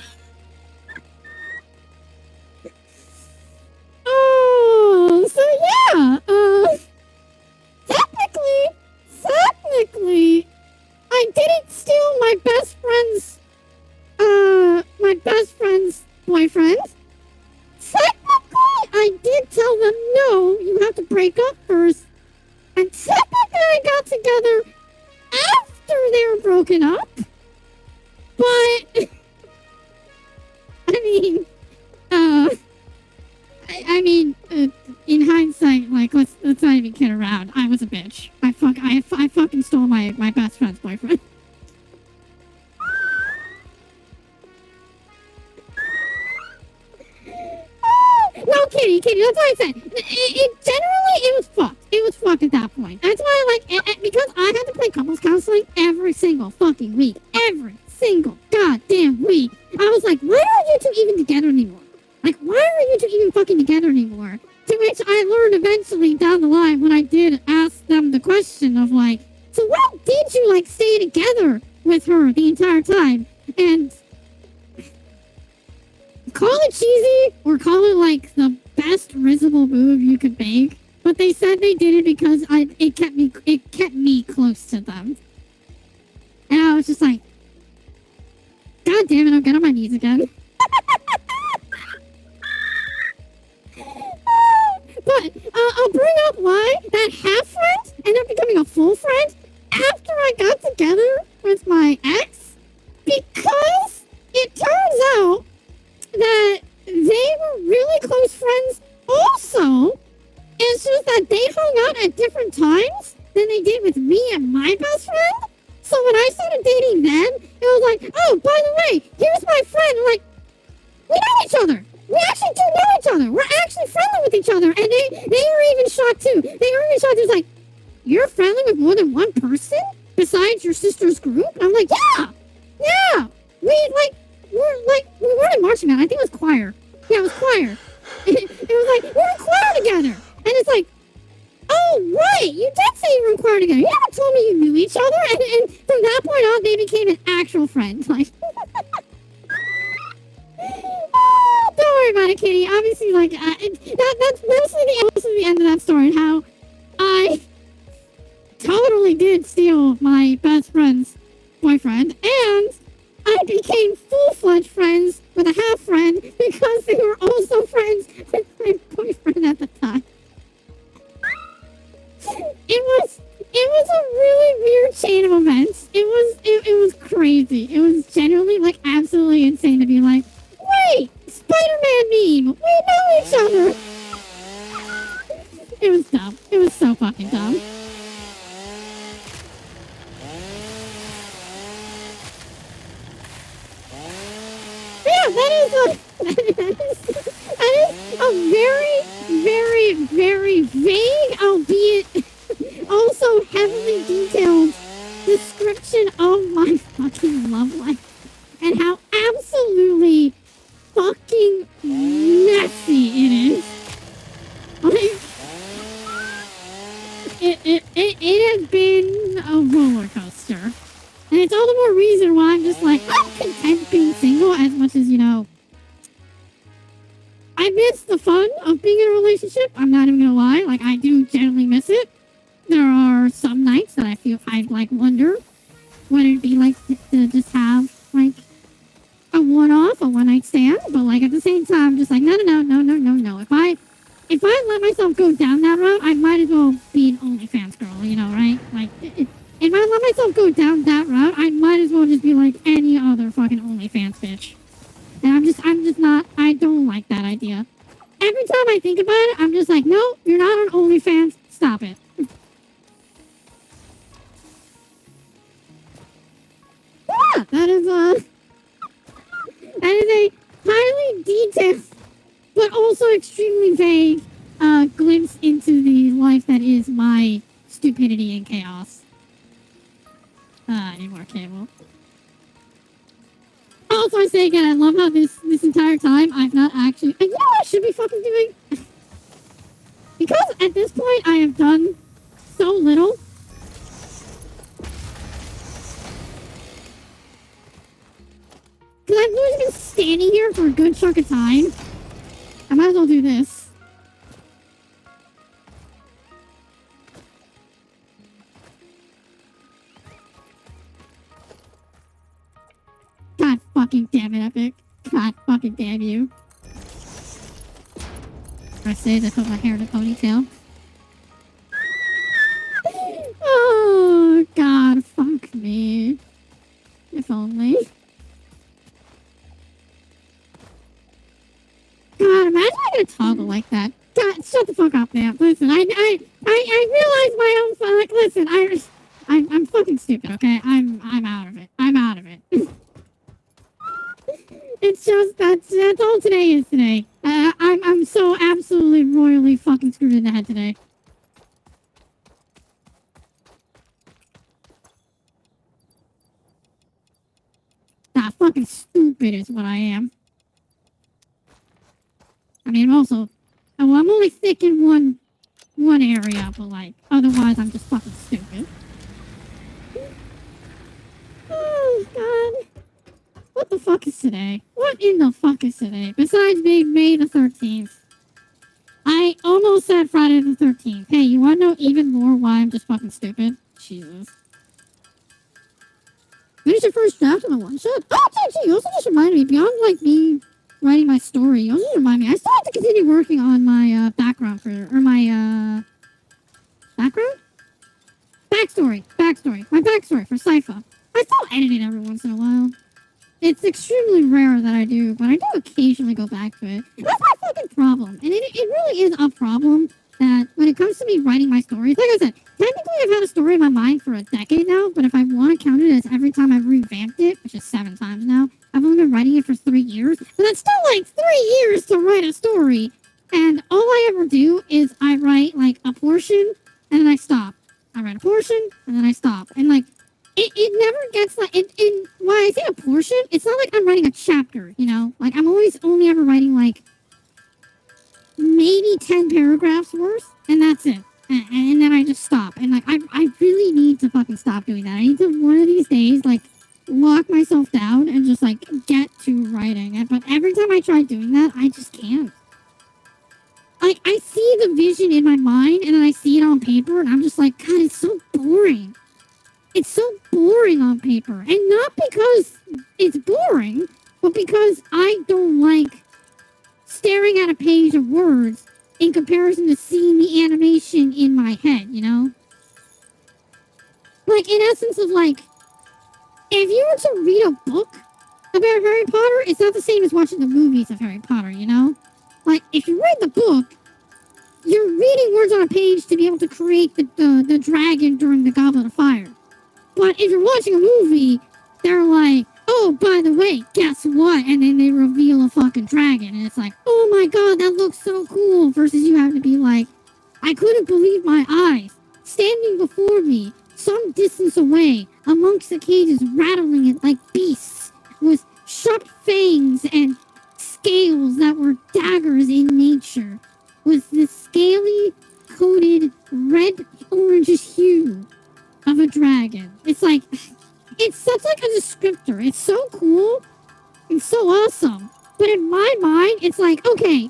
Oh, so yeah. Technically, I didn't steal my best friend's boyfriend. Technically, I did tell them, no, you have to break up first. And technically, I got together after they were broken up. But, I mean, in hindsight, like, let's not even kid around. I was a bitch. I fucking stole my best friend's boyfriend. No, Kitty, that's what I said. Generally, it was fucked. It was fucked at that point. That's why, like, because I had to play couples counseling every single fucking week. Every single goddamn week. I was like, why are you two even together anymore? Like, why are you two even fucking together anymore? To which I learned eventually down the line when I did ask them the question of, like, so why did you, like, stay together with her the entire time? And call it cheesy or call it like the best risible move you could make, but they said they did it because it kept me close to them. And I was just like, God damn it, I'll get on my knees again. But I'll bring up why that half friend ended up becoming a full friend after I got together with my ex. Because it turns out that they were really close friends also. It's just that they hung out at different times than they did with me and my best friend. So when I started dating them, it was like, oh, by the way, here's my friend. Like, we know each other. We actually do know each other. We're actually friendly with each other. And they were even shocked too. They were even shocked. It was like, you're friendly with more than one person besides your sister's group? And I'm like, yeah. We weren't in marching band. I think it was choir. Yeah, it was choir. It was like, we're in choir together. And it's like, oh, right, you did say you were in choir together. You never told me you knew each other. And from that point on, they became an actual friend. Like, oh, don't worry about it, Kitty. Obviously, like, that's mostly the end of that story. How I totally did steal my best friend's boyfriend. And I became full-fledged friends with a half friend because they were also friends with my boyfriend at the time. It was a really weird chain of events. It was crazy. It was genuinely like absolutely insane to be like, wait, Spider-Man meme. We know each other. It was dumb. It was so fucking dumb. Yeah, that is a very, very, very vague, albeit also heavily detailed description of my fucking love life and how absolutely fucking messy it is. Like, it has been a roller coaster. And it's all the more reason why I'm just like, I'm content being single as much as, you know, I miss the fun of being in a relationship. I'm not even gonna lie. Like, I do generally miss it. There are some nights that I like wonder what it'd be like to just have like a one night stand. But like at the same time, just like no. If I let myself go down that route, I might as well be an OnlyFans girl, you know, right? Like if I let myself go down that route, I might as well just be like any other fucking OnlyFans bitch. And I'm just not. I don't like that idea. Every time I think about it, I'm just like, no, you're not on OnlyFans. Stop it. Yeah, that is a highly detailed, but also extremely vague glimpse into the life that is my stupidity and chaos. I need more cable. Also, I say again, I love how this entire time I've not actually. And you know what I should be fucking doing? Because at this point I have done so little. Because I've literally been standing here for a good chunk of time. I might as well do this. God fucking damn it, Epic. God fucking damn you. I say to put my hair in a ponytail. Oh, God, fuck me. If only. God, imagine I could toggle like that. God, shut the fuck up, man. Listen, I realize my own fun. Like, listen, I'm fucking stupid, okay? I'm out of it. I'm out of it. It's just that's all today is today. I'm so absolutely royally fucking screwed in the head today. Fucking stupid is what I am. I mean, I'm only thick in one area, but like, otherwise I'm just fucking stupid. Oh, God. What the fuck is today? What in the fuck is today? Besides being May the 13th. I almost said Friday the 13th. Hey, you wanna know even more why I'm just fucking stupid? Jesus. Finish your first draft of a one-shot? Oh, actually, you also just reminded me, beyond, like, me writing my story, you also just reminded me, I still have to continue working on my, background background? Backstory. My backstory for Sypha. I still edit it every once in a while. It's extremely rare that I do, but I do occasionally go back to it. That's my fucking problem. And it really is a problem that when it comes to me writing my stories, like I said, technically I've had a story in my mind for a decade now, but if I want to count it as every time I've revamped it, which is 7 times now, I've only been writing it for 3 years, but that's still like 3 years to write a story. And all I ever do is I write like a portion and then I stop. I write a portion and then I stop. And like, it never gets like, why I say a portion, it's not like I'm writing a chapter, you know? Like, I'm always only ever writing like maybe 10 paragraphs worth, and that's it. And then I just stop. And like, I really need to fucking stop doing that. I need to, one of these days, like, lock myself down and just like get to writing. But every time I try doing that, I just can't. Like, I see the vision in my mind, and then I see it on paper, and I'm just like, God, it's so boring. It's so boring on paper. And not because it's boring, but because I don't like staring at a page of words in comparison to seeing the animation in my head, you know? Like, in essence of, like, if you were to read a book about Harry Potter, it's not the same as watching the movies of Harry Potter, you know? Like, if you read the book, you're reading words on a page to be able to create the dragon during the Goblet of Fire. But if you're watching a movie, they're like, oh, by the way, guess what? And then they reveal a fucking dragon. And it's like, oh my god, that looks so cool. Versus you have to be like, I couldn't believe my eyes. Standing before me, some distance away, amongst the cages, rattling it like beasts, with sharp fangs and scales that were daggers in nature, with the scaly, coated, red-orangish hue of a dragon. It's like, it's such like a descriptor. It's so cool and so awesome. But in my mind, it's like, okay,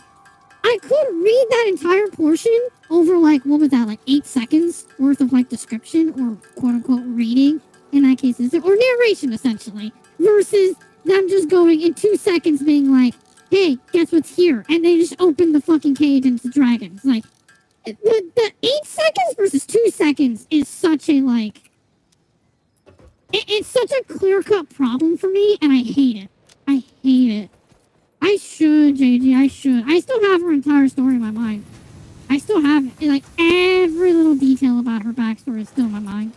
I could read that entire portion over like, what was that, like 8 seconds worth of like description or quote unquote reading in that case, or narration essentially, versus them just going in 2 seconds being like, hey, guess what's here? And they just open the fucking cage and it's the dragons. Like, the 8 seconds versus 2 seconds is such a, like, it's such a clear-cut problem for me, and I hate it. I hate it. I should, JG, I should. I still have her entire story in my mind. I still have it. Like, every little detail about her backstory is still in my mind.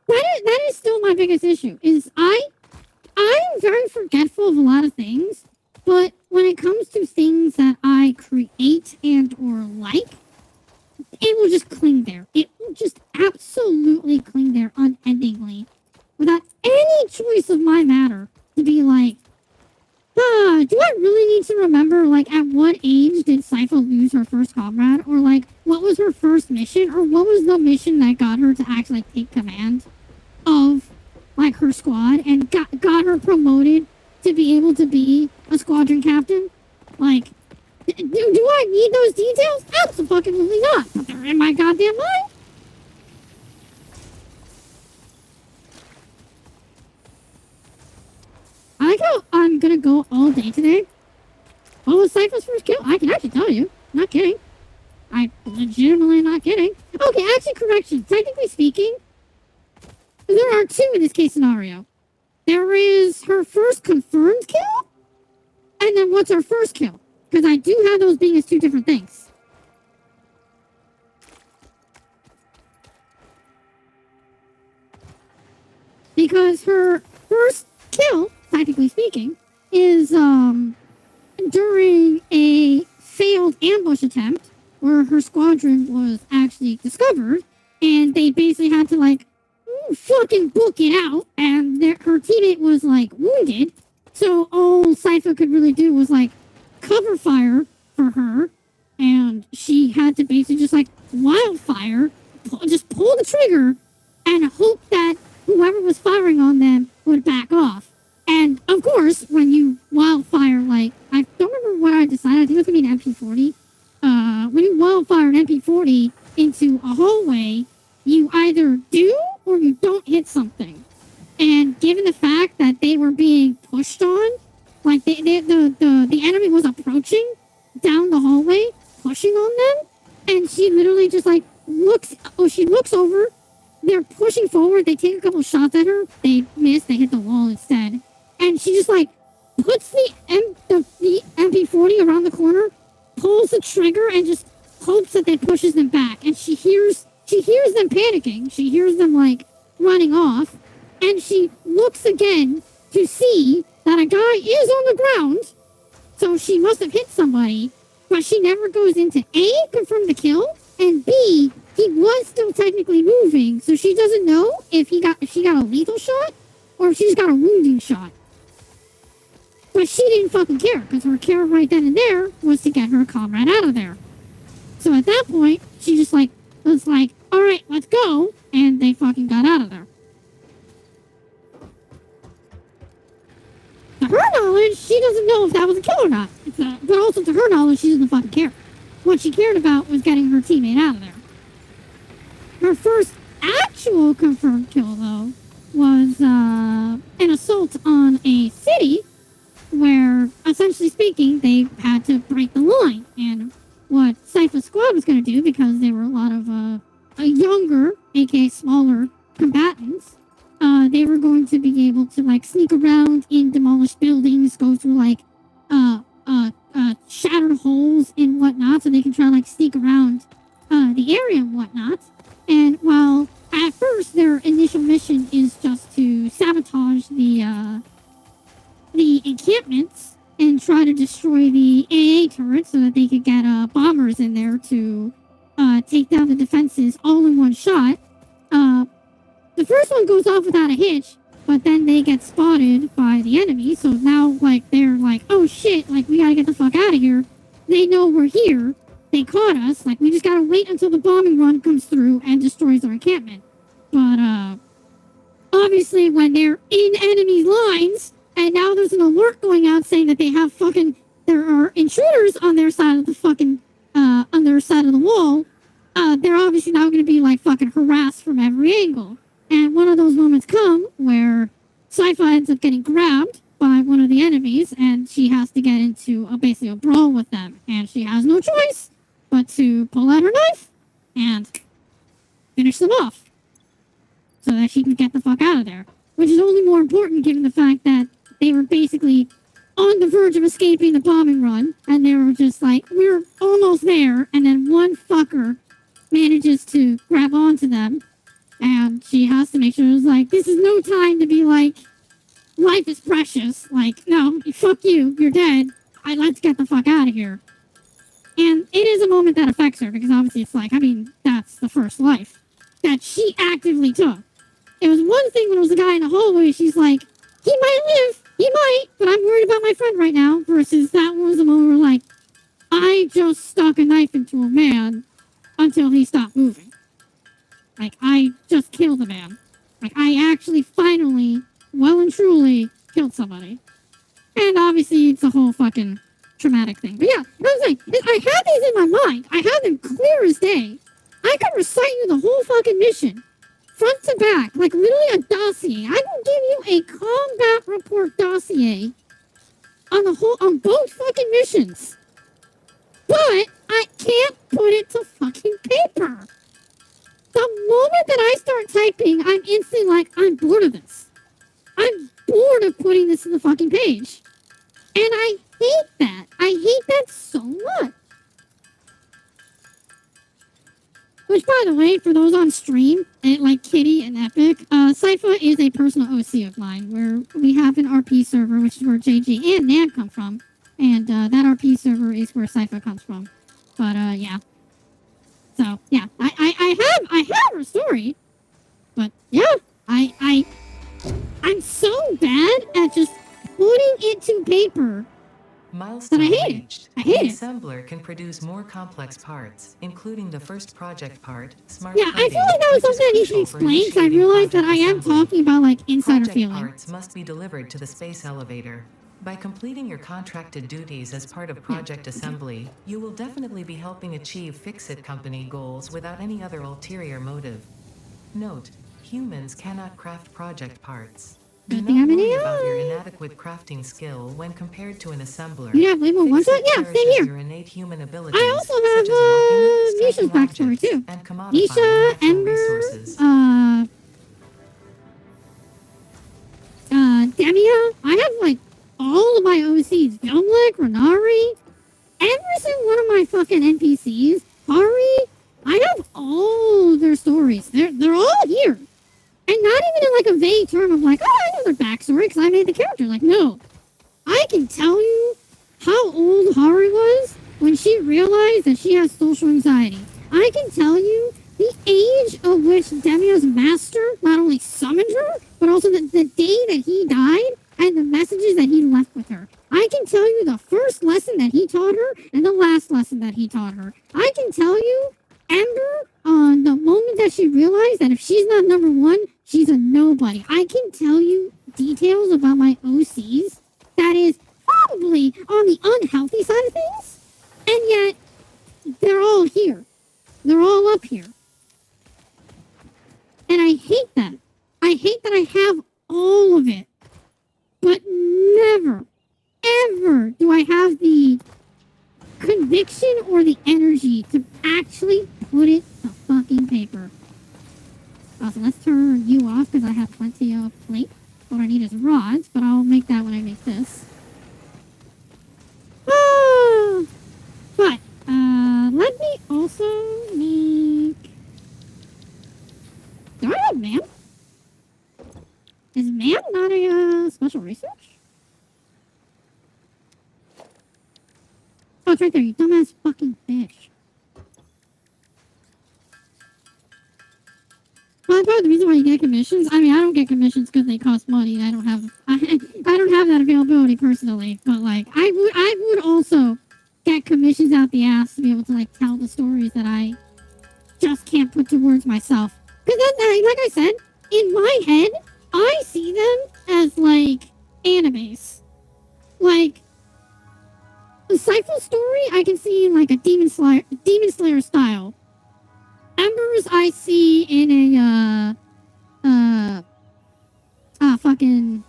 That is still my biggest issue, is I'm very forgetful of a lot of things, but when it comes to things that I create and or like, it will just cling there. It will just absolutely cling there unendingly, without any choice of my matter to be like, do I really need to remember, like, at what age did Sypha lose her first comrade? Or, like, what was her first mission? Or what was the mission that got her to actually take command of, like, her squad and got her promoted to be able to be a squadron captain? Like, do I need those details? Absolutely not. But they're in my goddamn mind. I like how I'm gonna go all day today. What was Sypha's first kill? I can actually tell you. Not kidding. I'm legitimately not kidding. Okay, actually, correction. Technically speaking, there are 2 in this case scenario. There is her first confirmed kill, and then what's her first kill? Because I do have those being as 2 different things. Because her first kill, technically speaking, is during a failed ambush attempt where her squadron was actually discovered, and they basically had to like fucking book it out, and her teammate was like wounded, so all Sypha could really do was like cover fire for her, and she had to basically just like wildfire, just pull the trigger and hope that whoever was firing on them would the fact that they were being pushed on, like the enemy was approaching down the hallway, pushing on them, and she literally just like she looks over, they're pushing forward, they take a couple shots at her, they miss, they hit the wall instead, and she just like puts the MP40 around the corner, pulls the trigger, and just hopes that that pushes them back, and she hears them panicking, she hears them like running off, and she looks again to see that a guy is on the ground, so she must have hit somebody, but she never goes into A, confirm the kill, and B, he was still technically moving, so she doesn't know if she got a lethal shot or if she just got a wounding shot. But she didn't fucking care, because her care right then and there was to get her comrade out of there. So at that point, she just like was like, alright, let's go, and they fucking got out of there. To her knowledge, she doesn't know if that was a kill or not. But also to her knowledge, she doesn't fucking care. What she cared about was getting her teammate out of there. Her first actual confirmed kill, though, was an assault on a city where, essentially speaking, they had to break the line. And what Cypher's squad was going to do, because there were a lot of younger, aka smaller, combatants, they were going to be able to like sneak around in demolished buildings, go through like shattered holes and whatnot, so they can try like sneak around the area and whatnot. And while at first their initial mission is just to sabotage the encampments and try to destroy the AA turrets so that they could get bombers in there to take down the defenses all in one shot. The first one goes off without a hitch, but then they get spotted by the enemy, so now, like, they're like, oh shit, like, we gotta get the fuck out of here. They know we're here. They caught us. Like, we just gotta wait until the bombing run comes through and destroys our encampment. But, obviously, when they're in enemy lines, and now there's an alert going out saying that there are intruders on their side of the fucking, on their side of the wall, they're obviously now gonna be, like, fucking harassed from every angle. And one of those moments come where Sci-Fi ends up getting grabbed by one of the enemies, and she has to get into basically a brawl with them. And she has no choice but to pull out her knife and finish them off so that she can get the fuck out of there. Which is only more important given the fact that they were basically on the verge of escaping the bombing run, and they were just like, we're almost there, and then one fucker manages to grab onto them. And she has to make sure it's like, this is no time to be like, life is precious. Like, no, fuck you, you're dead. Let's get the fuck out of here. And it is a moment that affects her, because obviously it's like, I mean, that's the first life that she actively took. It was one thing when it was a guy in the hallway, she's like, he might live, he might, but I'm worried about my friend right now, versus that one was a moment where like, I just stuck a knife into a man until he stopped moving. Like, I just killed a man. Like, I actually finally, well and truly, killed somebody. And obviously, it's a whole fucking traumatic thing. But yeah, I was like, I had these in my mind. I had them clear as day. I could recite you the whole fucking mission. Front to back. Like, literally a dossier. I can give you a combat report dossier on both fucking missions. But I can't put it to fucking paper. The moment that I start typing, I'm instantly like, I'm bored of this. I'm bored of putting this in the fucking page. And I hate that. I hate that so much. Which, by the way, for those on stream, like Kitty and Epic, Sypha is a personal OC of mine, where we have an RP server, which is where JJ and Nan come from. And that RP server is where Sypha comes from. But, yeah. So, yeah, I have her story, but yeah, I'm so bad at just putting it to paper Milestone that I hate reached. it. I hate The it. assembler can produce more complex parts, including the first project part, smart Yeah, I feel coding, like that was which is something I need to crucial for explain, because I initiating realized that I project am assembly. talking about, like, insider Project feeling. parts must be delivered to the space elevator. By completing your contracted duties as part of project assembly, you will definitely be helping achieve Fix-It company goals without any other ulterior motive. Note, humans cannot craft project parts. Do Good thing not I'm an worry about your AI. inadequate crafting skill when compared to an assembler. You have way more one shot? Yeah, same Cherishes here. your innate human abilities, I also such as walking, have Nisha's striking backstory objects, too. and commodifying Nisha, natural Ember, resources. Demia. I have like all of my OCs. Yumlik, Renari, every single one of my fucking NPCs. Hari. I have all their stories. They're all here. And not even in like a vague term of like, oh, I know their backstory because I made the character. Like, no. I can tell you how old Hari was when she realized that she has social anxiety. I can tell you the age of which Demia's master not only summoned her, but also the day that he died and the messages that he left with her. I can tell you the first lesson that he taught her and the last lesson that he taught her. I can tell you, Ember, on the moment that she realized that if she's not number one, she's a nobody. I can tell you details about my OCs that is probably on the unhealthy side of things, and yet they're all here. They're all up here. And I hate that. I hate that I have all of it. But never, ever do I have the conviction or the energy to actually put it to fucking paper. Also, let's turn you off because I have plenty of plate. What I need is rods, but I'll make that when I make this. But, let me also make... Do I have man? Is man not a, special research? Oh, it's right there, you dumbass fucking fish. Well, that's probably the reason why you get commissions. I mean, I don't get commissions because they cost money. I don't have that availability personally. But like, I would also get commissions out the ass to be able to like tell the stories that I just can't put to words myself. Because like I said, in my head, I see them as like animes. Like the Cypher story, I can see in like a Demon Slayer style. Embers I see in a fucking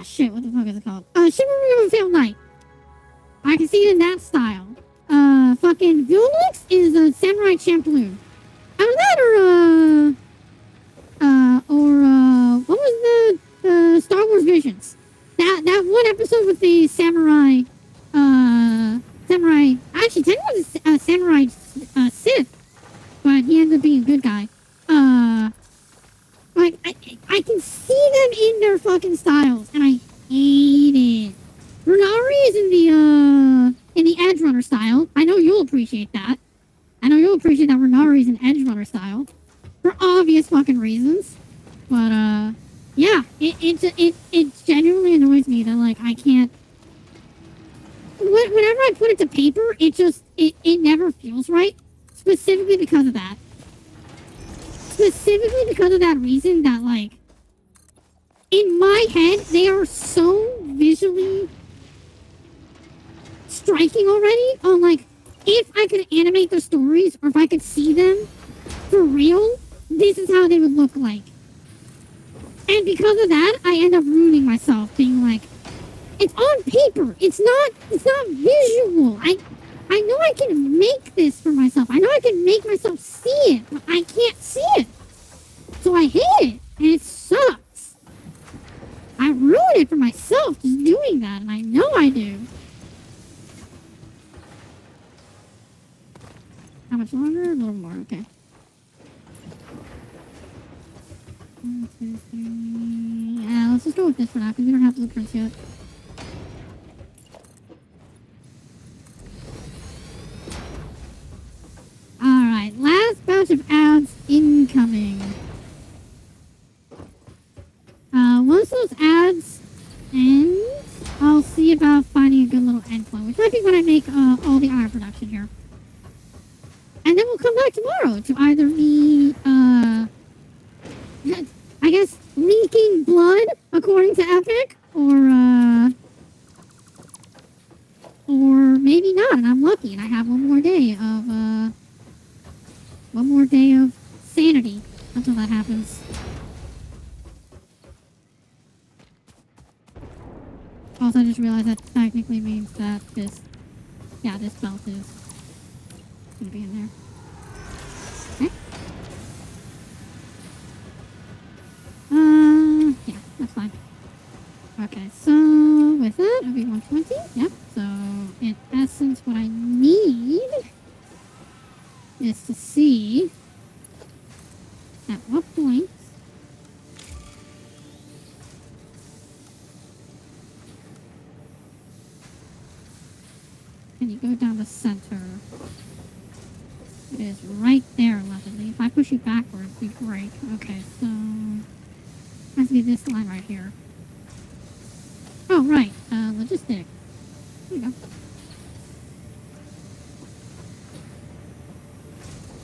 shit, what the fuck is it called? Chivalry of a Failed Knight. I can see it in that style. Fucking Vilnix is a Samurai Champloo. Either that what was the Star Wars Visions? That one episode with the samurai, actually, technically was a samurai Sith, but he ended up being a good guy. Like, I can see them in their fucking styles, and I hate it. Runari is in the Edge Runner style. I know you'll appreciate that. I know you'll appreciate that Runari is an Edge Runner style. For obvious fucking reasons. But, yeah, it genuinely annoys me that, like, I can't... Whenever I put it to paper, it never feels right. Specifically because of that. Specifically because of that reason that, like, in my head, they are so visually striking already on, like, if I could animate the stories or if I could see them for real, this is how they would look like. And because of that, I end up ruining myself, being like, it's on paper. It's not visual. I know I can make this for myself. I know I can make myself see it, but I can't see it. So I hate it, and it sucks. I ruin it for myself just doing that, and I know I do. How much longer? A little more, okay. 1, 2, 3... Yeah, let's just go with this for now, because we don't have to look for it yet. Alright, last batch of ads incoming. Once those ads end, I'll see about finding a good little end point, which might be when I make all the iron production here. And then we'll come back tomorrow to either me, I guess, leaking blood, according to Epic, or maybe not, and I'm lucky, and I have one more day of sanity until that happens. Also, I just realized that technically means that this belt is gonna be in there. Okay. Yeah, that's fine. Okay, so with that, it'll be 120. Yep. So in essence, what I need is to see at what point can you go down the center. It is right there, allegedly. If I push you backwards, we break. Okay, so it has to be this line right here. Oh, right. Logistic. There you go.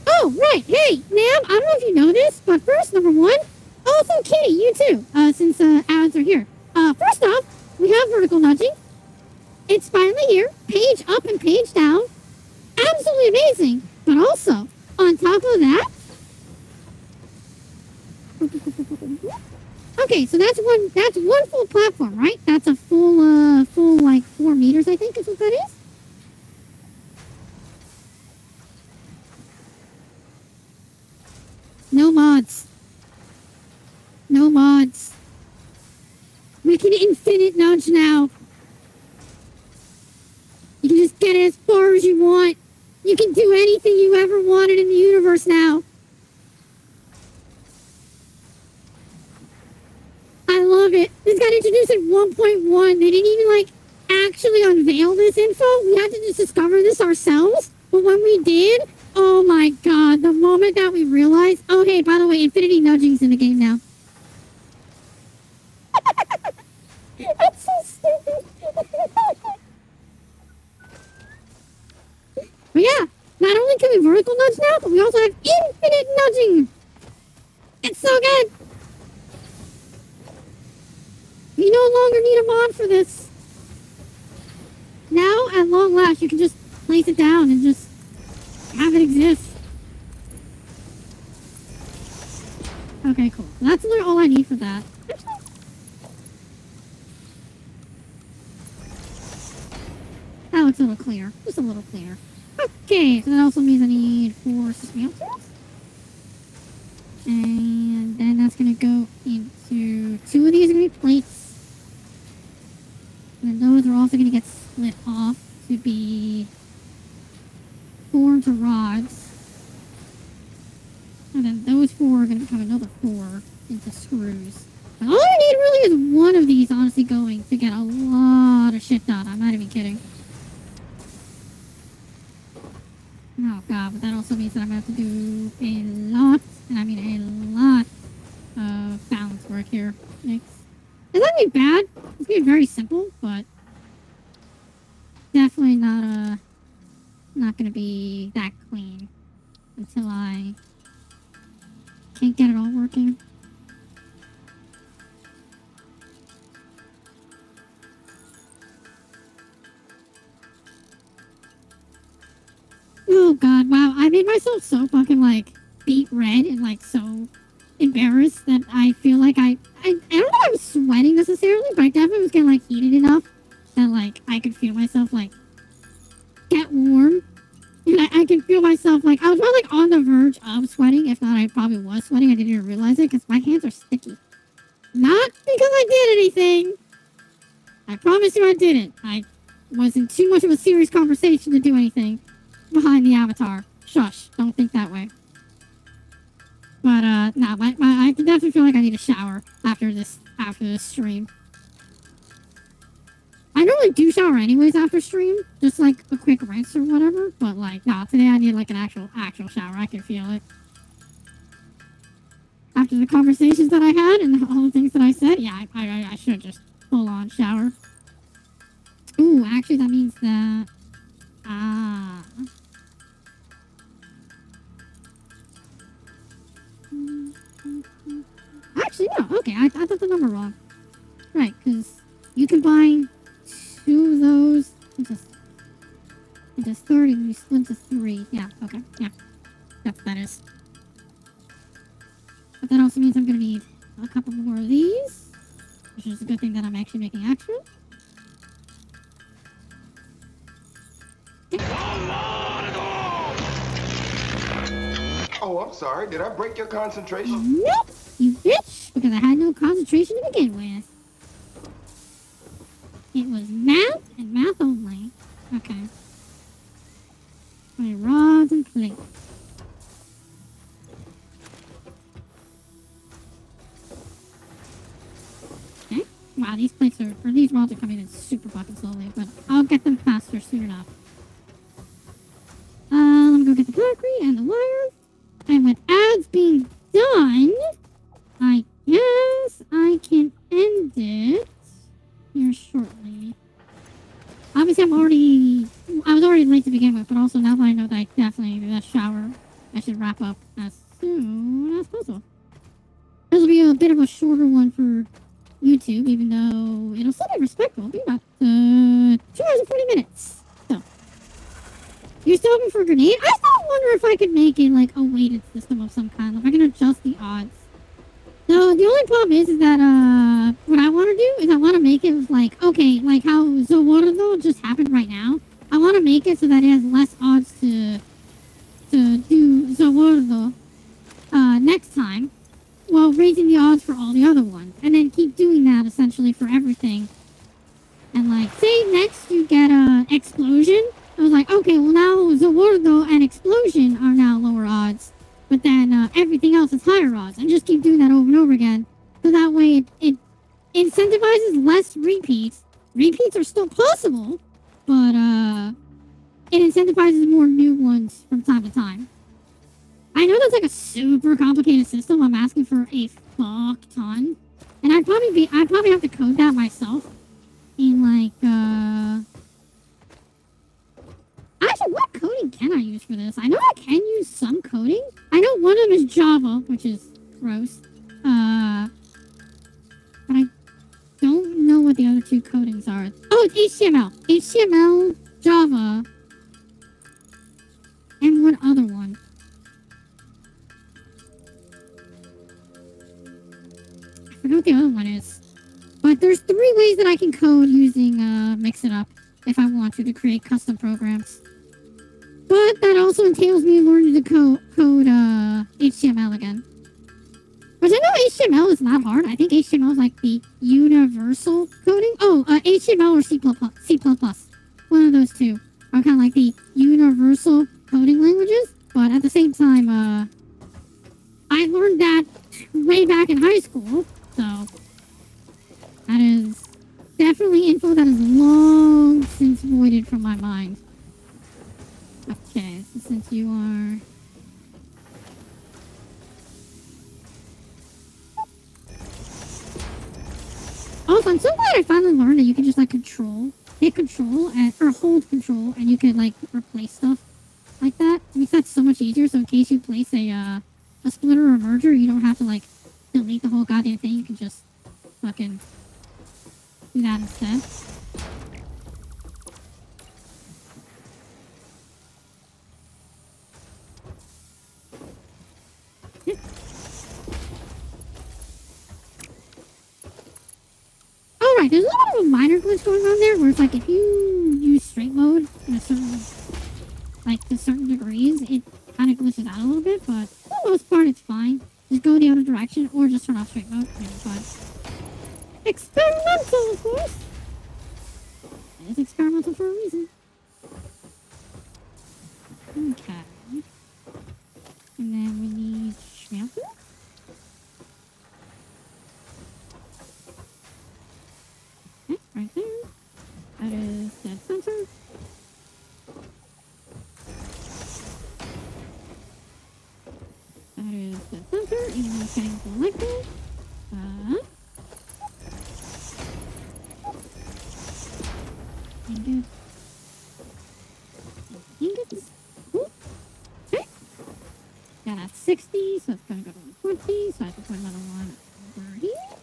Oh, right. Hey, Nam, I don't know if you know this, but first, number one, also Kitty, you too, since ads are here. First off, we have vertical nudging. It's finally here. Page up and page down. Absolutely amazing. But also, on top of that, okay, so that's one full platform, right? That's a full like 4 meters, I think is what that is. No mods. No mods. We can infinite nudge now. You can just get it as far as you want. You can do anything you ever wanted in the universe now. I love it. This got introduced at 1.1. They didn't even, like, actually unveil this info. We had to just discover this ourselves. But when we did, oh my god, the moment that we realized, oh hey, by the way, infinity nudging's in the game now. That's so stupid. But yeah, not only can we vertical nudge now, but we also have infinite nudging. It's so good. We no longer need a mod for this. Now, at long last, you can just place it down and just have it exist. Okay, cool. That's literally all I need for that. That looks a little clear. Just a little cleaner. Okay, so that also means I need 4 system answers. And then that's going to go into 2 of these are going to be plates. And then those are also going to get split off to be 4 into rods. And then those 4 are going to become another 4 into screws. But all I need really is 1 of these, honestly, going to get a lot of shit done. I'm not even kidding. Oh god, but that also means that I'm going to have to do a lot, and I mean a lot of balance work here. It's not going to be bad. It's going to be very simple, but definitely not going to be that clean until I can't get it all working. Oh god, wow. I made myself so fucking, like, beet red and, like, so embarrassed that I feel like I don't know if I was sweating necessarily, but I definitely was getting, like, heated enough that, like, I could feel myself, like, get warm. And I can feel myself, like, I was probably, like, on the verge of sweating. If not, I probably was sweating. I didn't even realize it because my hands are sticky. Not because I did anything. I promise you I didn't. I was in too much of a serious conversation to do anything behind the avatar. Shush. Don't think that way. But, no, I can definitely feel like I need a shower after this stream. I normally do shower anyways after stream, just like a quick rinse or whatever, but like, nah, today I need like an actual shower. I can feel it. After the conversations that I had and all the things that I said, yeah, I should just full on shower. Ooh, actually that means that, actually, no, okay, I thought the number wrong. Right, because you combine 2 of those into 30 and you split into 3. Yeah, okay, yeah. That's what that is. But that also means I'm going to need a couple more of these, which is a good thing that I'm actually making extra. Oh, I'm sorry. Did I break your concentration? Nope, you bitch, because I had no concentration to begin with. It was math and math only. Okay. My rods and plates. Okay. Wow, these plates are, or these rods are coming in super fucking slowly, but I'll get them faster soon enough. Let me go get the concrete and the wire. And with ads being done, I guess I can end it here shortly. Obviously, I was already late to begin with, but also now that I know that I definitely need a shower, I should wrap up as soon as possible. This will be a bit of a shorter one for YouTube, even though it'll still be respectful. It'll be about 2 hours and 40 minutes. So, you're still hoping for a grenade? I still wonder if I could make it like a weighted system of some kind. If I can adjust the odds. No, the only problem is that, what I want to do is I want to make it like, okay, like how Zawardo just happened right now. I want to make it so that it has less odds to do Zawardo, next time, while raising the odds for all the other ones. And then keep doing that, essentially, for everything. And like, say next you get an explosion. I was like, okay, well now Zawardo and explosion are now lower odds. But then everything else is higher odds, and just keep doing that over and over again. So that way it incentivizes less repeats. Repeats are still possible, but it incentivizes more new ones from time to time. I know that's like a super complicated system. I'm asking for a fuck ton, and I'd probably have to code that myself in like Actually, what coding can I use for this? I know I can use some coding. I know one of them is Java, which is gross. But I don't know what the other two codings are. Oh, it's HTML. HTML, Java, and one other one. I forgot what the other one is. But there's 3 ways that I can code using Mix It Up if I want to create custom programs. But that also entails me learning to code HTML again. Which I know HTML is not hard. I think HTML is like the universal coding. Oh, HTML or C++. One of those two are kind of like the universal coding languages. But at the same time, I learned that way back in high school. So that is definitely info that is long since voided from my mind. Okay, so since you are... Also, I'm so glad I finally learned that you can just like hit control, or hold control, and you can like replace stuff like that. It makes that so much easier, so in case you place a splitter or a merger, you don't have to like delete the whole goddamn thing. You can just fucking do that instead. Alright, there's a little bit of a minor glitch going on there, where it's like if you use straight mode in a certain, like to certain degrees, it kind of glitches out a little bit, but for the most part it's fine. Just go the other direction, or just turn off straight mode, and it's fine. Experimental, of course! It's experimental for a reason. Okay. And then we need smelter. Okay, right there. That is that sensor. That is the sensor, even though it's getting selected. Ingots. Cool. Okay. Yeah, that's 60, so it's gonna go to 120, so I have to put another one over here.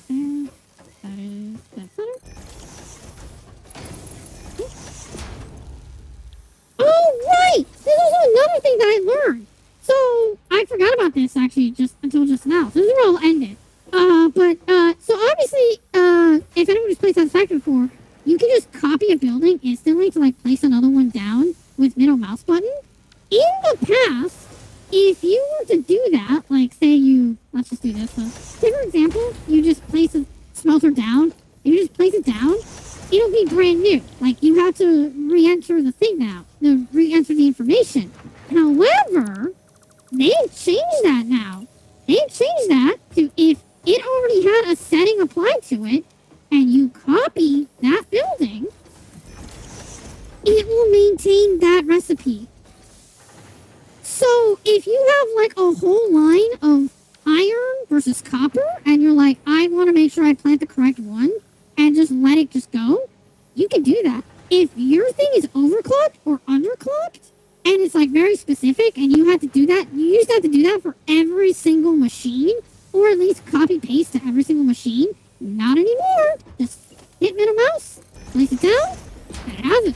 And that is that center. Cool. Oh, right! There's also another thing that I learned. So, I forgot about this, actually, until just now. So, this is where I'll end it. So obviously, if anybody's played Satisfactory before, you can just copy a building instantly to like place another one down with middle mouse button. In the past, if you were to do that, like say you, let's just do this. So, say for example, you just place a smelter down, you just place it down, it'll be brand new. Like you have to re-enter the thing now, re-enter the information. However, they've changed that now. They've changed that to if it already had a setting applied to it, and you copy that building, it will maintain that recipe. So if you have like a whole line of iron versus copper, and you're like, I want to make sure I plant the correct one, and just let it just go, you can do that. If your thing is overclocked or underclocked, and it's like very specific, and you have to do that, you used to have to do that for every single machine, or at least copy paste to every single machine. Not anymore. Just hit middle mouse, place it down, and it has it.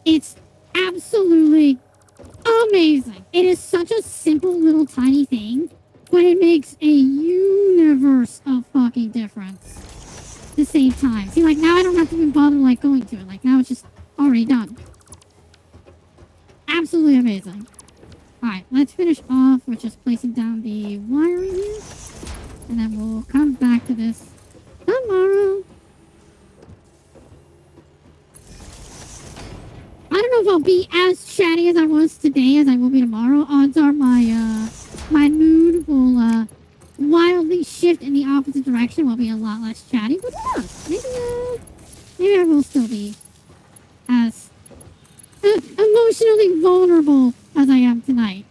It's absolutely amazing. It is such a simple little tiny thing, but it makes a universe of fucking difference to save time. See, like now I don't have to even bother like going to it. Like now it's just already done. Absolutely amazing. Alright, let's finish off with just placing down the wiring here. And then we'll come back to this tomorrow. I don't know if I'll be as chatty as I was today as I will be tomorrow. Odds are my mood will wildly shift in the opposite direction. Will be a lot less chatty, but who knows? Maybe I will still be as emotionally vulnerable as I am tonight.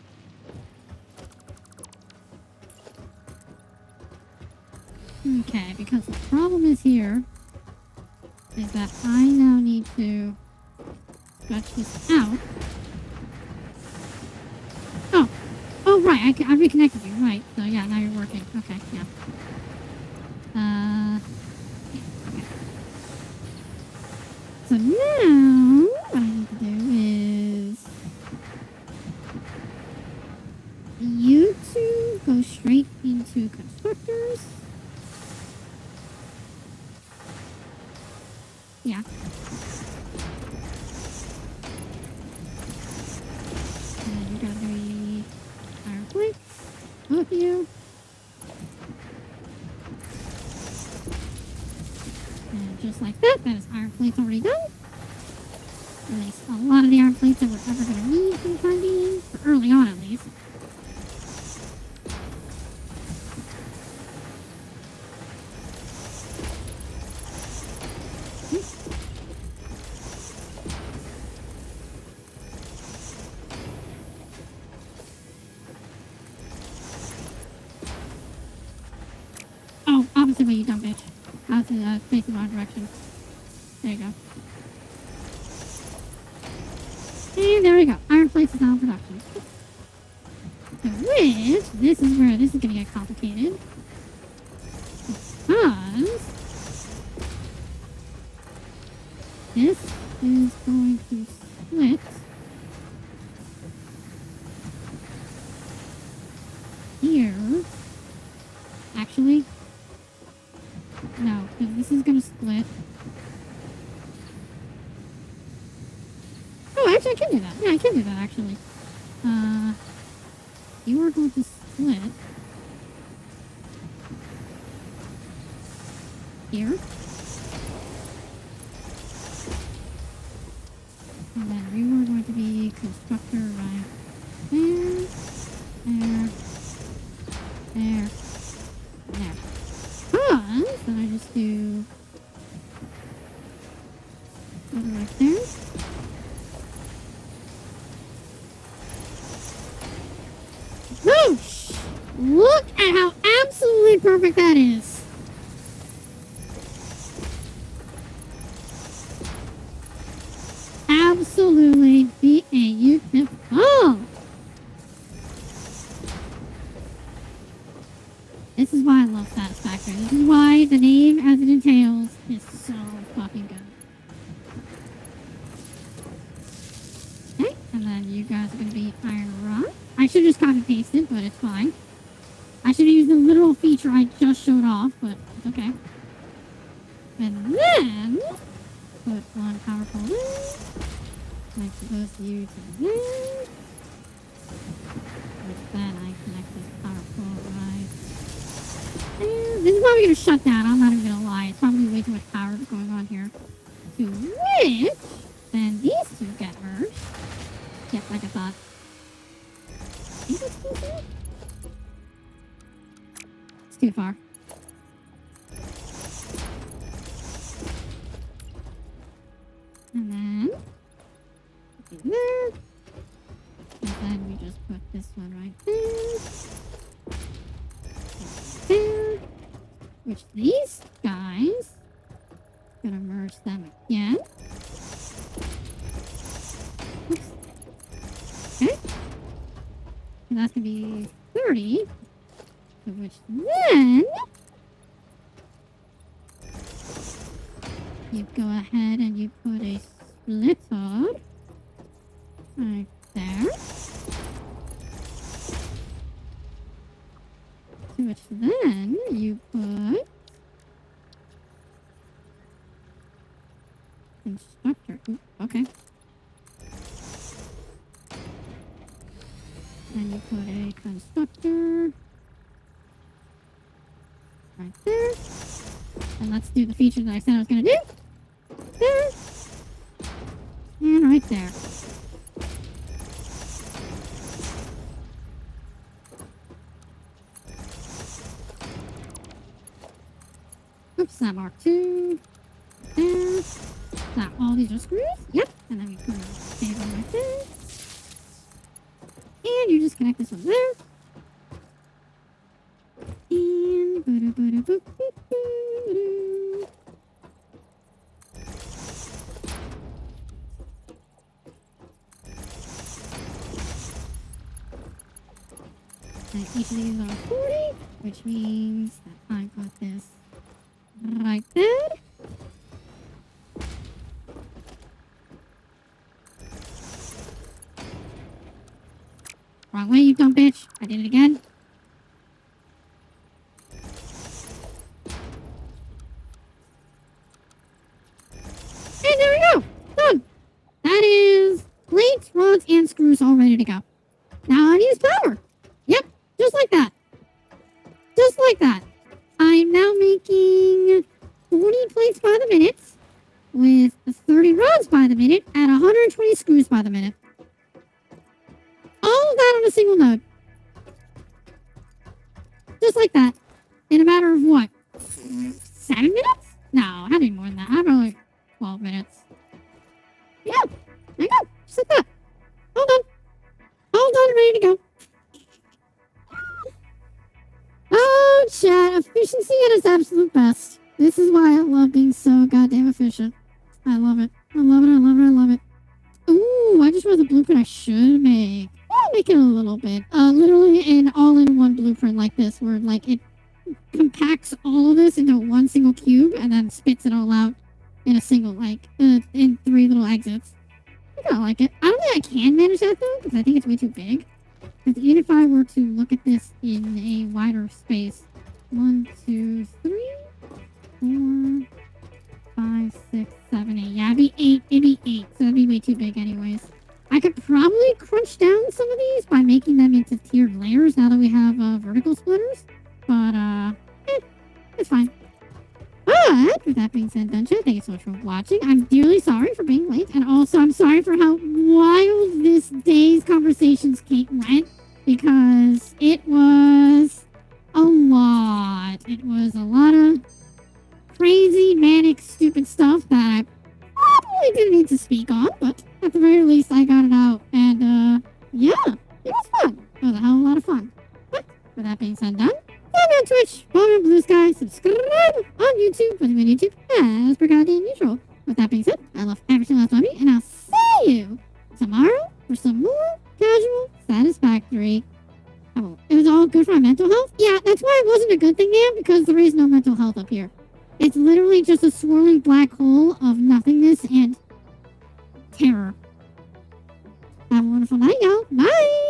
Okay, because the problem is here is that I now need to stretch this out. Oh, right, I reconnected you, right. So yeah, now you're working. Okay, yeah. Okay. So now, what I need to do is you two go straight into constructors. Yeah. And you got the iron plates. Both of you. And just like that, that is iron plates already done. At least a lot of the iron plates that we're ever going to need for the time being. For early on, at least. Oh, opposite way, you dumb bitch. Opposite, facing the wrong direction. There you go. And there we go. Iron plates is now in production. So which, this is where this is going to get complicated. Because this is going to split here. Actually, no, because this is going to split. Oh, actually, I can do that. Yeah, I can do that, actually. You are going to split here. And then we were going to be constructor right there, there, there, there. Because then I just do right there. Whoosh! Look at how absolutely perfect that is. Absolutely beautiful. This is why I love Satisfactory. This is why the name, as it entails, is so fucking good. Okay, and then you guys are going to be iron rod. I should have just copy pasted, but it's fine. I should have used the literal feature I just showed off, but it's okay. And then put one power pole there. Connect both of you to there. With that, I connect this power pole right there. This is probably gonna shut down. I'm not even gonna lie. It's probably way too much power going on here. To which, then these two get merged. Yep, like I thought. I think it's too far. It's too far. And then, there. And then we just put this one right there. There. Which these guys, gonna merge them again. Oops. Okay. And that's gonna be 30. To which then you go ahead and you put a splitter right there. To which then you put constructor. Ooh, okay. Then you put a constructor right there. And let's do the feature that I said I was going to do. There. And right there. Oops, that mark 2. There. Now, all these are screws. Yep. And then we put a cable right there. And you just connect this one there. And each of these are 40, which means that I put this right there. Wrong way, you dumb bitch. I did it again. And there we go. Done. That is plates, rods, and screws all ready to go. Now I use power. Yep, just like that. Just like that. I'm now making 40 plates by the minute with 30 rods by the minute and 120 screws by the minute. All of that on a single node. Just like that. In a matter of what? 7 minutes? No, I need more than that. I probably like 12 minutes. Yeah, there you go. Just like that. All done. All done, ready to go. Oh, chat. Efficiency at its absolute best. This is why I love being so goddamn efficient. I love it. I love it. I love it. I love it. Ooh, I just wrote the blueprint I should make. I'll make it a little bit. Literally an all-in-one blueprint like this, where like it compacts all of this into one single cube and then spits it all out in a single, like, in 3 little exits. I kind of like it. I don't think I can manage that though, because I think it's way too big. Because even if I were to look at this in a wider space, 1, 2, 3, 4, 5, 6, 7, 8. Yeah, it'd be 8. It'd be 8. So that'd be way too big anyways. I could probably crunch down some of these by making them into tiered layers now that we have vertical splitters. But, it's fine. But, with that being said, Dungeon, thank you so much for watching. I'm dearly sorry for being late. And also, I'm sorry for how wild this day's conversations went. Because it was a lot. It was a lot of crazy, manic, stupid stuff that I probably didn't need to speak on, but at the very least, I got it out. And, yeah, it was fun. It was a hell of a lot of fun. But, with that being said, done. Follow me on Twitch, follow me on Blue Sky, subscribe on YouTube, follow me on YouTube, as per goddamn usual. With that being said, I love every single last one of you, and I'll see you tomorrow for some more casual Satisfactory. Oh, it was all good for my mental health? Yeah, that's why it wasn't a good thing, man, because there is no mental health up here. It's literally just a swirling black hole of nothingness and terror. Have a wonderful night, y'all. Bye!